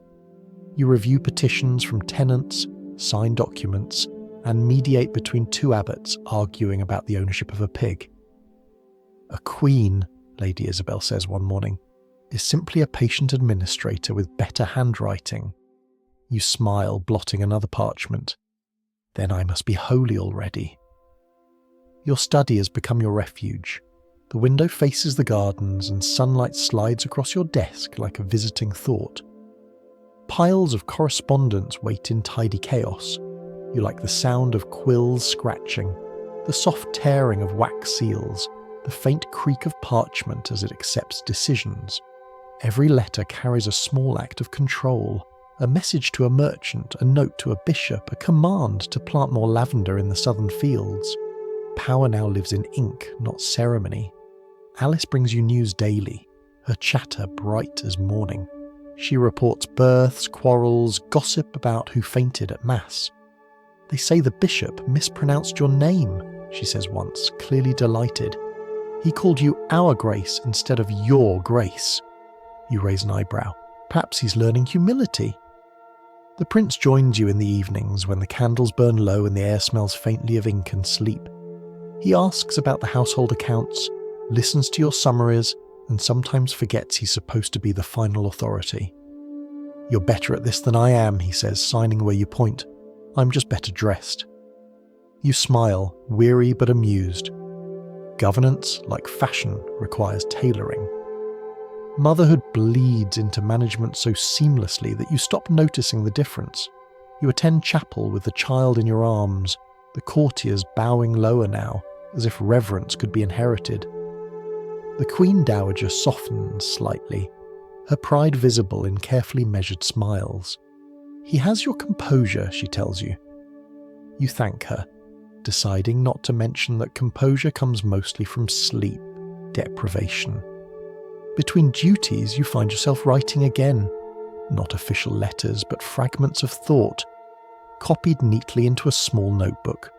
You review petitions from tenants, sign documents, and mediate between two abbots arguing about the ownership of a pig. A queen, Lady Isabel says one morning, is simply a patient administrator with better handwriting. You smile, blotting another parchment. Then I must be holy already. Your study has become your refuge. The window faces the gardens and sunlight slides across your desk like a visiting thought. Piles of correspondence wait in tidy chaos. You like the sound of quills scratching, the soft tearing of wax seals, the faint creak of parchment as it accepts decisions. Every letter carries a small act of control, a message to a merchant, a note to a bishop, a command to plant more lavender in the southern fields. Power now lives in ink, not ceremony. Alice brings you news daily, her chatter bright as morning. She reports births, quarrels, gossip about who fainted at Mass. They say the bishop mispronounced your name, she says once, clearly delighted. He called you our grace instead of your grace. You raise an eyebrow. Perhaps he's learning humility. The prince joins you in the evenings when the candles burn low and the air smells faintly of ink and sleep. He asks about the household accounts, listens to your summaries, and sometimes forgets he's supposed to be the final authority. You're better at this than I am, he says, signing where you point. I'm just better dressed. You smile, weary but amused. Governance, like fashion, requires tailoring. Motherhood bleeds into management so seamlessly that you stop noticing the difference. You attend chapel with the child in your arms, the courtiers bowing lower now, as if reverence could be inherited. The Queen Dowager softens slightly, her pride visible in carefully measured smiles. He has your composure, she tells you. You thank her, deciding not to mention that composure comes mostly from sleep, deprivation. Between duties, you find yourself writing again. Not official letters, but fragments of thought, copied neatly into a small notebook.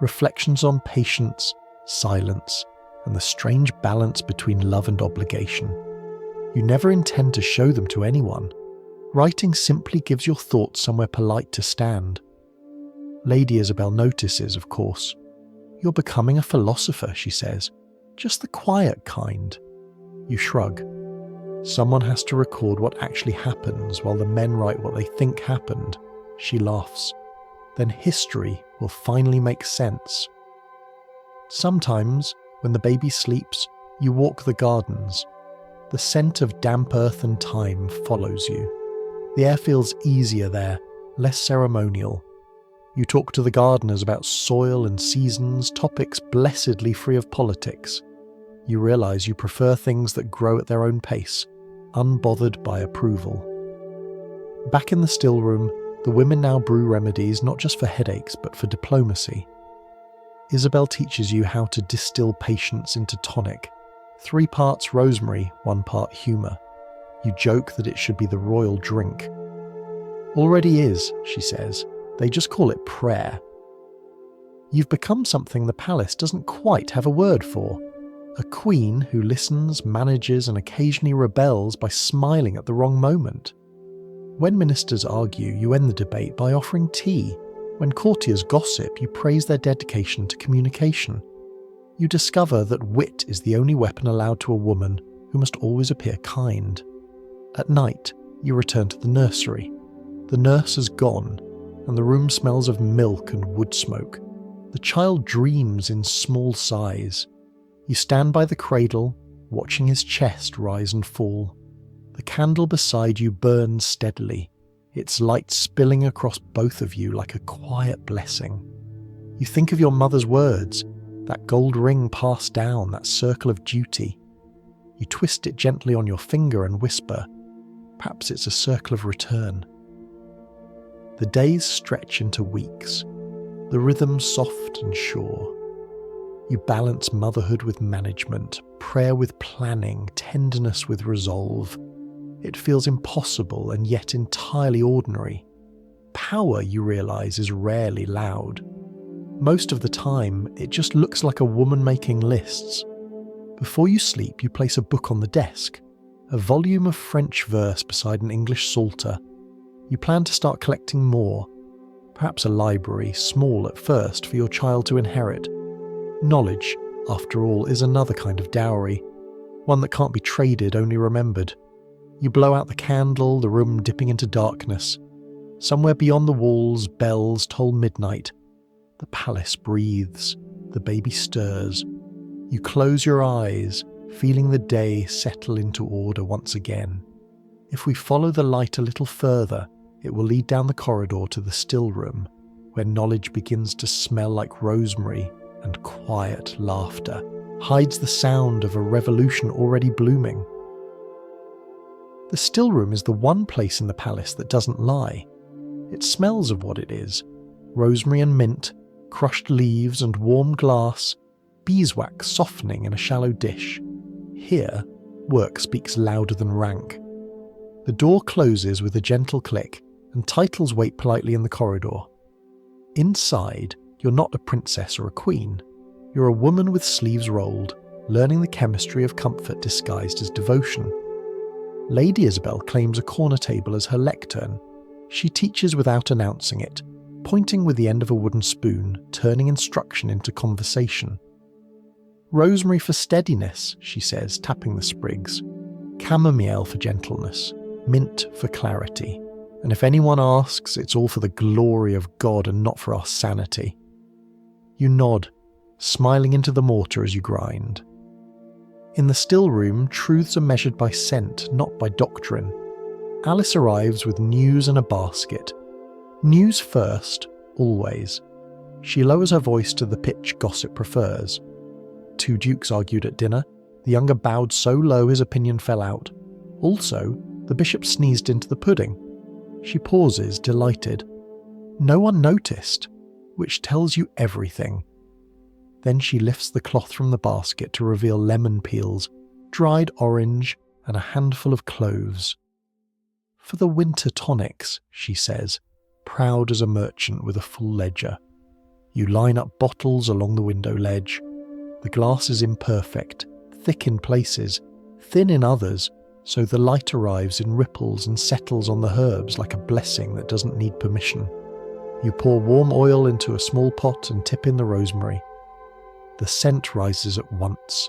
Reflections on patience, silence, and the strange balance between love and obligation. You never intend to show them to anyone. Writing simply gives your thoughts somewhere polite to stand. Lady Isabel notices, of course. You're becoming a philosopher, she says. Just the quiet kind. You shrug. Someone has to record what actually happens while the men write what they think happened. She laughs. Then history will finally make sense. Sometimes, when the baby sleeps, you walk the gardens. The scent of damp earth and thyme follows you. The air feels easier there, less ceremonial. You talk to the gardeners about soil and seasons, topics blessedly free of politics. You realise you prefer things that grow at their own pace, unbothered by approval. Back in the still room, the women now brew remedies not just for headaches but for diplomacy. Isabel teaches you how to distill patience into tonic. 3 parts rosemary, 1 part humour. You joke that it should be the royal drink. Already is, she says. They just call it prayer. You've become something the palace doesn't quite have a word for. A queen who listens, manages, and occasionally rebels by smiling at the wrong moment. When ministers argue, you end the debate by offering tea. When courtiers gossip, you praise their dedication to communication. You discover that wit is the only weapon allowed to a woman who must always appear kind. At night, you return to the nursery. The nurse has gone, and the room smells of milk and wood smoke. The child dreams in small sighs. You stand by the cradle, watching his chest rise and fall. The candle beside you burns steadily, its light spilling across both of you like a quiet blessing. You think of your mother's words, that gold ring passed down, that circle of duty. You twist it gently on your finger and whisper, perhaps it's a circle of return. The days stretch into weeks, the rhythm soft and sure. You balance motherhood with management, prayer with planning, tenderness with resolve. It feels impossible and yet entirely ordinary. Power, you realise, is rarely loud. Most of the time, it just looks like a woman making lists. Before you sleep, you place a book on the desk, a volume of French verse beside an English psalter. You plan to start collecting more, perhaps a library, small at first, for your child to inherit. Knowledge, after all, is another kind of dowry, one that can't be traded, only remembered. You blow out the candle, the room dipping into darkness. Somewhere beyond the walls, bells toll midnight. The palace breathes, the baby stirs. You close your eyes, feeling the day settle into order once again. If we follow the light a little further, it will lead down the corridor to the still room, where knowledge begins to smell like rosemary and quiet laughter hides the sound of a revolution already blooming. The still room is the one place in the palace that doesn't lie. It smells of what it is: rosemary and mint, crushed leaves and warm glass, beeswax softening in a shallow dish. Here, work speaks louder than rank. The door closes with a gentle click, and titles wait politely in the corridor. Inside, you're not a princess or a queen. You're a woman with sleeves rolled, learning the chemistry of comfort disguised as devotion. Lady Isabel claims a corner table as her lectern. She teaches without announcing it, pointing with the end of a wooden spoon, turning instruction into conversation. Rosemary for steadiness, she says, tapping the sprigs. Chamomile for gentleness. Mint for clarity. And if anyone asks, it's all for the glory of God and not for our sanity. You nod, smiling into the mortar as you grind. In the still room, truths are measured by scent, not by doctrine. Alice arrives with news in a basket. News first, always. She lowers her voice to the pitch gossip prefers. 2 dukes argued at dinner. The younger bowed so low his opinion fell out. Also, the bishop sneezed into the pudding. She pauses, delighted. No one noticed, which tells you everything. Then she lifts the cloth from the basket to reveal lemon peels, dried orange, and a handful of cloves. For the winter tonics, she says, proud as a merchant with a full ledger. You line up bottles along the window ledge. The glass is imperfect, thick in places, thin in others, so the light arrives in ripples and settles on the herbs like a blessing that doesn't need permission. You pour warm oil into a small pot and tip in the rosemary. The scent rises at once.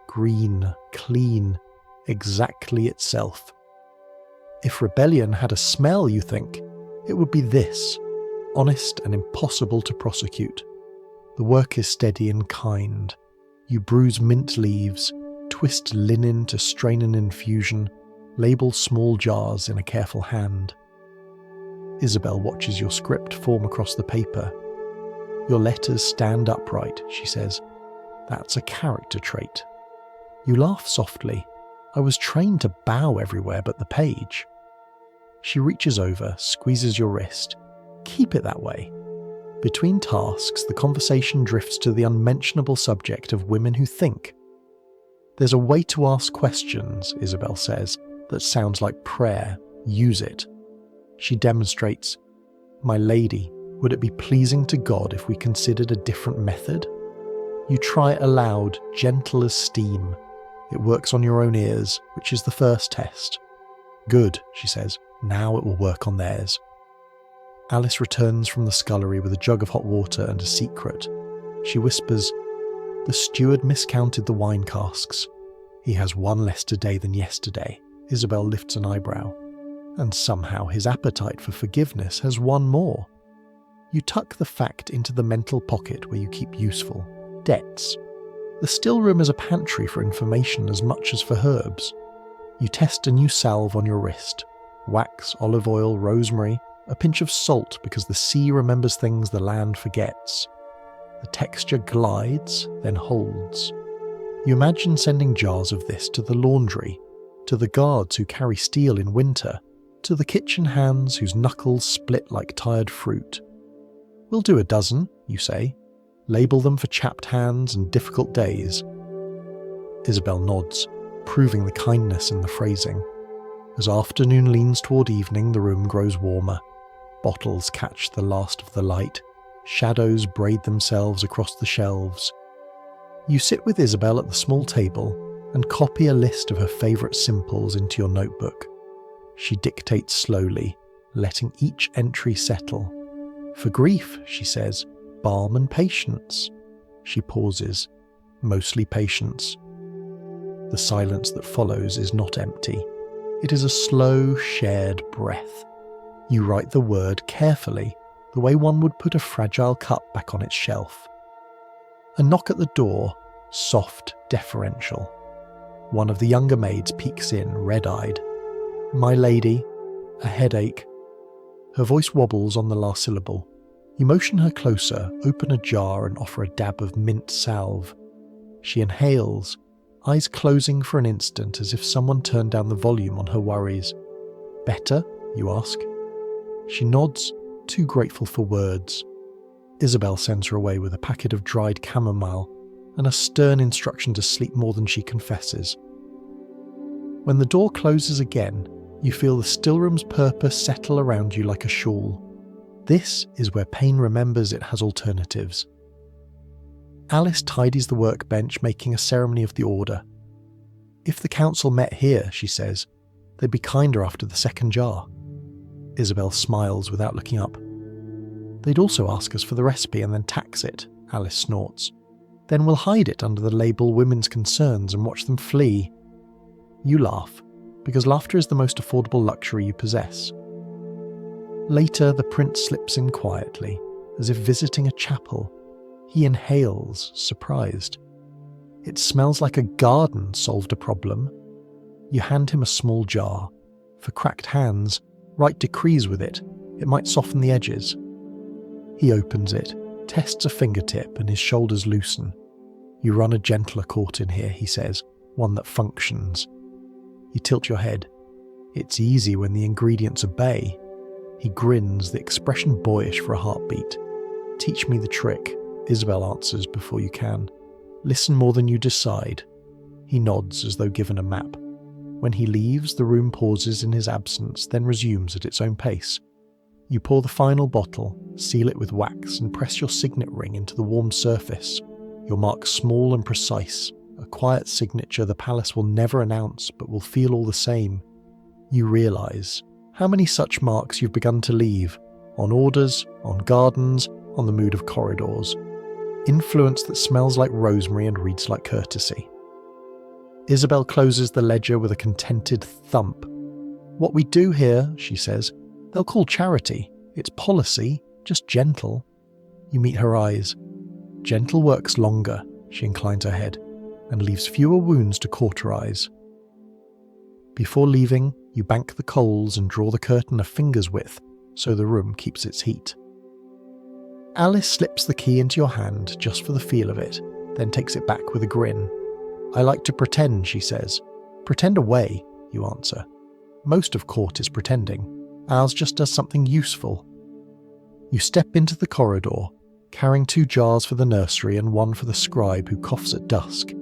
Green, clean, exactly itself. If rebellion had a smell, you think, it would be this, honest and impossible to prosecute. The work is steady and kind. You bruise mint leaves, twist linen to strain an infusion, label small jars in a careful hand. Isabel watches your script form across the paper. Your letters stand upright, she says. That's a character trait. You laugh softly. I was trained to bow everywhere but the page. She reaches over, squeezes your wrist. Keep it that way. Between tasks, the conversation drifts to the unmentionable subject of women who think. There's a way to ask questions, Isabel says, that sounds like prayer. Use it. She demonstrates, My lady, would it be pleasing to God if we considered a different method? You try it aloud, gentle as steam. It works on your own ears, which is the first test. Good, she says. Now it will work on theirs. Alice returns from the scullery with a jug of hot water and a secret. She whispers, The steward miscounted the wine casks. He has one less today than yesterday. Isabel lifts an eyebrow. And somehow his appetite for forgiveness has one more. You tuck the fact into the mental pocket where you keep useful debts. The still room is a pantry for information as much as for herbs. You test a new salve on your wrist. Wax, olive oil, rosemary, a pinch of salt because the sea remembers things the land forgets. The texture glides, then holds. You imagine sending jars of this to the laundry, to the guards who carry steel in winter, to the kitchen hands whose knuckles split like tired fruit. We'll do a dozen, you say. Label them for chapped hands and difficult days. Isabel nods, proving the kindness in the phrasing. As afternoon leans toward evening, the room grows warmer. Bottles catch the last of the light. Shadows braid themselves across the shelves. You sit with Isabel at the small table and copy a list of her favourite simples into your notebook. She dictates slowly, letting each entry settle. For grief, she says, balm and patience. She pauses, mostly patience. The silence that follows is not empty. It is a slow, shared breath. You write the word carefully, the way one would put a fragile cup back on its shelf. A knock at the door, soft, deferential. One of the younger maids peeks in, red-eyed. My lady, a headache. Her voice wobbles on the last syllable. You motion her closer, open a jar and offer a dab of mint salve. She inhales, eyes closing for an instant as if someone turned down the volume on her worries. Better? You ask. She nods, too grateful for words. Isabel sends her away with a packet of dried chamomile and a stern instruction to sleep more than she confesses. When the door closes again, you feel the stillroom's purpose settle around you like a shawl. This is where pain remembers it has alternatives. Alice tidies the workbench, making a ceremony of the order. If the council met here, she says, they'd be kinder after the second jar. Isabel smiles without looking up. They'd also ask us for the recipe and then tax it, Alice snorts. Then we'll hide it under the label Women's Concerns and watch them flee. You laugh, because laughter is the most affordable luxury you possess. Later, the prince slips in quietly, as if visiting a chapel. He inhales, surprised. It smells like a garden solved a problem. You hand him a small jar. For cracked hands, write decrees with it. It might soften the edges. He opens it, tests a fingertip, and his shoulders loosen. You run a gentler court in here, he says, one that functions. You tilt your head. It's easy when the ingredients obey. He grins, the expression boyish for a heartbeat. Teach me the trick, Isabel answers before you can. Listen more than you decide. He nods as though given a map. When he leaves, the room pauses in his absence, then resumes at its own pace. You pour the final bottle, seal it with wax, and press your signet ring into the warm surface. Your mark small and precise, a quiet signature the palace will never announce but will feel all the same. You realise how many such marks you've begun to leave, on orders, on gardens, on the mood of corridors. Influence that smells like rosemary and reads like courtesy. Isabel closes the ledger with a contented thump. "What we do here," she says, "they'll call charity. It's policy, just gentle." You meet her eyes. Gentle works longer, she inclines her head, and leaves fewer wounds to cauterize. Before leaving, you bank the coals and draw the curtain a finger's width so the room keeps its heat. Alice slips the key into your hand just for the feel of it, then takes it back with a grin. "I like to pretend," she says. "Pretend away," you answer. Most of court is pretending. Ours just does something useful. You step into the corridor, carrying 2 jars for the nursery and 1 for the scribe who coughs at dusk.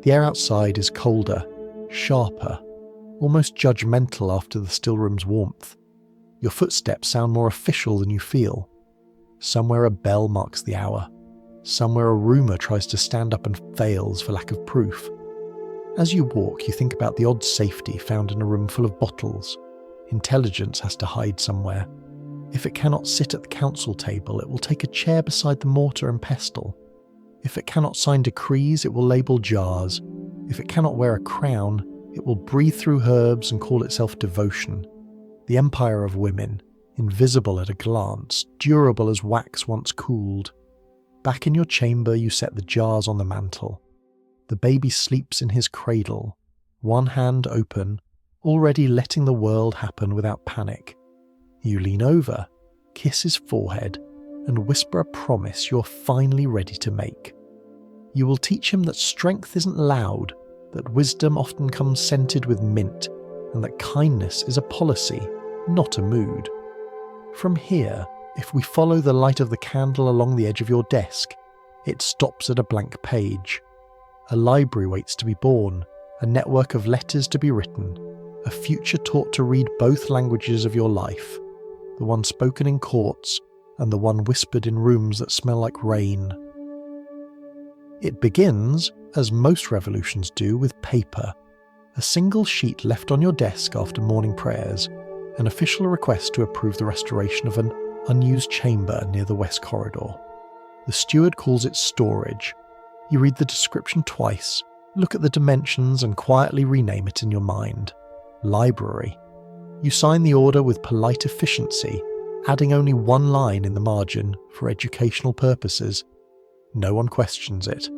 The air outside is colder, sharper, almost judgmental after the still room's warmth. Your footsteps sound more official than you feel. Somewhere a bell marks the hour. Somewhere a rumour tries to stand up and fails for lack of proof. As you walk, you think about the odd safety found in a room full of bottles. Intelligence has to hide somewhere. If it cannot sit at the council table, it will take a chair beside the mortar and pestle. If it cannot sign decrees, it will label jars. If it cannot wear a crown, it will breathe through herbs and call itself devotion. The empire of women, invisible at a glance, durable as wax once cooled. Back in your chamber, you set the jars on the mantel. The baby sleeps in his cradle, one hand open, already letting the world happen without panic. You lean over, kiss his forehead, and whisper a promise you're finally ready to make. You will teach him that strength isn't loud, that wisdom often comes scented with mint, and that kindness is a policy, not a mood. From here, if we follow the light of the candle along the edge of your desk, it stops at a blank page. A library waits to be born, a network of letters to be written, a future taught to read both languages of your life, the one spoken in courts and the one whispered in rooms that smell like rain. It begins, as most revolutions do, with paper, a single sheet left on your desk after morning prayers, an official request to approve the restoration of an unused chamber near the west corridor. The steward calls it storage. You read the description twice, look at the dimensions and quietly rename it in your mind. Library. You sign the order with polite efficiency, adding only 1 line in the margin for educational purposes. No one questions it.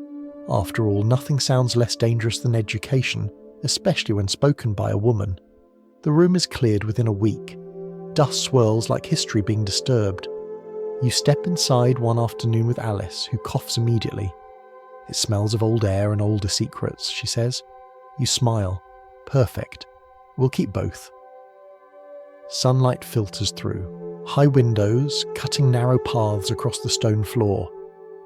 After all, nothing sounds less dangerous than education, especially when spoken by a woman. The room is cleared within a week. Dust swirls like history being disturbed. You step inside one afternoon with Alice, who coughs immediately. "It smells of old air and older secrets," she says. You smile. "Perfect. We'll keep both." Sunlight filters through. High windows, cutting narrow paths across the stone floor.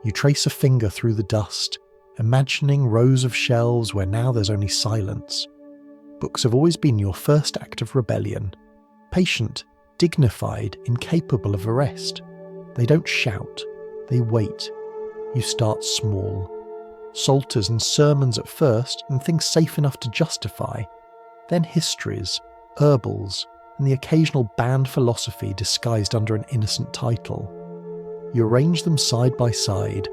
You trace a finger through the dust, imagining rows of shelves where now there's only silence. Books have always been your first act of rebellion. Patient, dignified, incapable of arrest. They don't shout, they wait. You start small. Psalters and sermons at first, and things safe enough to justify. Then histories, herbals, and the occasional banned philosophy disguised under an innocent title. You arrange them side by side,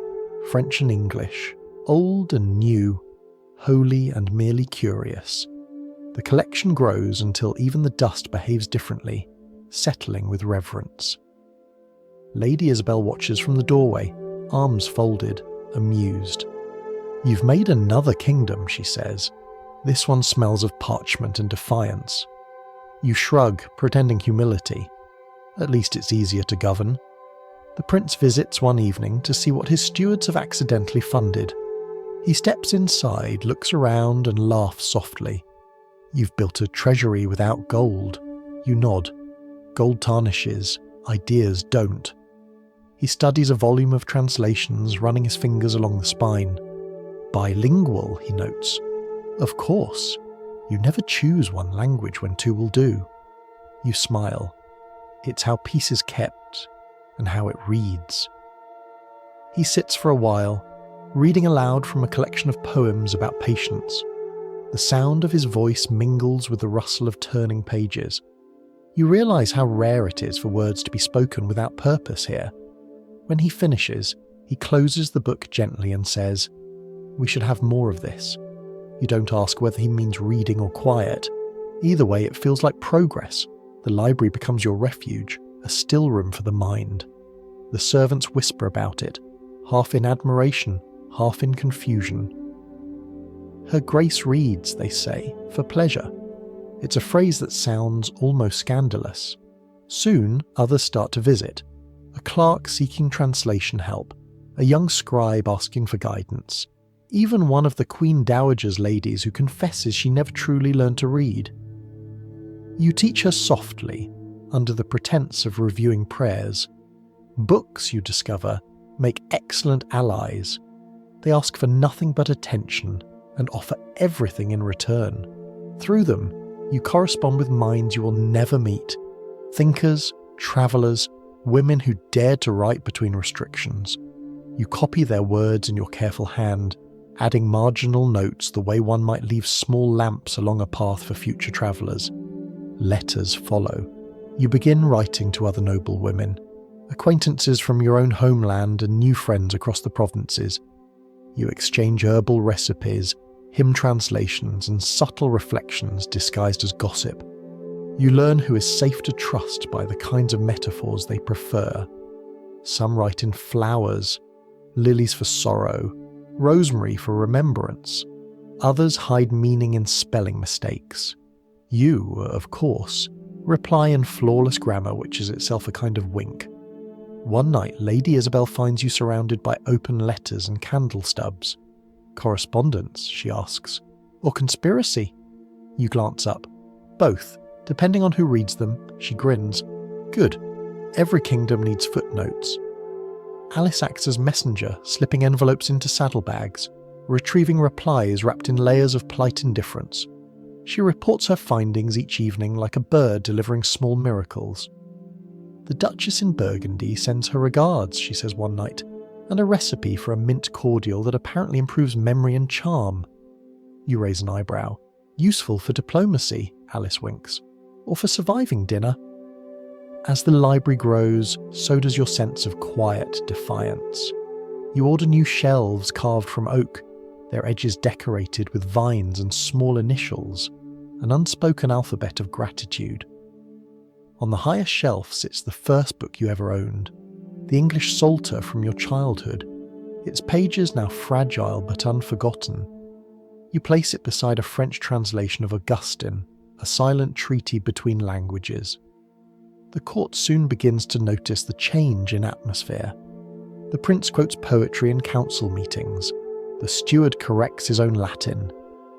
French and English, old and new, holy and merely curious. The collection grows until even the dust behaves differently, settling with reverence. Lady Isabel watches from the doorway, arms folded, amused. "You've made another kingdom," she says. "This one smells of parchment and defiance." You shrug, pretending humility. At least it's easier to govern. The prince visits one evening to see what his stewards have accidentally funded. He steps inside, looks around and laughs softly. "You've built a treasury without gold." You nod. "Gold tarnishes, ideas don't." He studies a volume of translations, running his fingers along the spine. "Bilingual," he notes. "Of course. You never choose one language when two will do. You smile. It's how peace is kept and how it reads. He sits for a while, reading aloud from a collection of poems about patience. The sound of his voice mingles with the rustle of turning pages. You realise how rare it is for words to be spoken without purpose here. When he finishes, he closes the book gently and says, "We should have more of this." You don't ask whether he means reading or quiet. Either way, it feels like progress. The library becomes your refuge, a still room for the mind. The servants whisper about it, half in admiration, half in confusion. "Her Grace reads," they say, "for pleasure." It's a phrase that sounds almost scandalous. Soon, others start to visit. A clerk seeking translation help, a young scribe asking for guidance, even one of the Queen Dowager's ladies who confesses she never truly learned to read. You teach her softly, under the pretense of reviewing prayers. Books, you discover, make excellent allies. They ask for nothing but attention and offer everything in return. Through them, you correspond with minds you will never meet. Thinkers, travellers, women who dared to write between restrictions. You copy their words in your careful hand, adding marginal notes the way one might leave small lamps along a path for future travellers. Letters follow. You begin writing to other noble women, acquaintances from your own homeland and new friends across the provinces. You exchange herbal recipes, hymn translations, and subtle reflections disguised as gossip. You learn who is safe to trust by the kinds of metaphors they prefer. Some write in flowers, lilies for sorrow, rosemary for remembrance. Others hide meaning in spelling mistakes. You, of course, reply in flawless grammar, which is itself a kind of wink. One night, Lady Isabel finds you surrounded by open letters and candle stubs. Correspondence, she asks. Or conspiracy? You glance up. Both, depending on who reads them. She grins. Good. Every kingdom needs footnotes. Alice acts as messenger, slipping envelopes into saddlebags, retrieving replies wrapped in layers of polite indifference. She reports her findings each evening like a bird delivering small miracles. The Duchess in Burgundy sends her regards, she says one night, and a recipe for a mint cordial that apparently improves memory and charm. You raise an eyebrow. Useful for diplomacy, Alice winks. Or for surviving dinner. As the library grows, so does your sense of quiet defiance. You order new shelves carved from oak, their edges decorated with vines and small initials, an unspoken alphabet of gratitude. On the highest shelf sits the first book you ever owned, the English Psalter from your childhood, its pages now fragile but unforgotten. You place it beside a French translation of Augustine, a silent treaty between languages. The court soon begins to notice the change in atmosphere. The prince quotes poetry in council meetings. The steward corrects his own Latin.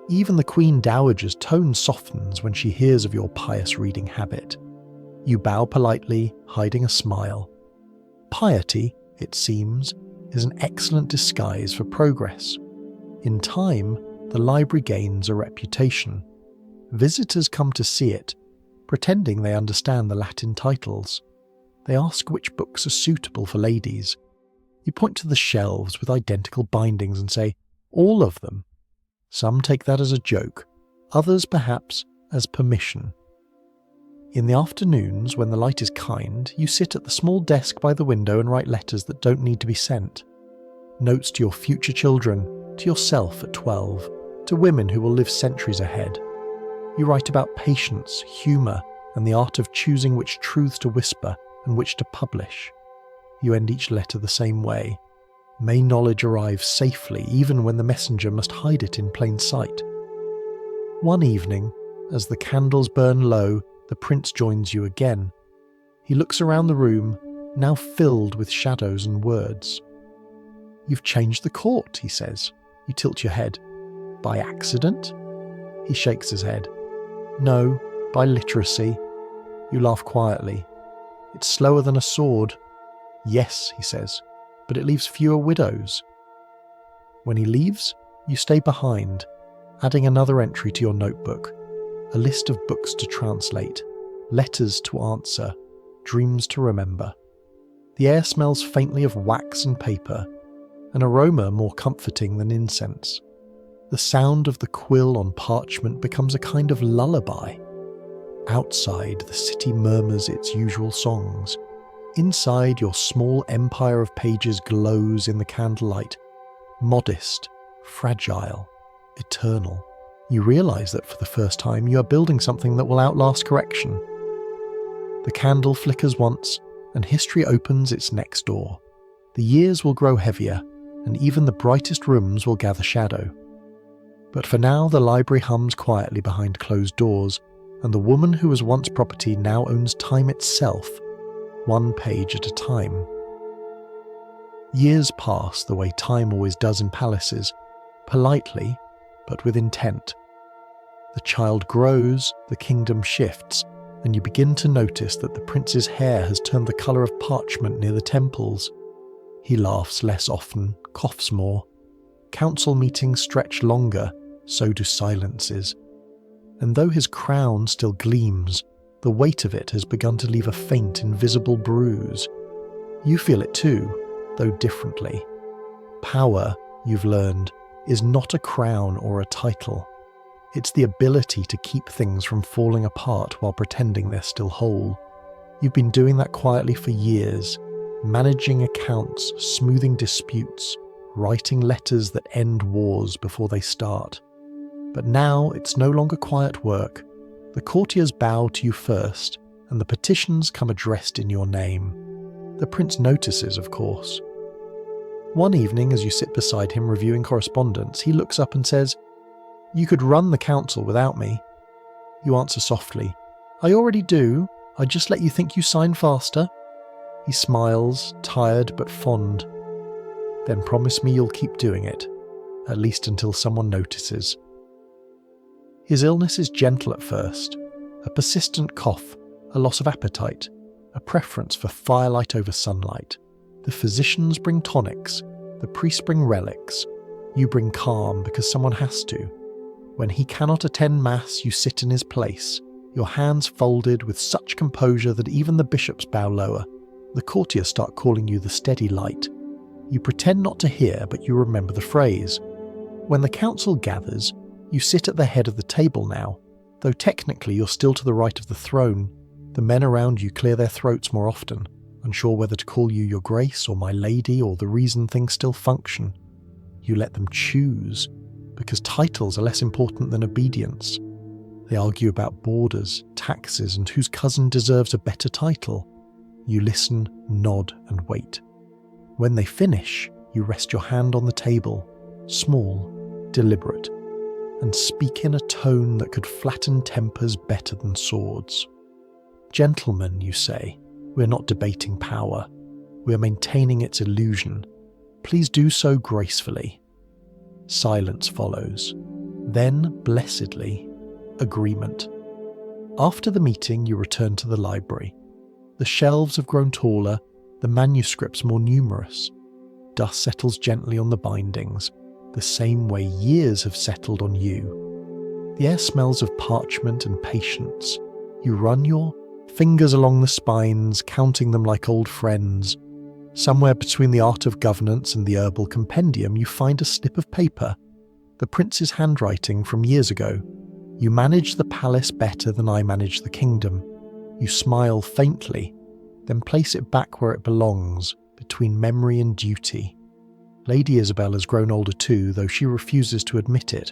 Even the Queen Dowager's tone softens when she hears of your pious reading habit. You bow politely, hiding a smile. Piety, it seems, is an excellent disguise for progress. In time, the library gains a reputation. Visitors come to see it, pretending they understand the Latin titles. They ask which books are suitable for ladies. You point to the shelves with identical bindings and say, "All of them." Some take that as a joke, others perhaps as permission. In the afternoons, when the light is kind, you sit at the small desk by the window and write letters that don't need to be sent. Notes to your future children, to yourself at 12, to women who will live centuries ahead. You write about patience, humour, and the art of choosing which truths to whisper and which to publish. You end each letter the same way. May knowledge arrive safely even when the messenger must hide it in plain sight. One evening, as the candles burn low, the prince joins you again. He looks around the room, now filled with shadows and words. "You've changed the court," he says. You tilt your head. "By accident?" He shakes his head. "No, by literacy." You laugh quietly. "It's slower than a sword." "Yes," he says, "but it leaves fewer widows." When he leaves, you stay behind, adding another entry to your notebook. a list of books to translate, letters to answer, dreams to remember. The air smells faintly of wax and paper, an aroma more comforting than incense. The sound of the quill on parchment becomes a kind of lullaby. Outside, the city murmurs its usual songs. Inside, your small empire of pages glows in the candlelight, modest, fragile, eternal. You realise that for the first time you are building something that will outlast correction. The candle flickers once, and history opens its next door. The years will grow heavier, and even the brightest rooms will gather shadow. But for now, the library hums quietly behind closed doors, and the woman who was once property now owns time itself, one page at a time. Years pass the way time always does in palaces, politely, but with intent. The child grows, the kingdom shifts, and you begin to notice that the prince's hair has turned the colour of parchment near the temples. He laughs less often, coughs more. Council meetings stretch longer, so do silences. And though his crown still gleams, the weight of it has begun to leave a faint, invisible bruise. You feel it too, though differently. Power, you've learned, is not a crown or a title. It's the ability to keep things from falling apart while pretending they're still whole. You've been doing that quietly for years, managing accounts, smoothing disputes, writing letters that end wars before they start. But now it's no longer quiet work. The courtiers bow to you first, and the petitions come addressed in your name. The prince notices, of course. One evening, as you sit beside him reviewing correspondence, he looks up and says, "You could run the council without me." You answer softly, "I already do. I just let you think you sign faster." He smiles, tired but fond. "Then promise me you'll keep doing it, at least until someone notices." His illness is gentle at first, a persistent cough, a loss of appetite, a preference for firelight over sunlight. The physicians bring tonics, the priests bring relics. You bring calm because someone has to. When he cannot attend mass, you sit in his place, your hands folded with such composure that even the bishops bow lower. The courtiers start calling you the steady light. You pretend not to hear, but you remember the phrase. When the council gathers, you sit at the head of the table now, though technically you're still to the right of the throne. The men around you clear their throats more often, unsure whether to call you your grace or my lady or the reason things still function. You let them choose, because titles are less important than obedience. They argue about borders, taxes, and whose cousin deserves a better title. You listen, nod, and wait. When they finish, you rest your hand on the table, small, deliberate, and speak in a tone that could flatten tempers better than swords. "Gentlemen," you say, "we're not debating power. We're maintaining its illusion. Please do so gracefully." Silence follows. Then, blessedly, agreement. After the meeting, you return to the library. The shelves have grown taller, the manuscripts more numerous. Dust settles gently on the bindings, the same way years have settled on you. The air smells of parchment and patience. You run your fingers along the spines, counting them like old friends. Somewhere between the art of governance and the herbal compendium, you find a slip of paper, the prince's handwriting from years ago. You manage the palace better than I manage the kingdom. You smile faintly, then place it back where it belongs, between memory and duty. Lady Isabel has grown older too, though she refuses to admit it.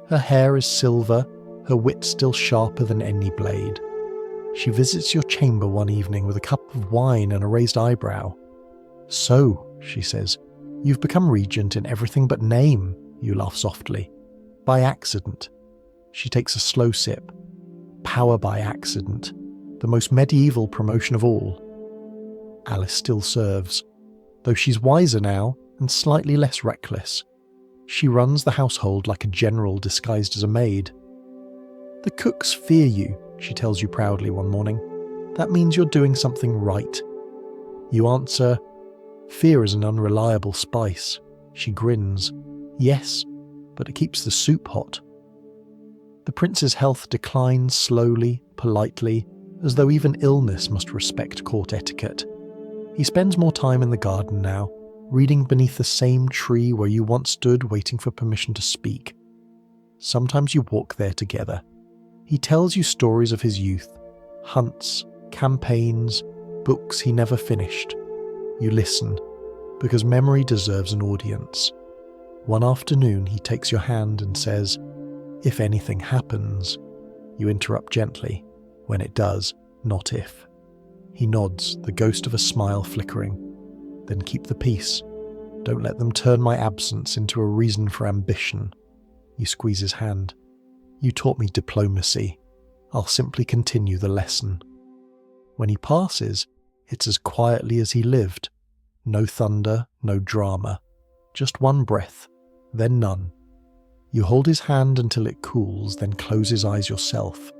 Her hair is silver, her wit still sharper than any blade. She visits your chamber one evening with a cup of wine and a raised eyebrow. "So," she says, "you've become regent in everything but name," you laugh softly. "By accident." She takes a slow sip. Power by accident, the most medieval promotion of all. Alice still serves, though she's wiser now and slightly less reckless. She runs the household like a general disguised as a maid. "The cooks fear you," she tells you proudly one morning. "That means you're doing something right." You answer, "Fear is an unreliable spice." She grins. "Yes, but it keeps the soup hot." The prince's health declines slowly, politely, as though even illness must respect court etiquette. He spends more time in the garden now, reading beneath the same tree where you once stood waiting for permission to speak. Sometimes you walk there together. He tells you stories of his youth, hunts, campaigns, books he never finished. You listen, because memory deserves an audience. One afternoon he takes your hand and says, "If anything happens," you interrupt gently, "when it does, not if." He nods, the ghost of a smile flickering. "Then keep the peace. Don't let them turn my absence into a reason for ambition." You squeeze his hand. "You taught me diplomacy. I'll simply continue the lesson." When he passes, it's as quietly as he lived. No thunder, no drama. Just one breath, then none. You hold his hand until it cools, then close his eyes yourself.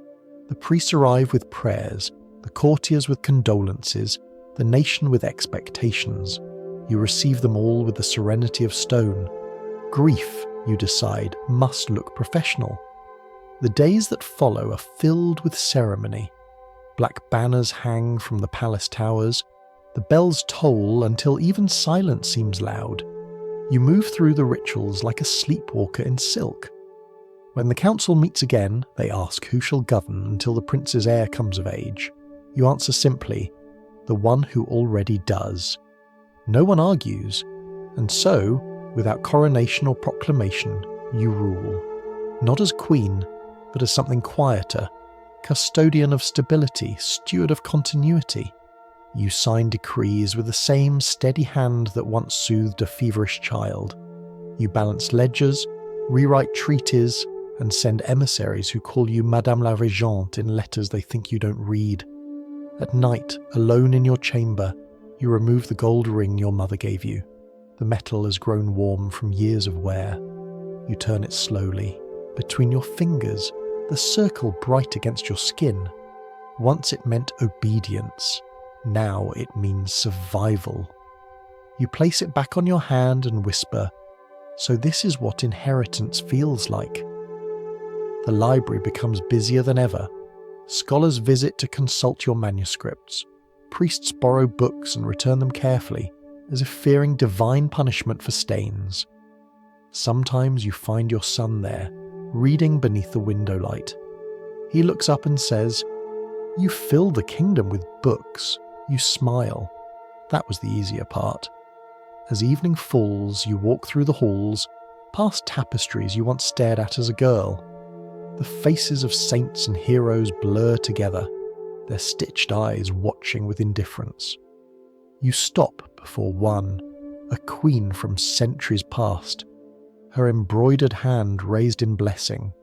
The priests arrive with prayers, the courtiers with condolences, the nation with expectations. You receive them all with the serenity of stone. Grief, you decide, must look professional. The days that follow are filled with ceremony. Black banners hang from the palace towers. The bells toll until even silence seems loud. You move through the rituals like a sleepwalker in silk. When the council meets again, they ask who shall govern until the prince's heir comes of age. You answer simply, "The one who already does." No one argues, and so, without coronation or proclamation, you rule. Not as queen, but as something quieter, custodian of stability, steward of continuity. You sign decrees with the same steady hand that once soothed a feverish child. You balance ledgers, rewrite treaties, and send emissaries who call you Madame la Régente in letters they think you don't read. At night, alone in your chamber, you remove the gold ring your mother gave you. The metal has grown warm from years of wear. You turn it slowly, between your fingers, the circle bright against your skin. Once it meant obedience. Now it means survival. You place it back on your hand and whisper, "So this is what inheritance feels like." The library becomes busier than ever. Scholars visit to consult your manuscripts. Priests borrow books and return them carefully, as if fearing divine punishment for stains. Sometimes you find your son there, reading beneath the window light. He looks up and says, "You fill the kingdom with books." You smile. That was the easier part. As evening falls, you walk through the halls, past tapestries you once stared at as a girl. The faces of saints and heroes blur together, their stitched eyes watching with indifference. You stop before one, a queen from centuries past, her embroidered hand raised in blessing.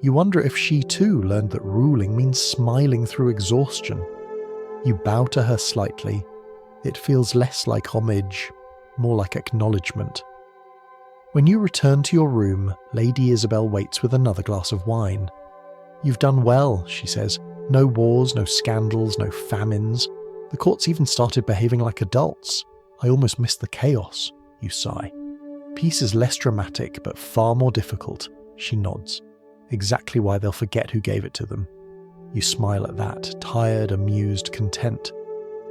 You wonder if she too learned that ruling means smiling through exhaustion. You bow to her slightly. It feels less like homage, more like acknowledgement. When you return to your room, Lady Isabel waits with another glass of wine. "You've done well," she says. "No wars, no scandals, no famines. The court's even started behaving like adults. I almost miss the chaos," you sigh. "Peace is less dramatic, but far more difficult," she nods. "Exactly why they'll forget who gave it to them." You smile at that, tired, amused, content.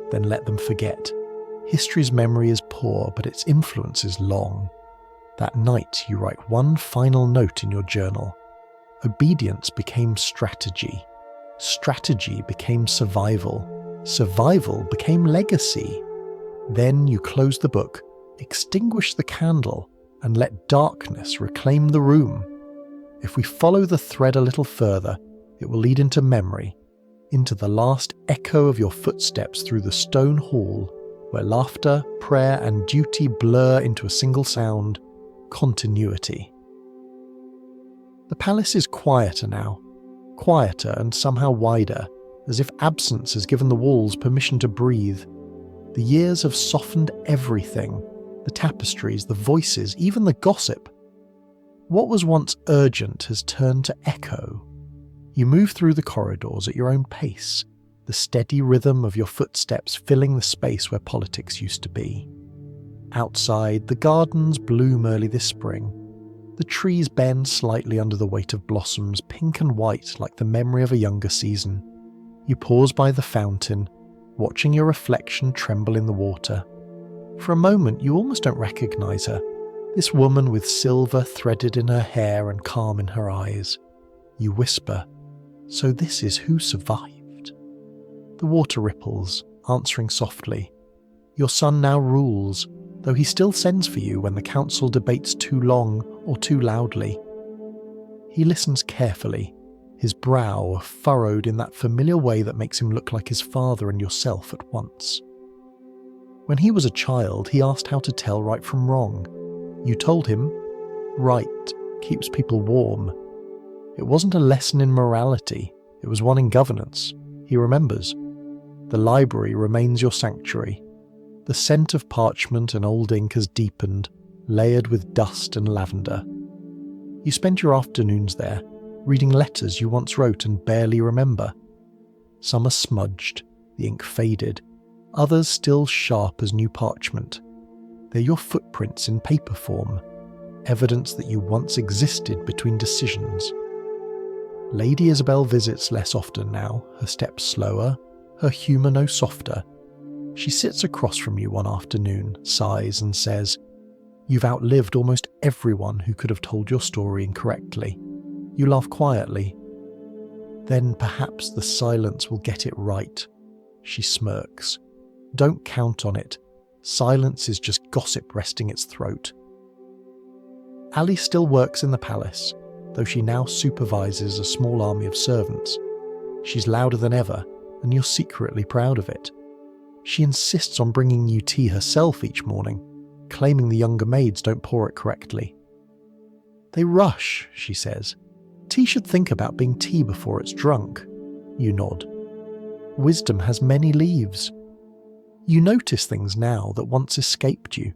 Then let them forget. History's memory is poor, but its influence is long. That night you write one final note in your journal. Obedience became strategy. Strategy became survival. Survival became legacy. Then you close the book, extinguish the candle, and let darkness reclaim the room. If we follow the thread a little further, it will lead into memory, into the last echo of your footsteps through the stone hall, where laughter, prayer, and duty blur into a single sound: continuity. The palace is quieter now, quieter and somehow wider, as if absence has given the walls permission to breathe. The years have softened everything, the tapestries, the voices, even the gossip. What was once urgent has turned to echo. You move through the corridors at your own pace, the steady rhythm of your footsteps filling the space where politics used to be. Outside, the gardens bloom early this spring. The trees bend slightly under the weight of blossoms, pink and white like the memory of a younger season. You pause by the fountain, watching your reflection tremble in the water. For a moment, you almost don't recognize her, this woman with silver threaded in her hair and calm in her eyes. You whisper, "So this is who survived." The water ripples, answering softly. Your son now rules, though he still sends for you when the council debates too long or too loudly. He listens carefully, his brow furrowed in that familiar way that makes him look like his father and yourself at once. When he was a child, he asked how to tell right from wrong. You told him, "Right keeps people warm." It wasn't a lesson in morality, it was one in governance. He remembers. The library remains your sanctuary. The scent of parchment and old ink has deepened, layered with dust and lavender. You spend your afternoons there, reading letters you once wrote and barely remember. Some are smudged, the ink faded, others still sharp as new parchment. They're your footprints in paper form, evidence that you once existed between decisions. Lady Isabel visits less often now, her steps slower, her humour no softer. She sits across from you one afternoon, sighs and says, "You've outlived almost everyone who could have told your story incorrectly." You laugh quietly. "Then perhaps the silence will get it right." She smirks. "Don't count on it. Silence is just gossip resting its throat." Ali still works in the palace, though she now supervises a small army of servants. She's louder than ever, and you're secretly proud of it. She insists on bringing you tea herself each morning, claiming the younger maids don't pour it correctly. "They rush," she says. "Tea should think about being tea before it's drunk." You nod. "Wisdom has many leaves." You notice things now that once escaped you.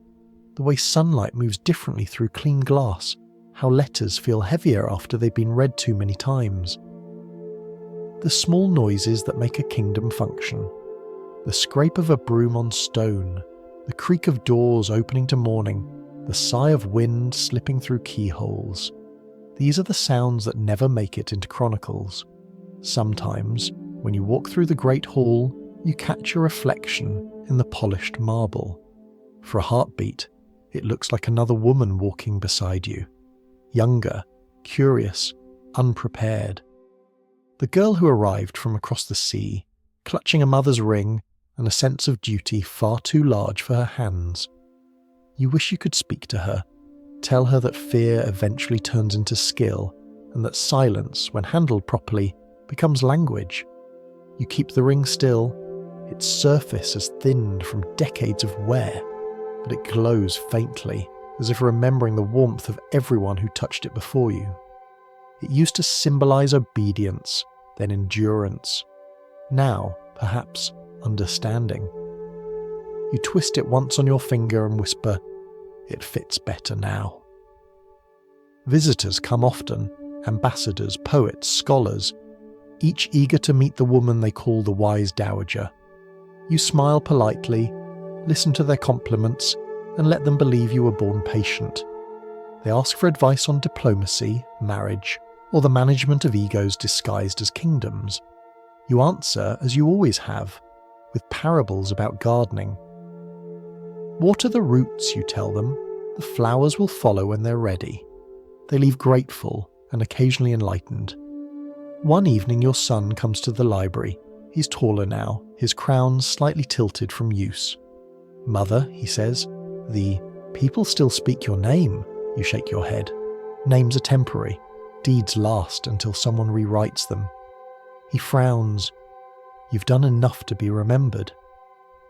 The way sunlight moves differently through clean glass, how letters feel heavier after they've been read too many times. The small noises that make a kingdom function. The scrape of a broom on stone, the creak of doors opening to morning, the sigh of wind slipping through keyholes. These are the sounds that never make it into chronicles. Sometimes, when you walk through the great hall, you catch a reflection in the polished marble. For a heartbeat, it looks like another woman walking beside you. Younger, curious, unprepared. The girl who arrived from across the sea, clutching a mother's ring and a sense of duty far too large for her hands. You wish you could speak to her, tell her that fear eventually turns into skill, and that silence, when handled properly, becomes language. You keep the ring still. Its surface has thinned from decades of wear, but it glows faintly, as if remembering the warmth of everyone who touched it before you. It used to symbolize obedience, then endurance. Now, perhaps, understanding. You twist it once on your finger and whisper, "It fits better now." Visitors come often, ambassadors, poets, scholars, each eager to meet the woman they call the wise dowager. You smile politely, listen to their compliments, and let them believe you were born patient. They ask for advice on diplomacy, marriage, or the management of egos disguised as kingdoms. You answer as you always have, with parables about gardening. Water the roots, you tell them. The flowers will follow when they're ready. They leave grateful and occasionally enlightened. One evening your son comes to the library. He's taller now, his crown slightly tilted from use. "Mother," he says, "the people still speak your name." You shake your head. Names are temporary. Deeds last until someone rewrites them. He frowns. "You've done enough to be remembered."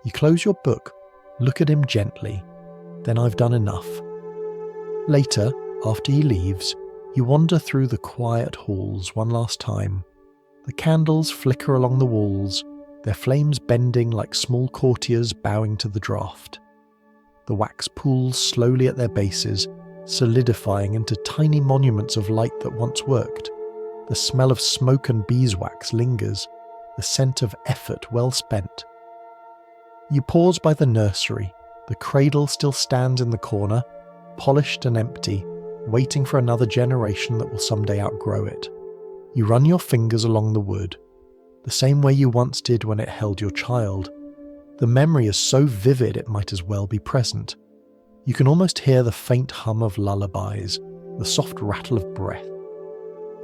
You close your book, look at him gently. "Then I've done enough." Later, after he leaves, you wander through the quiet halls one last time. The candles flicker along the walls, their flames bending like small courtiers bowing to the draught. The wax pools slowly at their bases, solidifying into tiny monuments of light that once worked. The smell of smoke and beeswax lingers, the scent of effort well spent. You pause by the nursery. The cradle still stands in the corner, polished and empty, waiting for another generation that will someday outgrow it. You run your fingers along the wood, the same way you once did when it held your child. The memory is so vivid it might as well be present. You can almost hear the faint hum of lullabies, the soft rattle of breath.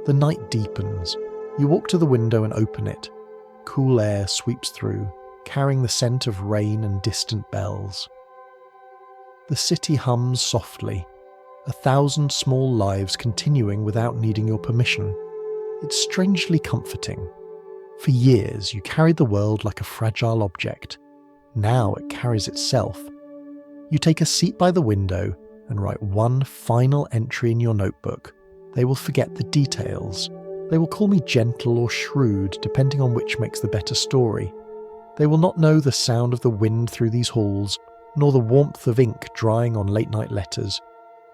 The night deepens. You walk to the window and open it. Cool air sweeps through, carrying the scent of rain and distant bells. The city hums softly, 1,000 small lives continuing without needing your permission. It's strangely comforting. For years, you carried the world like a fragile object. Now it carries itself. You take a seat by the window and write one final entry in your notebook. They will forget the details. They will call me gentle or shrewd, depending on which makes the better story. They will not know the sound of the wind through these halls, nor the warmth of ink drying on late-night letters.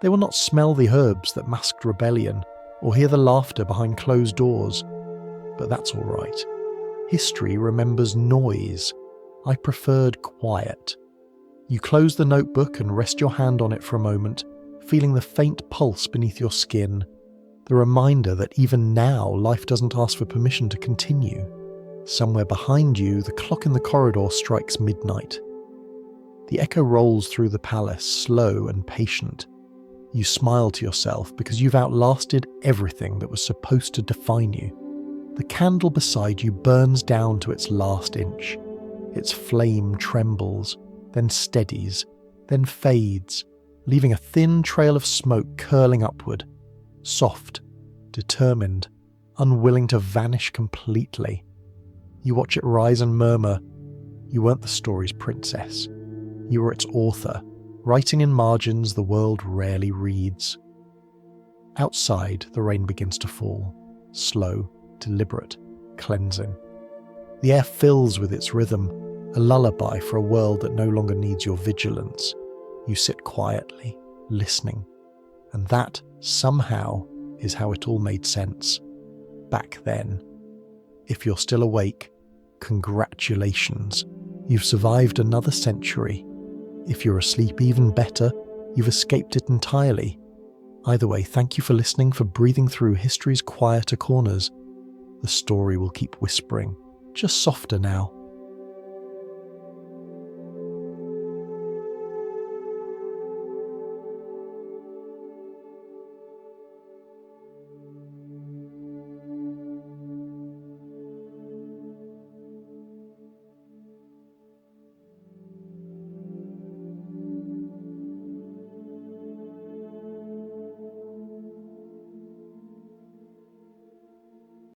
They will not smell the herbs that masked rebellion, or hear the laughter behind closed doors. But that's all right. History remembers noise. I preferred quiet. You close the notebook and rest your hand on it for a moment, feeling the faint pulse beneath your skin, the reminder that even now life doesn't ask for permission to continue. Somewhere behind you, the clock in the corridor strikes midnight. The echo rolls through the palace, slow and patient. You smile to yourself because you've outlasted everything that was supposed to define you. The candle beside you burns down to its last inch. Its flame trembles, then steadies, then fades, leaving a thin trail of smoke curling upward, soft, determined, unwilling to vanish completely. You watch it rise and murmur. You weren't the story's princess. You were its author, writing in margins the world rarely reads. Outside, the rain begins to fall, slow, deliberate, cleansing. The air fills with its rhythm, a lullaby for a world that no longer needs your vigilance. You sit quietly, listening, and that, somehow, is how it all made sense. Back then. If you're still awake, congratulations. You've survived another century. If you're asleep, even better, you've escaped it entirely. Either way, thank you for listening, for breathing through history's quieter corners. The story will keep whispering, just softer now.